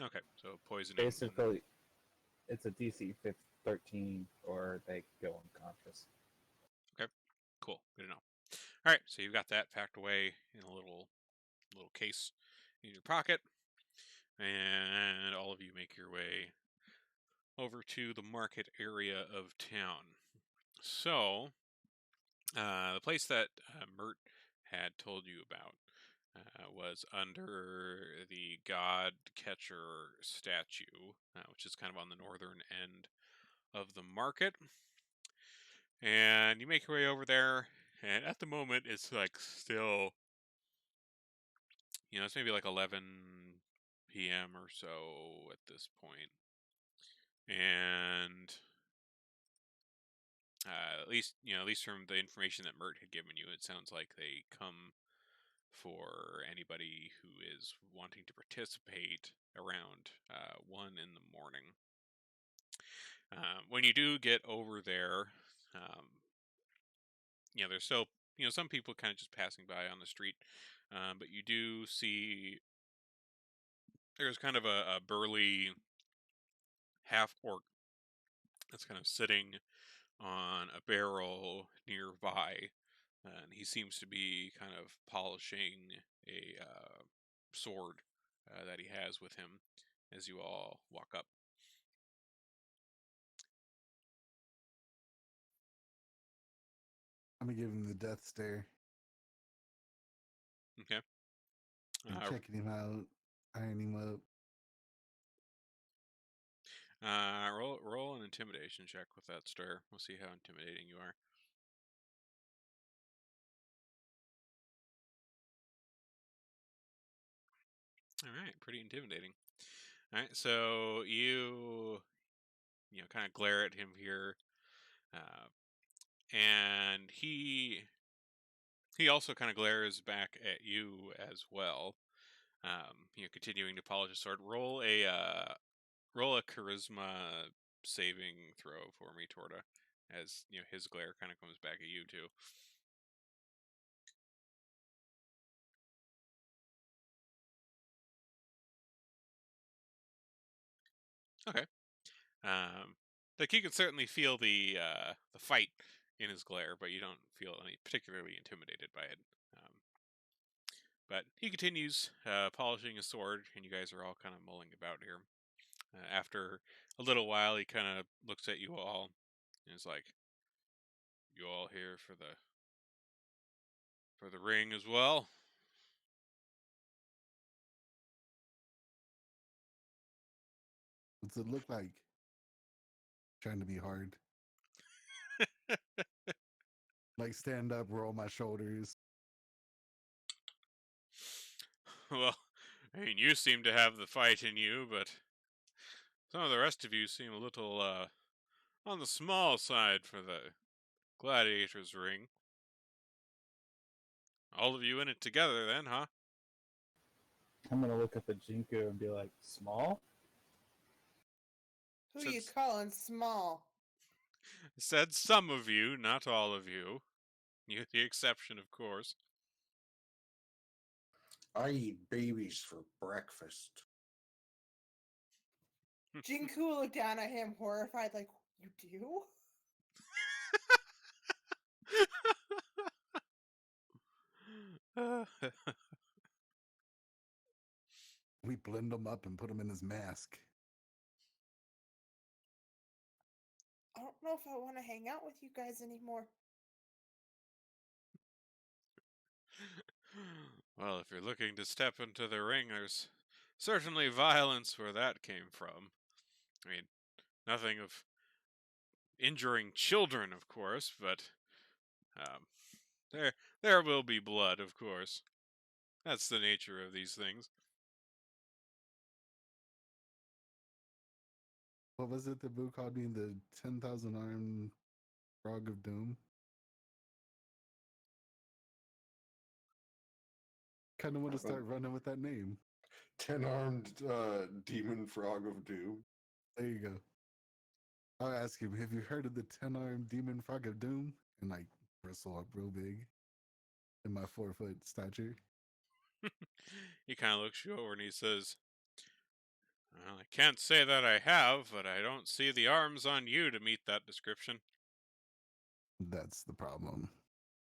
Okay, so poisoning. Basically, it's a DC 13, or they go unconscious. Okay, cool. Good to know. All right, so you've got that packed away in a little case in your pocket, and all of you make your way over to the market area of town. So, the place that Mert had told you about was under the God Catcher statue, which is kind of on the northern end of the market. And you make your way over there, and at the moment it's like still, it's maybe like 11 p.m. or so at this point. And at least from the information that Mert had given you, it sounds like they come for anybody who is wanting to participate around 1 in the morning. When you do get over there, there's still some people kind of just passing by on the street, but you do see there's kind of a burly half orc that's kind of sitting on a barrel nearby, and he seems to be kind of polishing a sword that he has with him as you all walk up. I'm gonna give him the death stare Okay. and checking him out, ironing him up. Roll an intimidation check with that stare. We'll see how intimidating you are. All right, pretty intimidating. All right, so you kind of glare at him here, and he also kind of glares back at you as well. Continuing to polish his sword. Roll a charisma saving throw for me, Torta, as his glare kind of comes back at you too. Okay. Like you can certainly feel the fight in his glare, but you don't feel any particularly intimidated by it. But he continues polishing his sword, and you guys are all kind of mulling about here. After a little while, he kind of looks at you all and is like, "You all here for the ring as well?" What's it look like? Trying to be hard. Like stand up, roll my shoulders. Well, I mean, you seem to have the fight in you, but some of the rest of you seem a little on the small side for the gladiator's ring. All of you in it together, then, huh? I'm gonna look up at Jinko and be like, "Small?" Who you calling small? Said some of you, not all of you. You, the exception, of course. I eat babies for breakfast. Jinku looked down at him, horrified, like, "You do?" We blend him up and put him in his mask. I don't know if I want to hang out with you guys anymore. Well, if you're looking to step into the ring, there's certainly violence where that came from. I mean, nothing of injuring children, of course, but um, there will be blood, of course. That's the nature of these things. What was it that Boo called me? The 10,000 armed frog of doom? Kind of want to start running with that name. 10-armed demon frog of doom. There you go. I'll ask him, have you heard of the 10-armed demon frog of doom? And I bristle up real big in my 4-foot stature. He kind of looks you over and he says, "Well, I can't say that I have, but I don't see the arms on you to meet that description." That's the problem.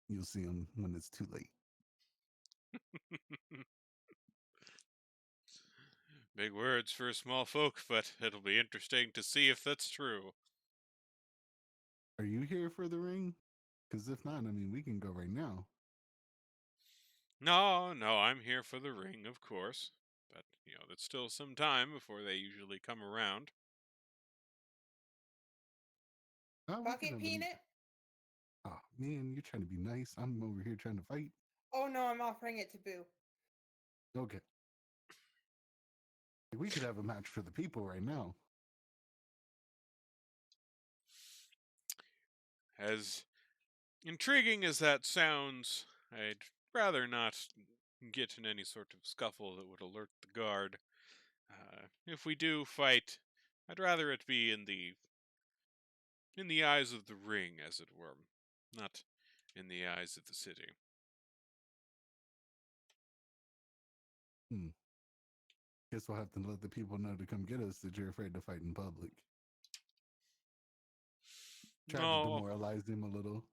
You'll see him when it's too late. Big words for small folk, but it'll be interesting to see if that's true. Are you here for the ring? Because if not, I mean, we can go right now. No, I'm here for the ring, of course. But, there's still some time before they usually come around. Oh, we can Bucket have peanut? Oh, man, you're trying to be nice. I'm over here trying to fight. Oh no, I'm offering it to Boo. Okay. We could have a match for the people right now. As intriguing as that sounds, I'd rather not get in any sort of scuffle that would alert the guard. If we do fight, I'd rather it be in the eyes of the ring, as it were, not in the eyes of the city. Guess we'll have to let the people know to come get us that you're afraid to fight in public. Tried to No, demoralize him a little.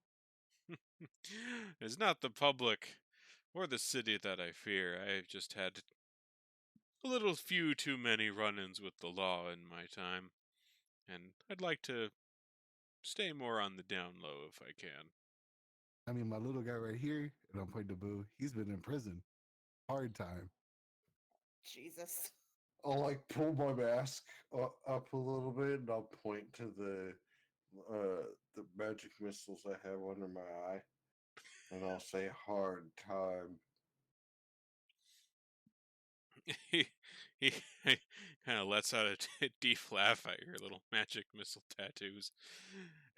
it's not the public or the city that I fear. I've just had a little few too many run-ins with the law in my time, and I'd like to stay more on the down low if I can. I mean, my little guy right here, and I'm pointing to Boo, he's been in prison. Hard time. Jesus. I'll like pull my mask up a little bit, and I'll point to the magic missiles I have under my eye, and I'll say hard time. He kind of lets out a deep laugh at your little magic missile tattoos,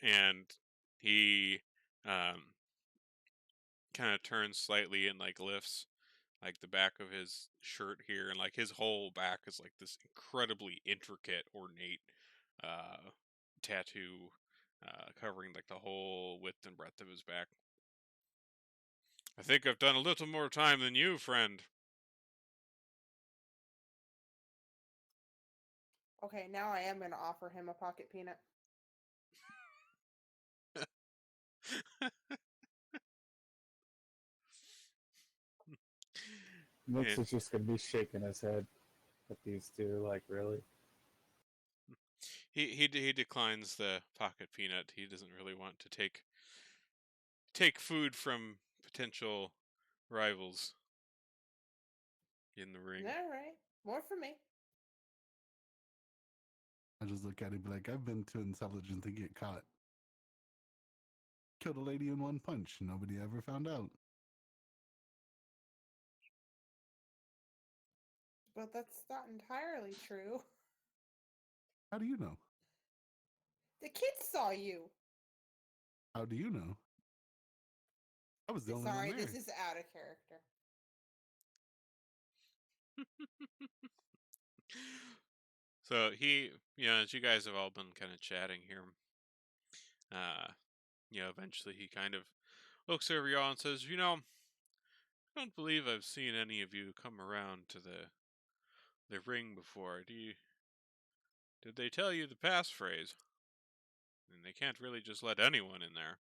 and he kind of turns slightly and like lifts like the back of his shirt here, and like his whole back is like this incredibly intricate, ornate tattoo covering like the whole width and breadth of his back. "I think I've done a little more time than you, friend." Okay, now I am gonna offer him a pocket peanut. Mix Yeah. is just gonna be shaking his head at these two, like, really? He declines the pocket peanut. He doesn't really want to take food from potential rivals in the ring. All right, more for me. I just look at him like, I've been too intelligent to get caught. Killed a lady in one punch. Nobody ever found out. But that's not entirely true. How do you know? The kids saw you. How do you know? I was the only one Sorry, there. this is out of character. So as you guys have all been kind of chatting here, uh, eventually he kind of looks over y'all and says, "I don't believe I've seen any of you come around to the ring before. Did they tell you the passphrase? And they can't really just let anyone in there."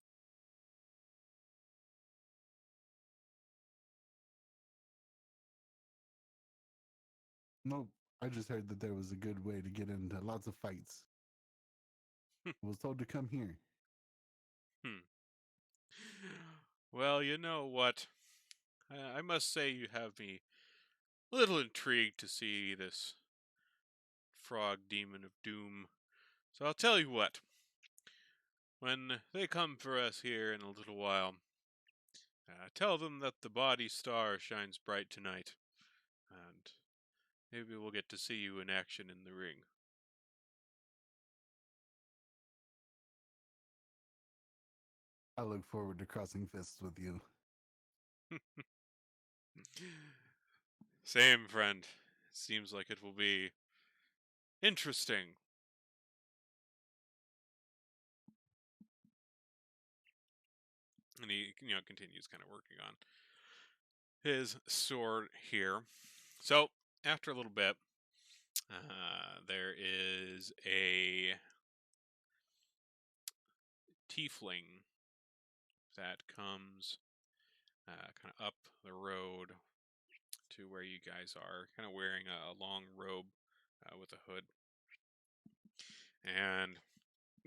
Nope. I just heard that there was a good way to get into lots of fights. I was told to come here. Hmm. Well, you know what? I must say you have me a little intrigued to see this frog demon of doom. So I'll tell you what. When they come for us here in a little while, tell them that the body star shines bright tonight, and maybe we'll get to see you in action in the ring. I look forward to crossing fists with you. Same, friend. Seems like it will be interesting. And he, continues kind of working on his sword here. So after a little bit, there is a tiefling that comes kind of up the road to where you guys are, kind of wearing a long robe with a hood. And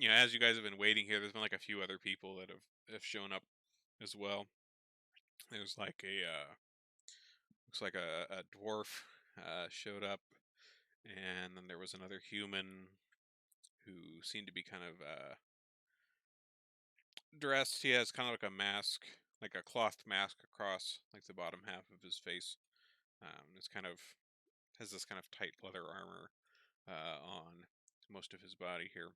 as you guys have been waiting here, there's been like a few other people that have shown up as well. There's like looks like a dwarf showed up, and then there was another human who seemed to be kind of dressed. He has kind of like a mask, like a cloth mask across like the bottom half of his face. It's kind of has this kind of tight leather armor on most of his body here.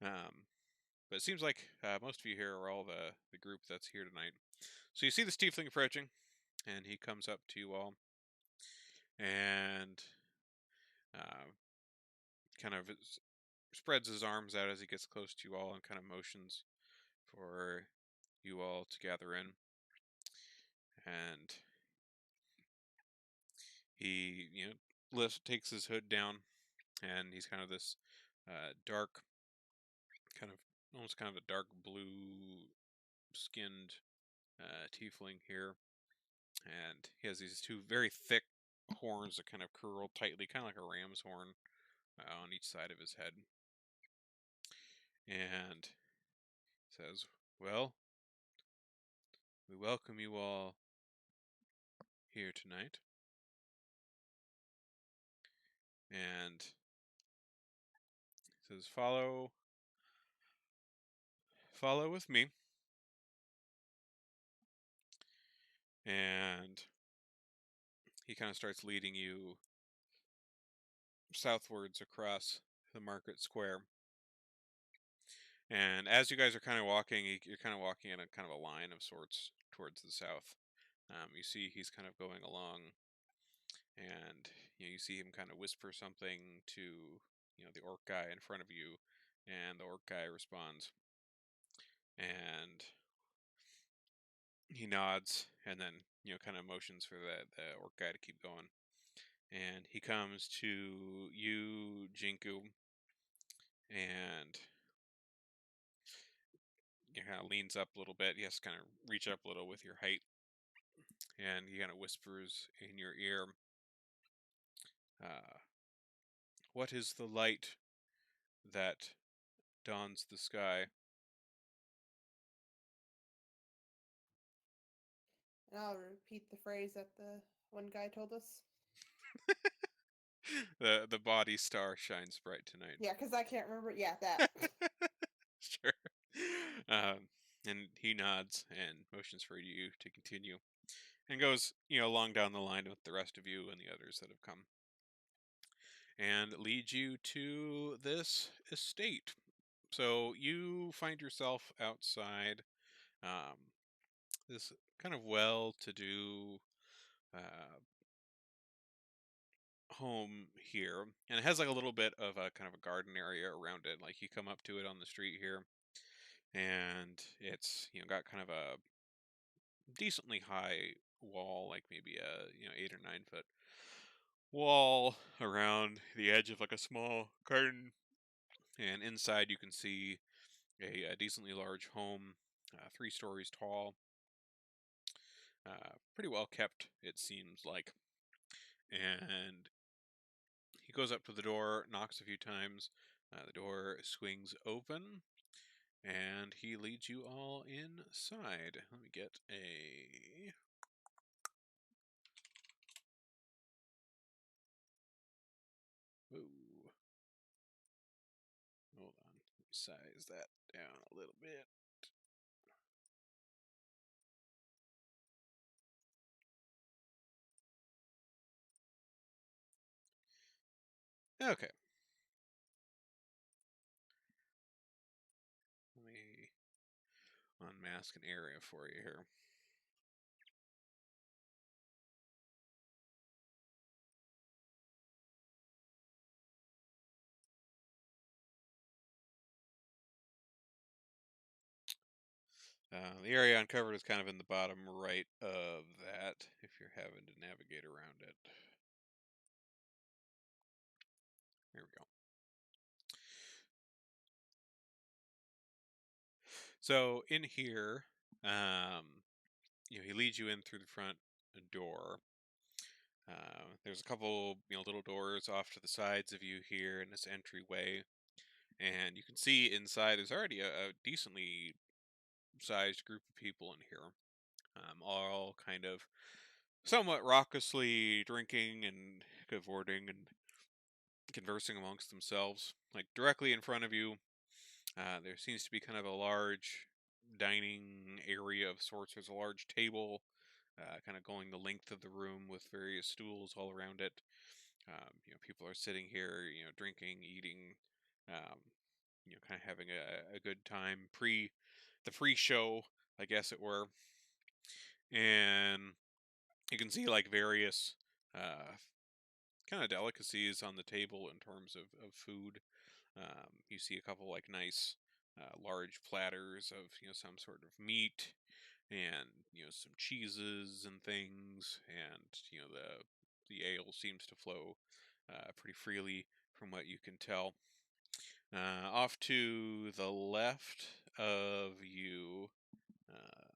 But it seems like most of you here are all the group that's here tonight. So you see this tiefling approaching, and he comes up to you all, and uh, kind of spreads his arms out as he gets close to you all, and kind of motions for you all to gather in. And he, takes his hood down, and he's kind of this dark, kind of almost kind of a dark blue skinned tiefling here, and he has these two very thick horns that kind of curl tightly, kind of like a ram's horn on each side of his head. And says, "Well, we welcome you all here tonight." And says, "Follow with me." And he kind of starts leading you southwards across the market square. And as you guys are kind of walking, you're kind of walking in a kind of a line of sorts towards the south. You see he's kind of going along, and you see him kind of whisper something to the orc guy in front of you, and the orc guy responds, and he nods, and then kind of motions for the orc guy to keep going. And he comes to you, Jinku, and he kind of leans up a little bit. He has to kind of reach up a little with your height, and he kind of whispers in your ear, uh, "What is the light that dawns the sky?" And I'll repeat the phrase that the one guy told us. The body star shines bright tonight. Yeah, because I can't remember. Yeah, that. Sure. Um, and he nods and motions for you to continue, and goes along down the line with the rest of you and the others that have come, and leads you to this estate. So you find yourself outside this kind of well-to-do home here, and it has like a little bit of a kind of a garden area around it. Like you come up to it on the street here, and it's got kind of a decently high wall, like maybe a 8 or 9 foot wall around the edge of like a small garden, and inside you can see a decently large home, 3 stories tall, pretty well kept it seems like. And he goes up to the door, knocks a few times, the door swings open, and he leads you all inside. Let me get a... Ooh. Hold on. Let me size that down a little bit. Okay. Let me unmask an area for you here. The area uncovered is kind of in the bottom right of that, if you're having to navigate around it. There we go. So in here, he leads you in through the front door. There's a couple, little doors off to the sides of you here in this entryway, and you can see inside there's already a decently sized group of people in here, all kind of somewhat raucously drinking and cavorting and conversing amongst themselves. Like directly in front of you, there seems to be kind of a large dining area of sorts. There's a large table, kind of going the length of the room with various stools all around it. People are sitting here, drinking, eating, um, kind of having a good time pre the pre-show, I guess it were. And you can see like various kind of delicacies on the table in terms of food. You see a couple like nice large platters of some sort of meat, and some cheeses and things, and the ale seems to flow pretty freely from what you can tell. Off to the left of you, uh,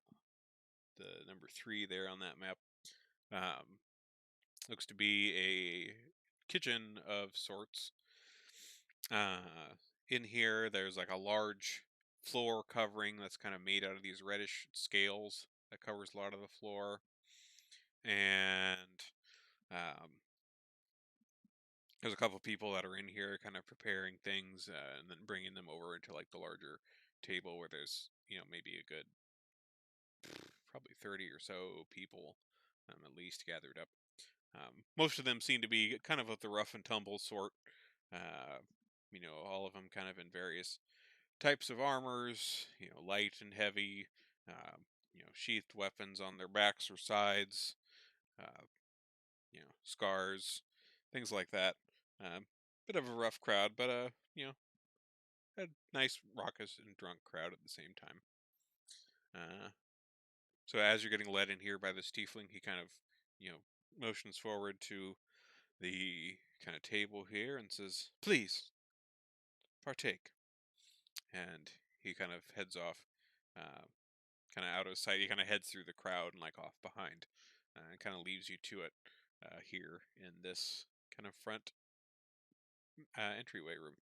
the number 3 there on that map, um, looks to be a kitchen of sorts. In here, there's like a large floor covering that's kind of made out of these reddish scales that covers a lot of the floor, and um, there's a couple people that are in here kind of preparing things, and then bringing them over into like the larger table where there's maybe a good probably 30 or so people, at least, gathered up. Most of them seem to be kind of the rough and tumble sort. Uh, all of them kind of in various types of armors, light and heavy, sheathed weapons on their backs or sides, uh, scars, things like that. Bit of a rough crowd, but a nice, raucous, and drunk crowd at the same time. So as you're getting led in here by this tiefling, he kind of, motions forward to the kind of table here and says, "Please, partake." And he kind of heads off, uh, kind of out of sight. He kind of heads through the crowd and like off behind, and kind of leaves you to it here in this kind of front entryway room.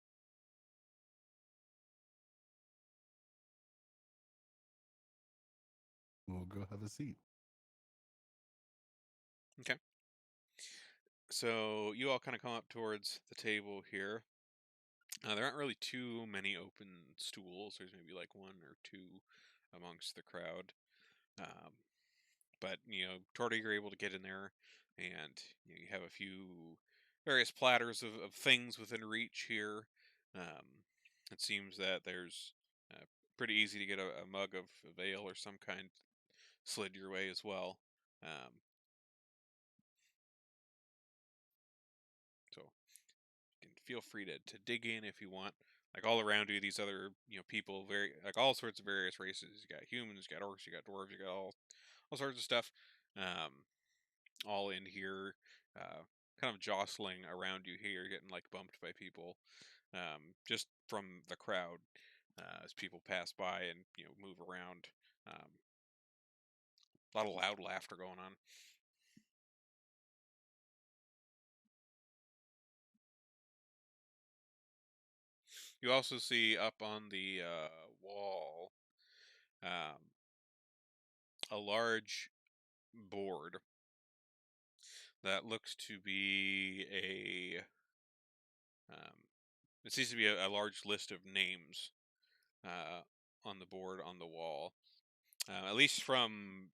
We'll go have a seat. Okay. So you all kind of come up towards the table here. There aren't really too many open stools. There's maybe like 1 or 2 amongst the crowd. But Torta, you're able to get in there, and you have a few various platters of things within reach here. It seems that there's pretty easy to get a mug of ale or some kind slid your way as well. So you can feel free to dig in if you want. Like all around you, these other people, very like all sorts of various races. You got humans, you got orcs, you got dwarves, you got all sorts of stuff. All in here, kind of jostling around you here, getting like bumped by people, just from the crowd as people pass by and move around. A lot of loud laughter going on. You also see up on the wall a large board that looks to be it seems to be a large list of names on the board on the wall. At least from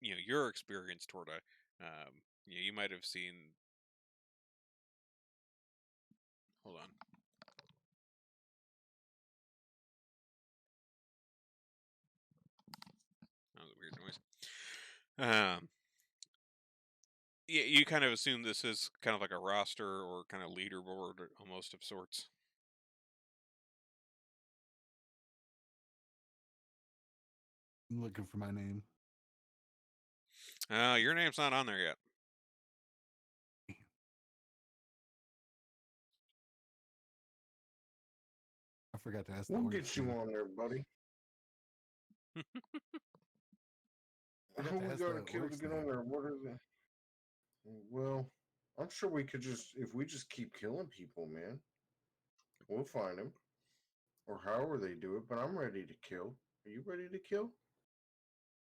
your experience, Torta. You might have seen. Hold on. That was a weird noise. Yeah, you kind of assume this is kind of like a roster or kind of leaderboard almost of sorts. I'm looking for my name. Your name's not on there yet. I forgot to ask We'll that get you work. on there, buddy. Forgot Who to we ask gotta that kill to works get there. on there? What are the? Well, I'm sure we could just if we just keep killing people, man. We'll find them, or however they do it. But I'm ready to kill. Are you ready to kill?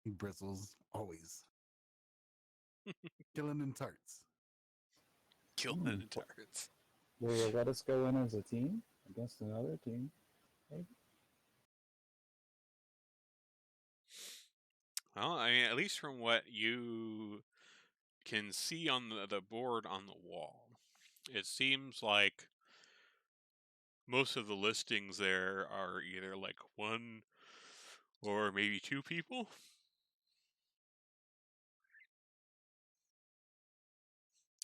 He bristles always. Killing in tarts. Killing Hmm. the targets. Will you let us go in as a team against another team? Maybe? Well, I mean, at least from what you can see on the board on the wall, it seems like most of the listings there are either like one or maybe two people.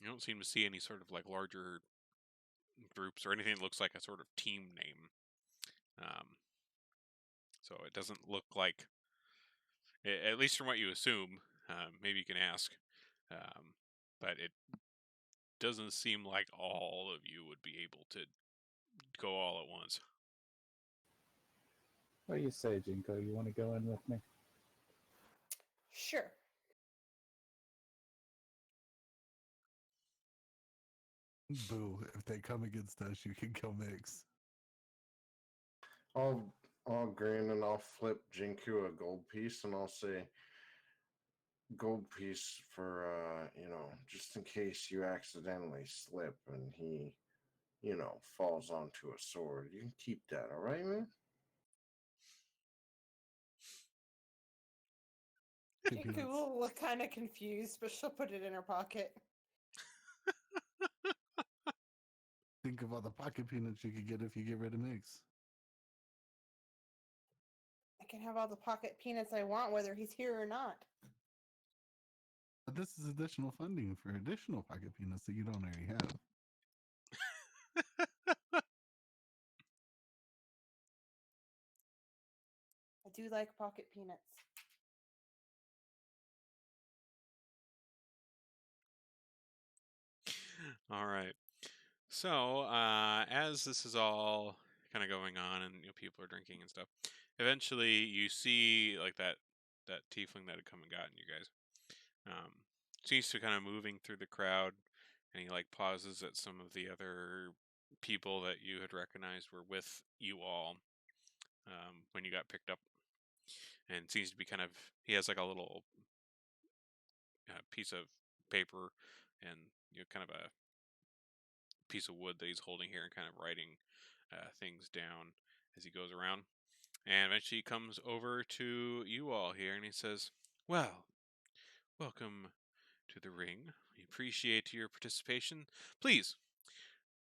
You don't seem to see any sort of like larger groups or anything that looks like a sort of team name. So it doesn't look like, at least from what you assume, maybe you can ask, but it doesn't seem like all of you would be able to go all at once. What do you say, Jinko? You want to go in with me? Sure. Boo. If they come against us, you can kill Mix. I'll grin and I'll flip Jinku a gold piece and I'll say gold piece for just in case you accidentally slip and he falls onto a sword. You can keep that, all right, man? Two Jinku peanuts. will look kind of confused, but she'll put it in her pocket. Think of all the pocket peanuts you could get if you get rid of Mix. I can have all the pocket peanuts I want, whether he's here or not. But this is additional funding for additional pocket peanuts that you don't already have. I do like pocket peanuts. All right. So, as this is all kind of going on, and people are drinking and stuff, eventually you see like that tiefling that had come and gotten you guys. Seems to kind of moving through the crowd, and he like pauses at some of the other people that you had recognized were with you all when you got picked up, and seems to be kind of he has like a little piece of paper and kind of a piece of wood that he's holding here and kind of writing things down as he goes around. And eventually he comes over to you all here and he says, "Well, welcome to the ring. We appreciate your participation. Please,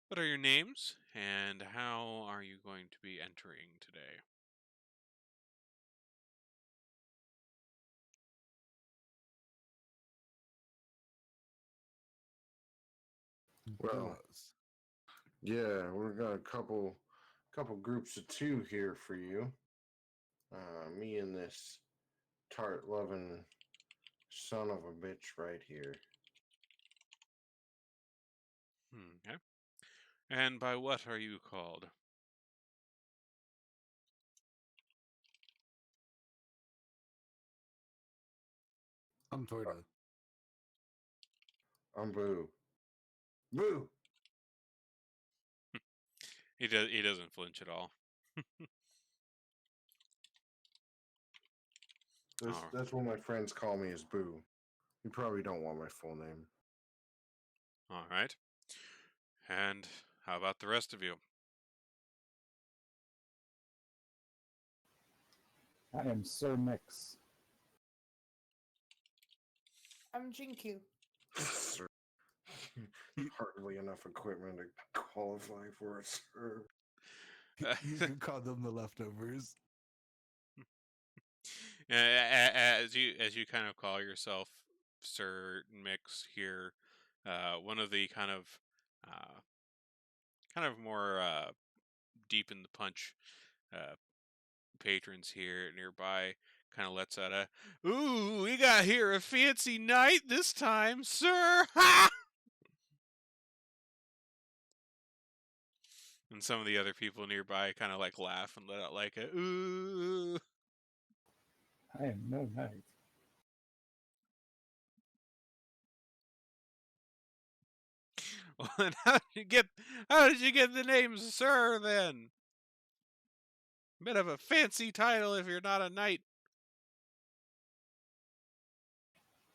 what are your names and how are you going to be entering today?" Well, Duos. yeah, we've got a couple groups of two here for you. Me and this tart loving son of a bitch right here. Okay. And by what are you called? I'm Torta. I'm Boo. Boo! He doesn't flinch at all. Oh, That's what my friends call me is Boo. You probably don't want my full name. all right. And how about the rest of you? I am Sir Mix. I'm Jinku. Sir. Hardly enough equipment to qualify for it, sir. You can call them the leftovers. As you kind of call yourself Sir Mix here, one of the kind of more deep in the punch uh, patrons here nearby kind of lets out a, "Ooh, we got here a fancy night this time, sir!" Ha! And some of the other people nearby kind of like laugh and let out like a, "Ooh." I am no knight. Well, then how did you get the name Sir then? Bit of a fancy title if you're not a knight.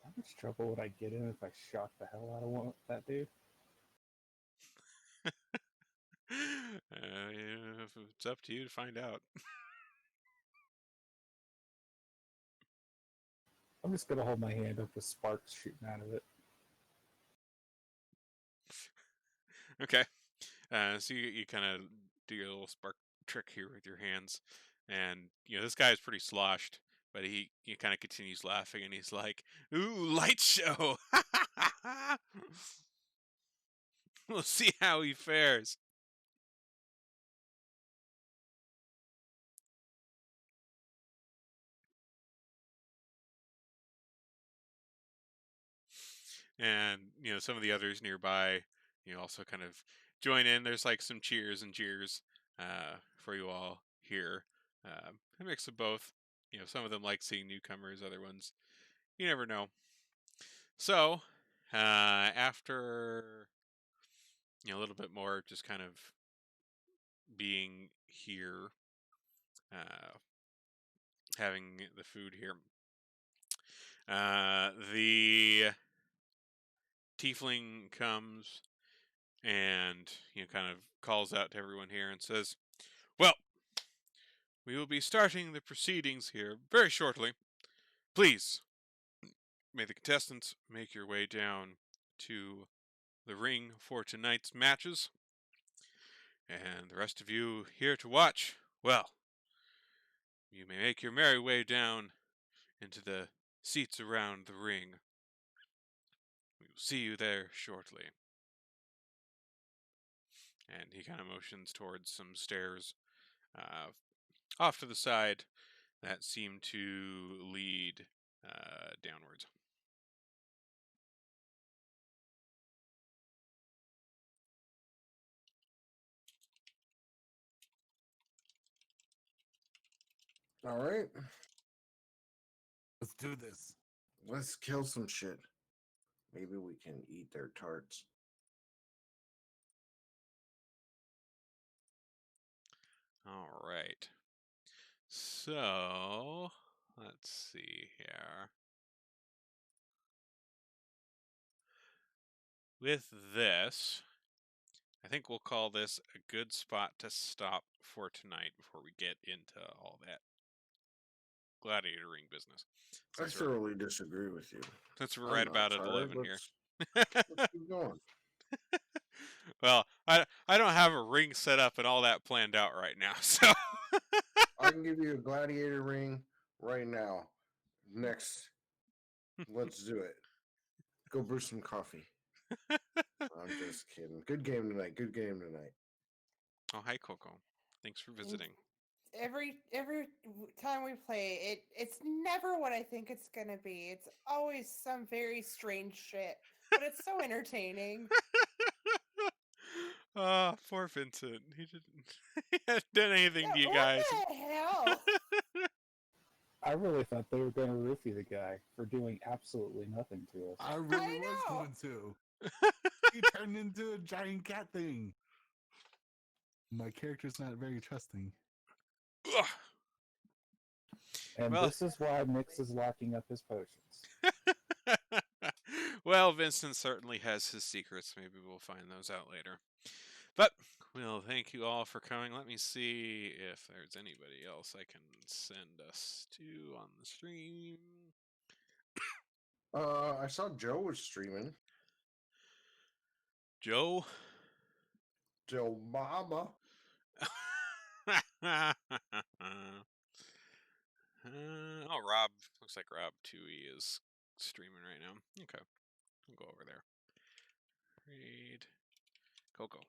How much trouble would I get in if I shocked the hell out of that dude? Yeah, it's up to you to find out. I'm just gonna hold my hand up with sparks shooting out of it. Okay. So you kind of do your little spark trick here with your hands, and this guy is pretty sloshed, but he kind of continues laughing, and he's like, "Ooh, light show! We'll see how he fares." And some of the others nearby, also kind of join in. There's like some cheers and jeers for you all here. A mix of both. Some of them like seeing newcomers, other ones you never know. So after a little bit more, just kind of being here, having the food here. The tiefling comes and kind of calls out to everyone here and says, "Well, we will be starting the proceedings here very shortly. Please, may the contestants make your way down to the ring for tonight's matches. And the rest of you here to watch, well, you may make your merry way down into the seats around the ring. We will see you there shortly." And he kind of motions towards some stairs off to the side that seem to lead downwards. All right, Let's do this. let's kill some shit. Maybe we can eat their tarts. All right. So, let's see here. With this, I think we'll call this a good spot to stop for tonight before we get into all that gladiator ring business. I thoroughly disagree with you. Since we're I'm right not about at tired. 11 here. Let's keep going. Well, I don't have a ring set up and all that planned out right now, so I can give you a gladiator ring right now. Next, let's do it. Go brew some coffee. I'm just kidding. Good game tonight. Good game tonight. Oh, hi Coco. Thanks for visiting. Every time we play it's never what I think it's gonna be. It's always some very strange shit, but it's so entertaining. Ah, poor Vincent. He hadn't done anything to you What guys. the hell? I really thought they were going to roofie the guy for doing absolutely nothing to us. I really I was know. going to. He turned into a giant cat thing. My character's not very trusting. Ugh. And Well- this is why Mix is locking up his potions. Well, Vincent certainly has his secrets. Maybe we'll find those out later. But we'll thank you all for coming. Let me see if there's anybody else I can send us to on the stream. I saw Joe was streaming. Joe? Joe Mama. Oh, Rob. Looks like Rob Tui is streaming right now. Okay. I'll go over there. Raid. Coco.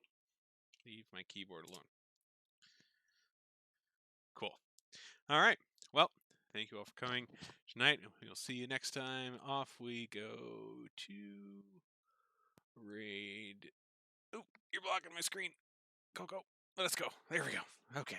Leave my keyboard alone. Cool. All right. Well, Thank you all for coming tonight. We'll see you next time. Off we go to raid. Oh, you're blocking my screen. Coco, let us go. There we go. Okay.